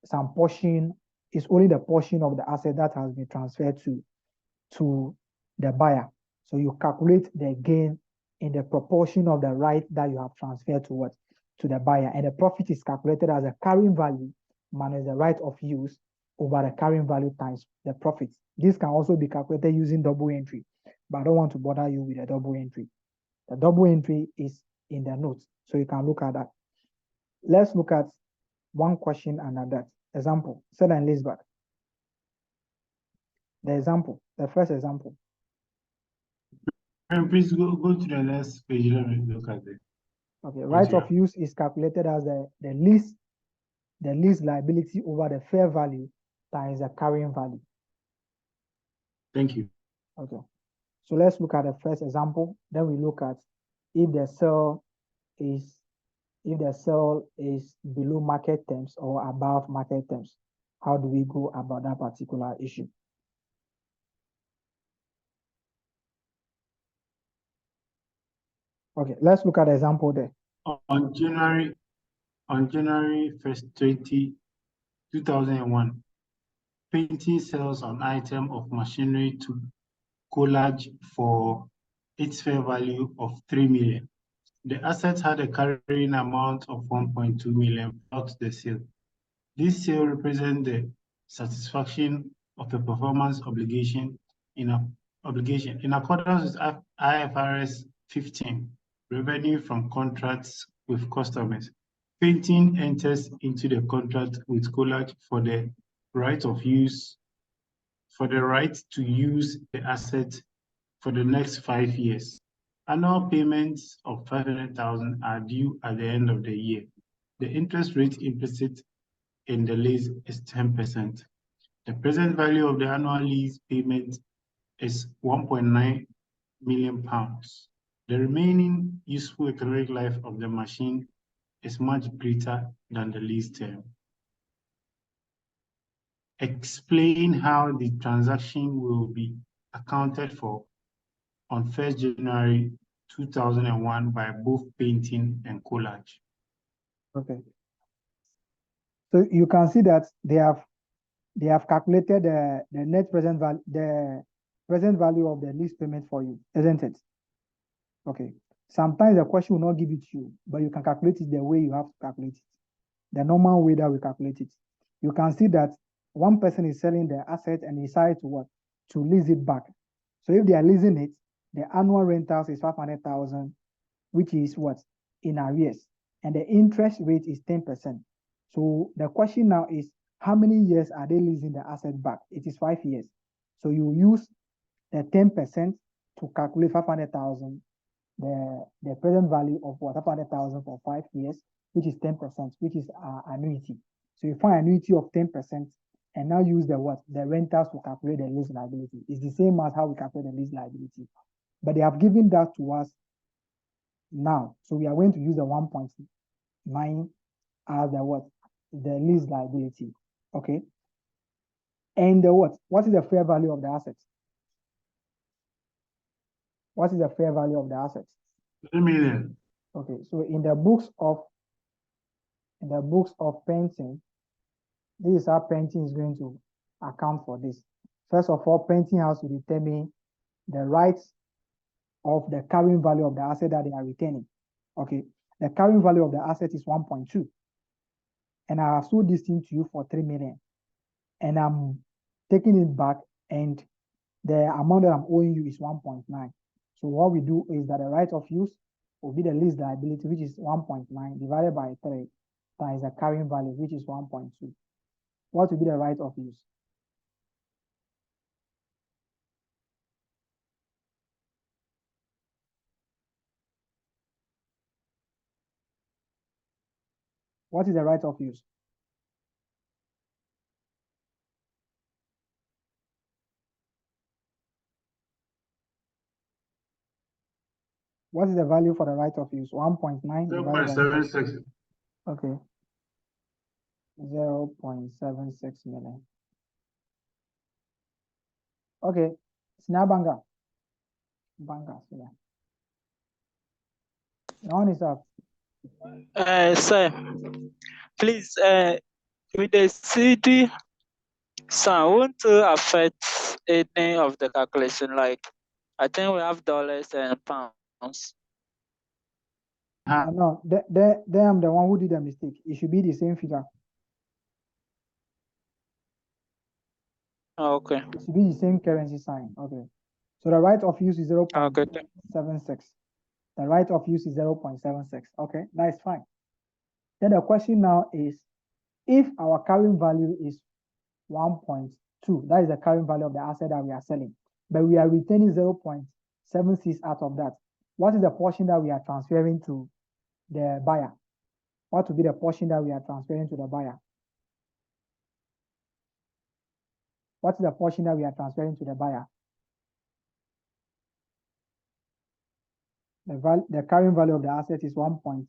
some portion is only the portion of the asset that has been transferred to the buyer. So you calculate the gain in the proportion of the right that you have transferred to what? To the buyer. And the profit is calculated as a carrying value minus the right of use over the carrying value times the profit. This can also be calculated using double entry, but I don't want to bother you with a double entry. The double entry is in the notes, so you can look at that. Let's look at one question under that. Example, sell and lease back. The example, the first example. And please go to the next page. Let me look at it. Okay, right of use is calculated as the lease liability over the fair value times the carrying value. Thank you. Okay, so let's look at the first example. Then we look at if the sale is below market terms or above market terms. How do we go about that particular issue? Okay, let's look at the example there. On January 1st, 2001, painting sells an item of machinery to Collage for its fair value of 3 million. The asset had a carrying amount of 1.2 million without the sale. This sale represents the satisfaction of a performance obligation in accordance with IFRS 15, revenue from contracts with customers. Painting enters into the contract with Collage for the right to use the asset for the next 5 years. Annual payments of 500,000 are due at the end of the year. The interest rate implicit in the lease is 10%. The present value of the annual lease payment is 1.9 million pounds. The remaining useful economic life of the machine is much greater than the lease term. Explain how the transaction will be accounted for on 1st January 2001 by both Painting and Collage. Okay. So you can see that they have calculated the net present value, the present value of the lease payment for you, isn't it? Okay. Sometimes the question will not give it to you, but you can calculate it the way you have to calculate it. the normal way that we calculate it. You can see that one person is selling the asset and decides to what? To lease it back. So if they are leasing it, the annual rentals is 500,000, which is what? In arrears. And the interest rate is 10%. So the question now is, how many years are they leasing the asset back? It is 5 years. So you use the 10% to calculate 500,000, the present value of what? 500,000 for 5 years, which is 10%, which is annuity. So you find annuity of 10% and now use the what? The rentals to calculate the lease liability. It's the same as how we calculate the lease liability. But they have given that to us now. So we are going to use the 1.9 as the what? The lease liability. Okay. And the what? What is the fair value of the assets? What is the fair value of the assets? 3 million. Okay, so in the books of painting, this is how painting is going to account for this. First of all, painting has to determine the rights of the carrying value of the asset that they are retaining. Okay, the carrying value of the asset is 1.2, and I have sold this thing to you for 3 million, and I'm taking it back, and the amount that I'm owing you is 1.9. So what we do is that the right of use will be the lease liability, which is 1.9 divided by 3 times the carrying value, which is 1.2. What will be the right of use? What is the right of use? What is the value for the right of use? 1.9 divided by 0.76. okay. 0.76 million. Okay. Snabanga. Banga. Yeah. Your one is up. Sir, please, with the CD, so won't affect any of the calculation. Like, I think we have dollars and pounds. No, they I'm the one who did the mistake. It should be the same figure. Okay. It should be the same currency sign. Okay. So the right of use is 0.76. The right of use is 0.76. Okay, that is fine. Then the question now is, if our carrying value is 1.2, that is the carrying value of the asset that we are selling, but we are retaining 0.76 out of that, what is the portion that we are transferring to the buyer? What will be the portion that we are transferring to the buyer? What is the portion that we are transferring to the buyer? The carrying value of the asset is 1.2.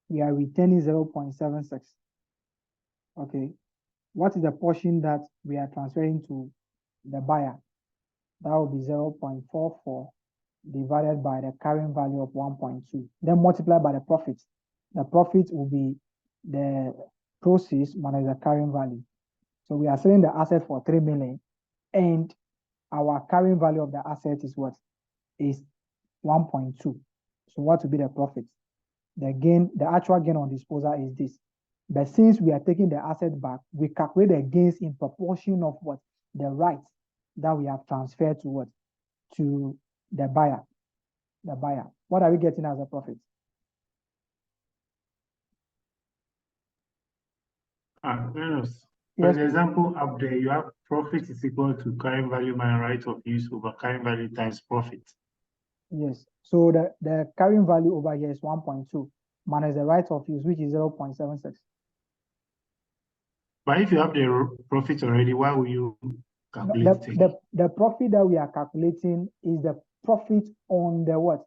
We are retaining 0.76. Okay. What is the portion that we are transferring to the buyer? That will be 0.44 divided by the carrying value of 1.2. Then multiply by the profit. The profit will be the proceeds minus the carrying value. So we are selling the asset for 3 million, and our carrying value of the asset is what? Is 1.2. So what will be the profit? The gain, the actual gain on disposal is this. But since we are taking the asset back, we calculate the gains in proportion of what? The rights that we have transferred to what? To the buyer. The buyer. What are we getting as a profit? Yes. Yes, For please. example, up there, you have profit is equal to carrying value minus right of use over carrying value times profit. Yes. So the carrying value over here is 1.2 minus the right of use, which is 0.76. But if you have the profit already, why will you calculate it? The profit that we are calculating is the profit on the what?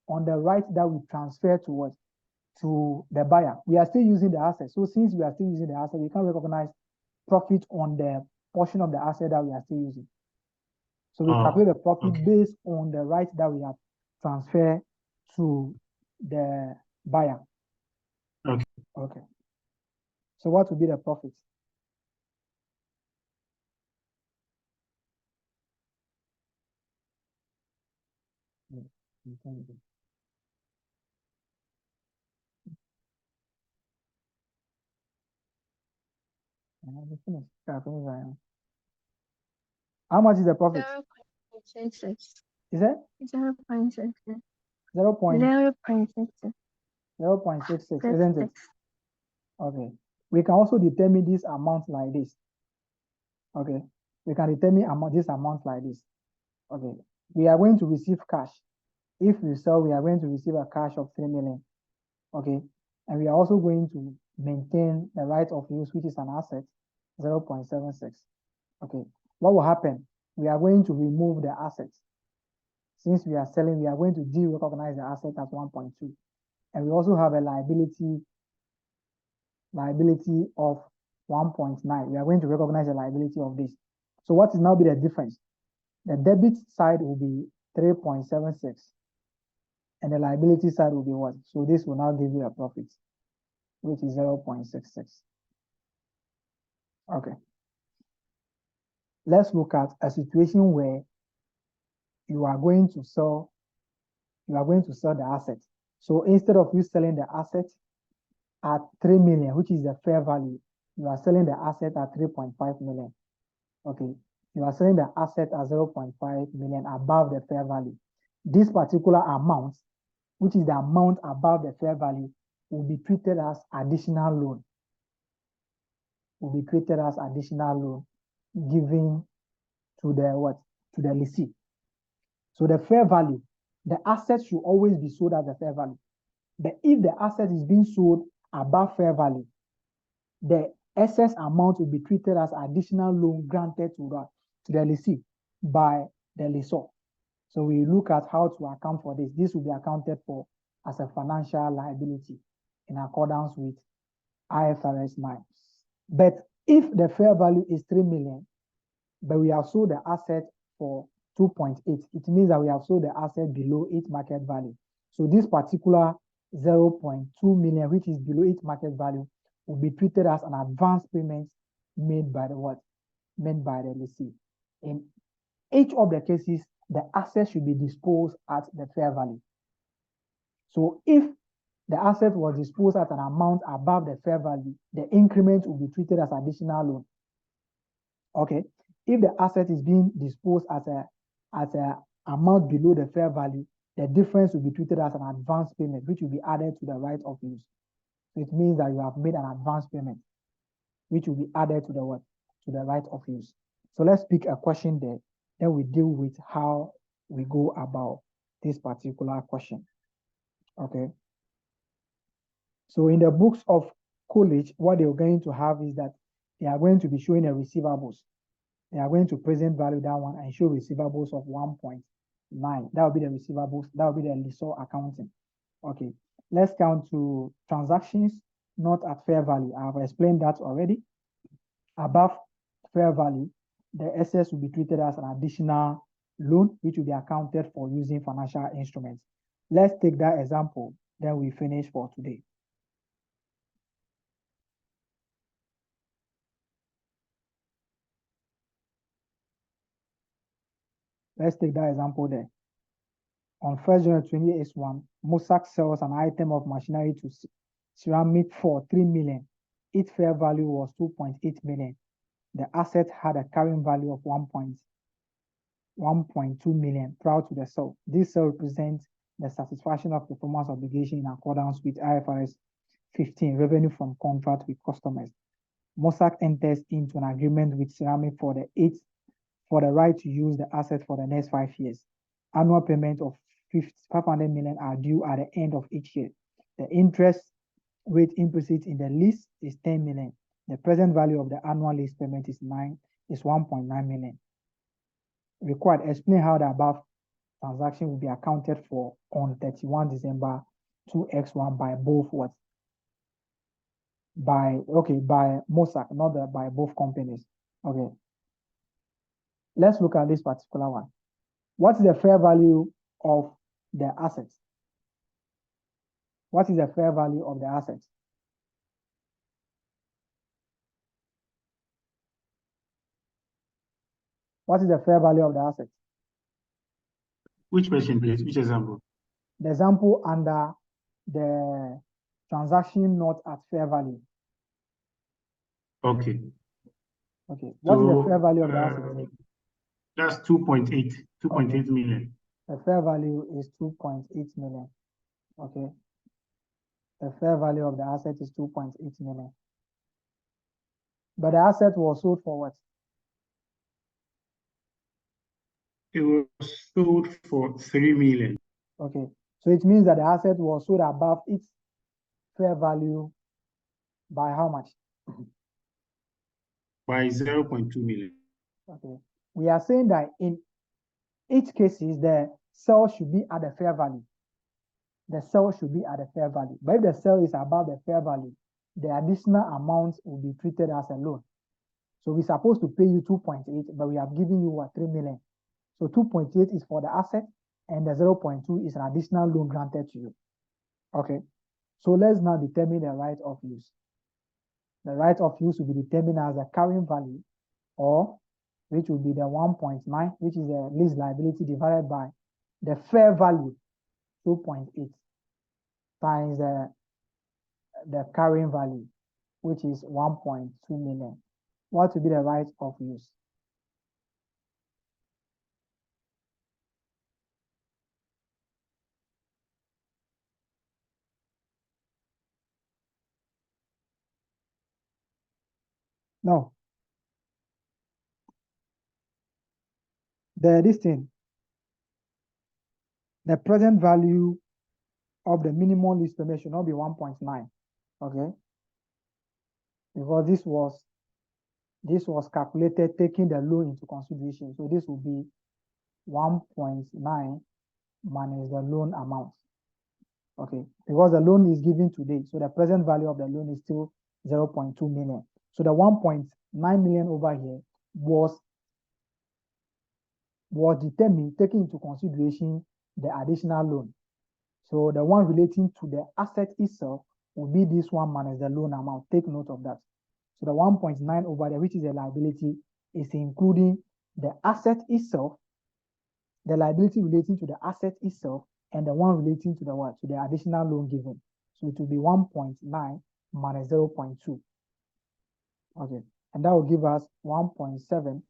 On the right that we transfer to what? To the buyer. We are still using the asset. So since we are still using the asset, we can recognize profit on the portion of the asset that we are still using. So we calculate the profit based on the right that we have transferred to the buyer. Okay. Okay. So what will be the profit? How much is the profit? 0.66. Is it 0.66. 0.66, 0.66. isn't it? Okay. We can also determine this amount like this. Okay. We can determine this amount like this. Okay. We are going to receive cash. If we sell, we are going to receive a cash of 3 million. Okay. And we are also going to maintain the right of use, which is an asset, 0.76. Okay. What will happen? We are going to remove the assets. Since we are selling, we are going to de-recognize the asset as 1.2. And we also have a liability of 1.9. We are going to recognize the liability of this. So what is now be the difference? The debit side will be 3.76. And the liability side will be what? So this will now give you a profit, which is 0.66. Okay. Let's look at a situation where you are going to sell the asset. So instead of you selling the asset at 3 million, which is the fair value, you are selling the asset at 3.5 million. Okay. You are selling the asset at 0.5 million above the fair value. This particular amount, which is the amount above the fair value, will be treated as additional loan. Will be treated as additional loan given to the what? To the lessee. So the fair value, the asset should always be sold at the fair value. But if the asset is being sold above fair value, the excess amount will be treated as additional loan granted to the lessee by the lessor. So we look at how to account for this. This will be accounted for as a financial liability in accordance with IFRS 9. But if the fair value is 3 million, but we have sold the asset for 2.8, it means that we have sold the asset below its market value. So this particular 0.2 million, which is below its market value, will be treated as an advance payment made by the what? Made by the lessee. In each of the cases, the asset should be disposed at the fair value. So if the asset was disposed at an amount above the fair value, the increment will be treated as additional loan. Okay. If the asset is being disposed as a amount below the fair value, the difference will be treated as an advance payment, which will be added to the right of use. So it means that you have made an advance payment, which will be added to the what? To the right of use. So let's pick a question there. Then we deal with how we go about this particular question. Okay. So in the books of college, what they're going to have is that they are going to be showing a receivables. They are going to present value that one and show receivables of 1.9. That will be the receivables. That will be the lessor accounting. Okay. Let's count to transactions not at fair value. I have explained that already. Above fair value, the excess will be treated as an additional loan, which will be accounted for using financial instruments. Let's take that example, then we finish for today. Let's take that example there. On 1st January 2021, Mossack sells an item of machinery to Ceramic for 3 million. Its fair value was 2.8 million. The asset had a carrying value of 1.2 million prior to the sale. This sale represents the satisfaction of performance obligation in accordance with IFRS 15, revenue from contract with customers. Mossack enters into an agreement with Ceramic for the right to use the asset for the next 5 years. Annual payment of 500 million are due at the end of each year. The interest rate implicit in the lease is 10 million. The present value of the annual lease payment is 1.9 million. Required, explain how the above transaction will be accounted for on 31 December 2x1 by both what? By Mossack, not by both companies. Okay. Let's look at this particular one. What is the fair value of the assets? What is the fair value of the assets? What is the fair value of the assets? Which question, please? Which example? The example under the transaction not at fair value. Okay. Okay. What is the So, fair value of the asset? That's 2.8 million. The fair value is 2.8 million. Okay. The fair value of the asset is 2.8 million. But the asset was sold for what? It was sold for 3 million. Okay. So it means that the asset was sold above its fair value by how much? By 0.2 million. Okay. We are saying that in each cases, the sale should be at the fair value. The sale should be at the fair value. But if the sale is above the fair value, the additional amount will be treated as a loan. So we're supposed to pay you 2.8, but we have given you what, 3 million. So 2.8 is for the asset, and the 0.2 is an additional loan granted to you. Okay. So let's now determine the right of use. The right of use will be determined as the carrying value, or which will be the 1.9, which is the lease liability divided by the fair value, 2.8, times the carrying value, which is 1.2 million. What will be the right of use? No. This thing, the present value of the minimum lease payment should not be 1.9. Okay. Because this was calculated taking the loan into consideration. So this will be 1.9 minus the loan amount. Okay, because the loan is given today, so the present value of the loan is still 0.2 million. So the 1.9 million over here was determined taking into consideration the additional loan. So the one relating to the asset itself will be this one minus the loan amount. Take note of that. So the 1.9 over there, which is a liability, is including the asset itself, the liability relating to the asset itself, and the one relating to the what? To the additional loan given. So it will be 1.9 minus 0.2. Okay. And that will give us 1.7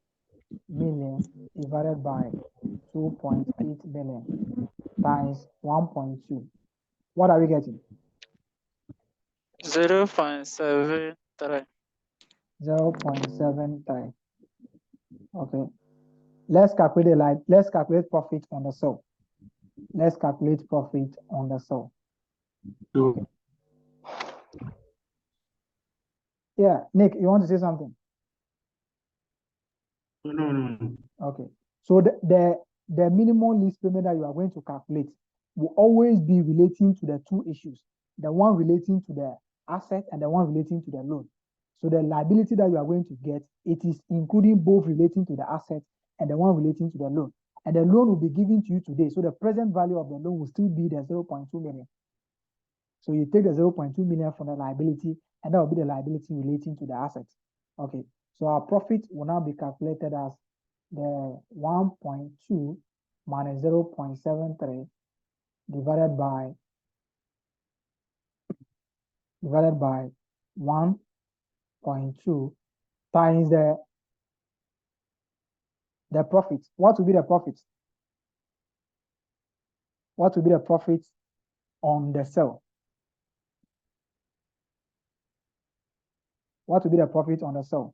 million divided by 2.8 million times 1.2. What are we getting? 0.73. 0.73. Okay. Let's calculate profit on the sale. Let's calculate profit on the sale. So, Yeah, Nick, you want to say something? no. Okay. So the minimum lease payment that you are going to calculate will always be relating to the two issues, the one relating to the asset and the one relating to the loan. So the liability that you are going to get, it is including both relating to the asset and the one relating to the loan. And the loan will be given to you today. So the present value of the loan will still be the 0.2 million. So you take the 0.2 million from the liability, and that will be the liability relating to the asset. Okay. So our profit will now be calculated as the 1.2 minus 0.73 divided by 1.2 times the profit. What will be the profit? What will be the profit on the sale? What will be the profit on the sale?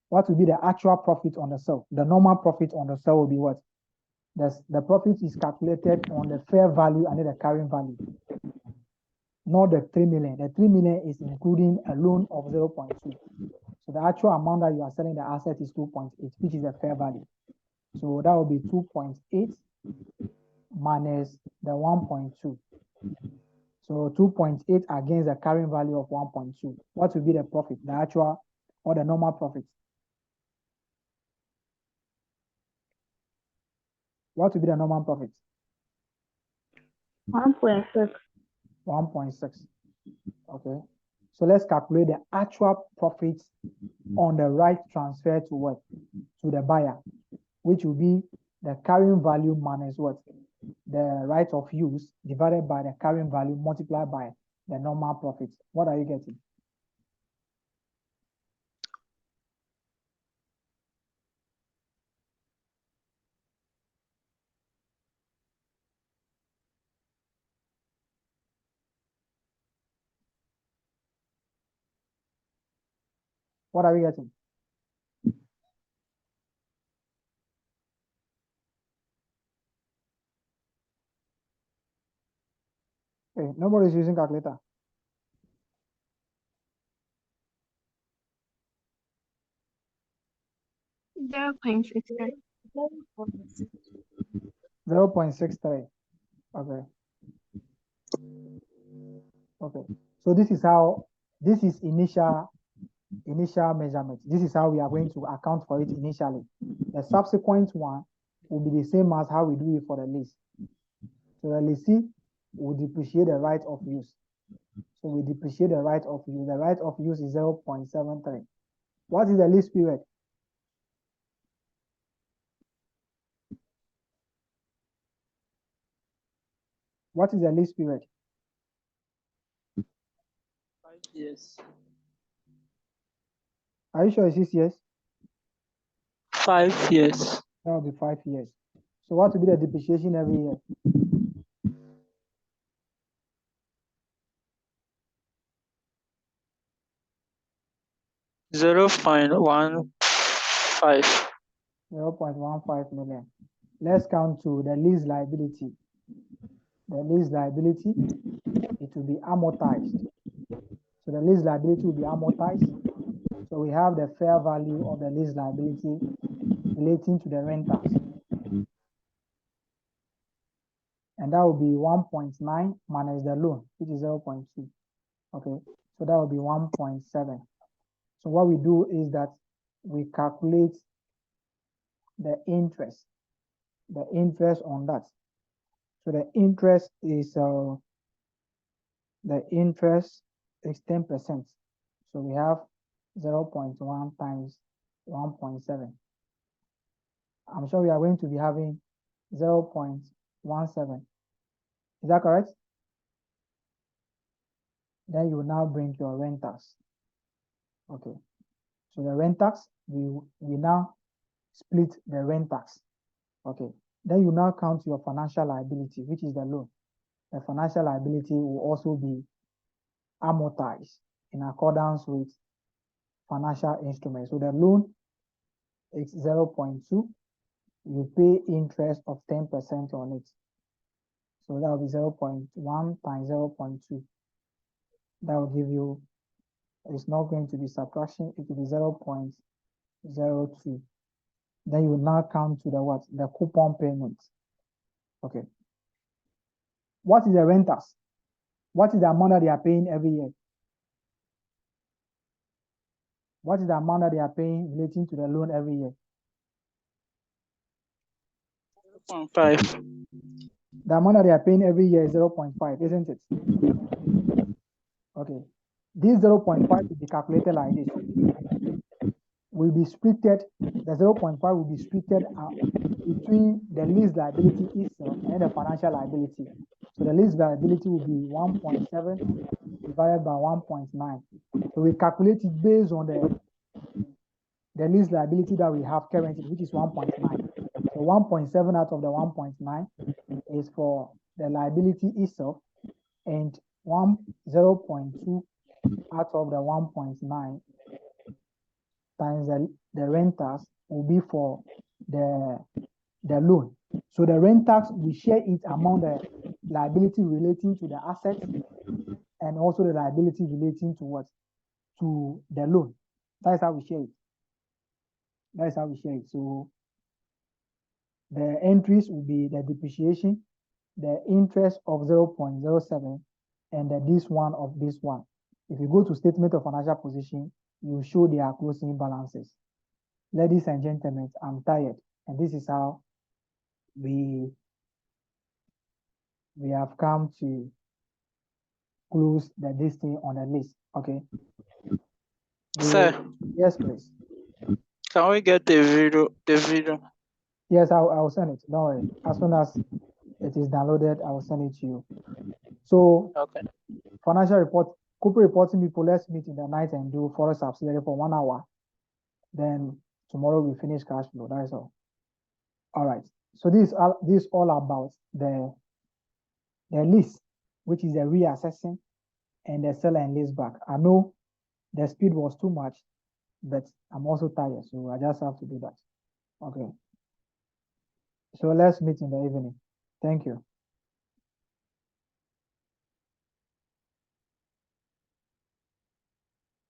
What will be the actual profit on the sale? The normal profit on the sale will be what? The profit is calculated on the fair value and the carrying value, not the 3 million. The 3 million is including a loan of 0.2. So the actual amount that you are selling the asset is 2.8, which is the fair value. So that will be 2.8 minus the 1.2. So 2.8 against the carrying value of 1.2. What will be the profit, the actual or the normal profit? What will be the normal profit? 1.6. 1.6. Okay. So let's calculate the actual profit on the right transfer to what? To the buyer, which will be the carrying value minus what? The right of use divided by the carrying value multiplied by the normal profit. What are you getting? What are we getting? Okay, nobody's using calculator. Zero point six three. 0.63. Okay. Okay. So this is how, this is initial measurement. This is how we are going to account for it initially. The subsequent one will be the same as how we do it for the lease. So the lessee will depreciate the right of use. So we depreciate the right of use. The right of use is 0.73. What is the lease period? What is the lease period? 5 years. Are you sure it's 6 years? 5 years. That will be 5 years. So what will be the depreciation every year? $0.15. 0.15 million. Let's count to the lease liability. The lease liability, it will be amortized. So the lease liability will be amortized. So we have the fair value of the lease liability relating to the renters. And that will be 1.9 minus the loan, which is 0.2. Okay, so that will be 1.7. So what we do is that we calculate the interest on that. So the interest is 10%. So we have 0.1 times 1.7. I'm sure we are going to be having 0.17. Is that correct? Then you will now bring your renters. Okay. So the renters, we now split the renters. Okay. Then you now count your financial liability, which is the loan. The financial liability will also be amortized in accordance with financial instruments. So the loan is 0.2. You pay interest of 10% on it. So that will be 0.1 times 0.2. That will give you, it's not going to be subtraction, it will be 0.02. Then you will now count to the what? The coupon payment. Okay. What is the renters? What is the amount that they are paying every year? What is the amount that they are paying relating to the loan every year? 0.5. The amount that they are paying every year is 0.5, isn't it? Okay. This 0.5 will be calculated like this. Will be splitted, the 0.5 will be splitted between the lease liability itself and the financial liability. So the lease liability will be 1.7 divided by 1.9. So we calculate it based on the lease liability that we have currently, which is 1.9. So 1.7 out of the 1.9 is for the liability itself, and 0.2 out of the 1.9 times the renters will be for the loan. So the renters, we share it among the liability relating to the assets and also the liability relating to what? To the loan. That is how we share it. That is how we share it. So the entries will be the depreciation, the interest of 0.07, and this one of this one. If you go to statement of financial position, you show their closing balances. Ladies and gentlemen, I'm tired, and this is how we have come to close this thing on the list. Okay. Sir, Yes, please. can we get the video? Yes, I will send it. Don't worry. As soon as it is downloaded, I will send it to you. So, Okay. financial report, corporate reporting people, let's meet in the night and do forex subsidiary for 1 hour. Then tomorrow we finish cash flow. That is all. All right. So this is all about the lease, which is the reassessing and the sell and lease back. I know the speed was too much, but I'm also tired, so I just have to do that. Okay. So let's meet in the evening. Thank you.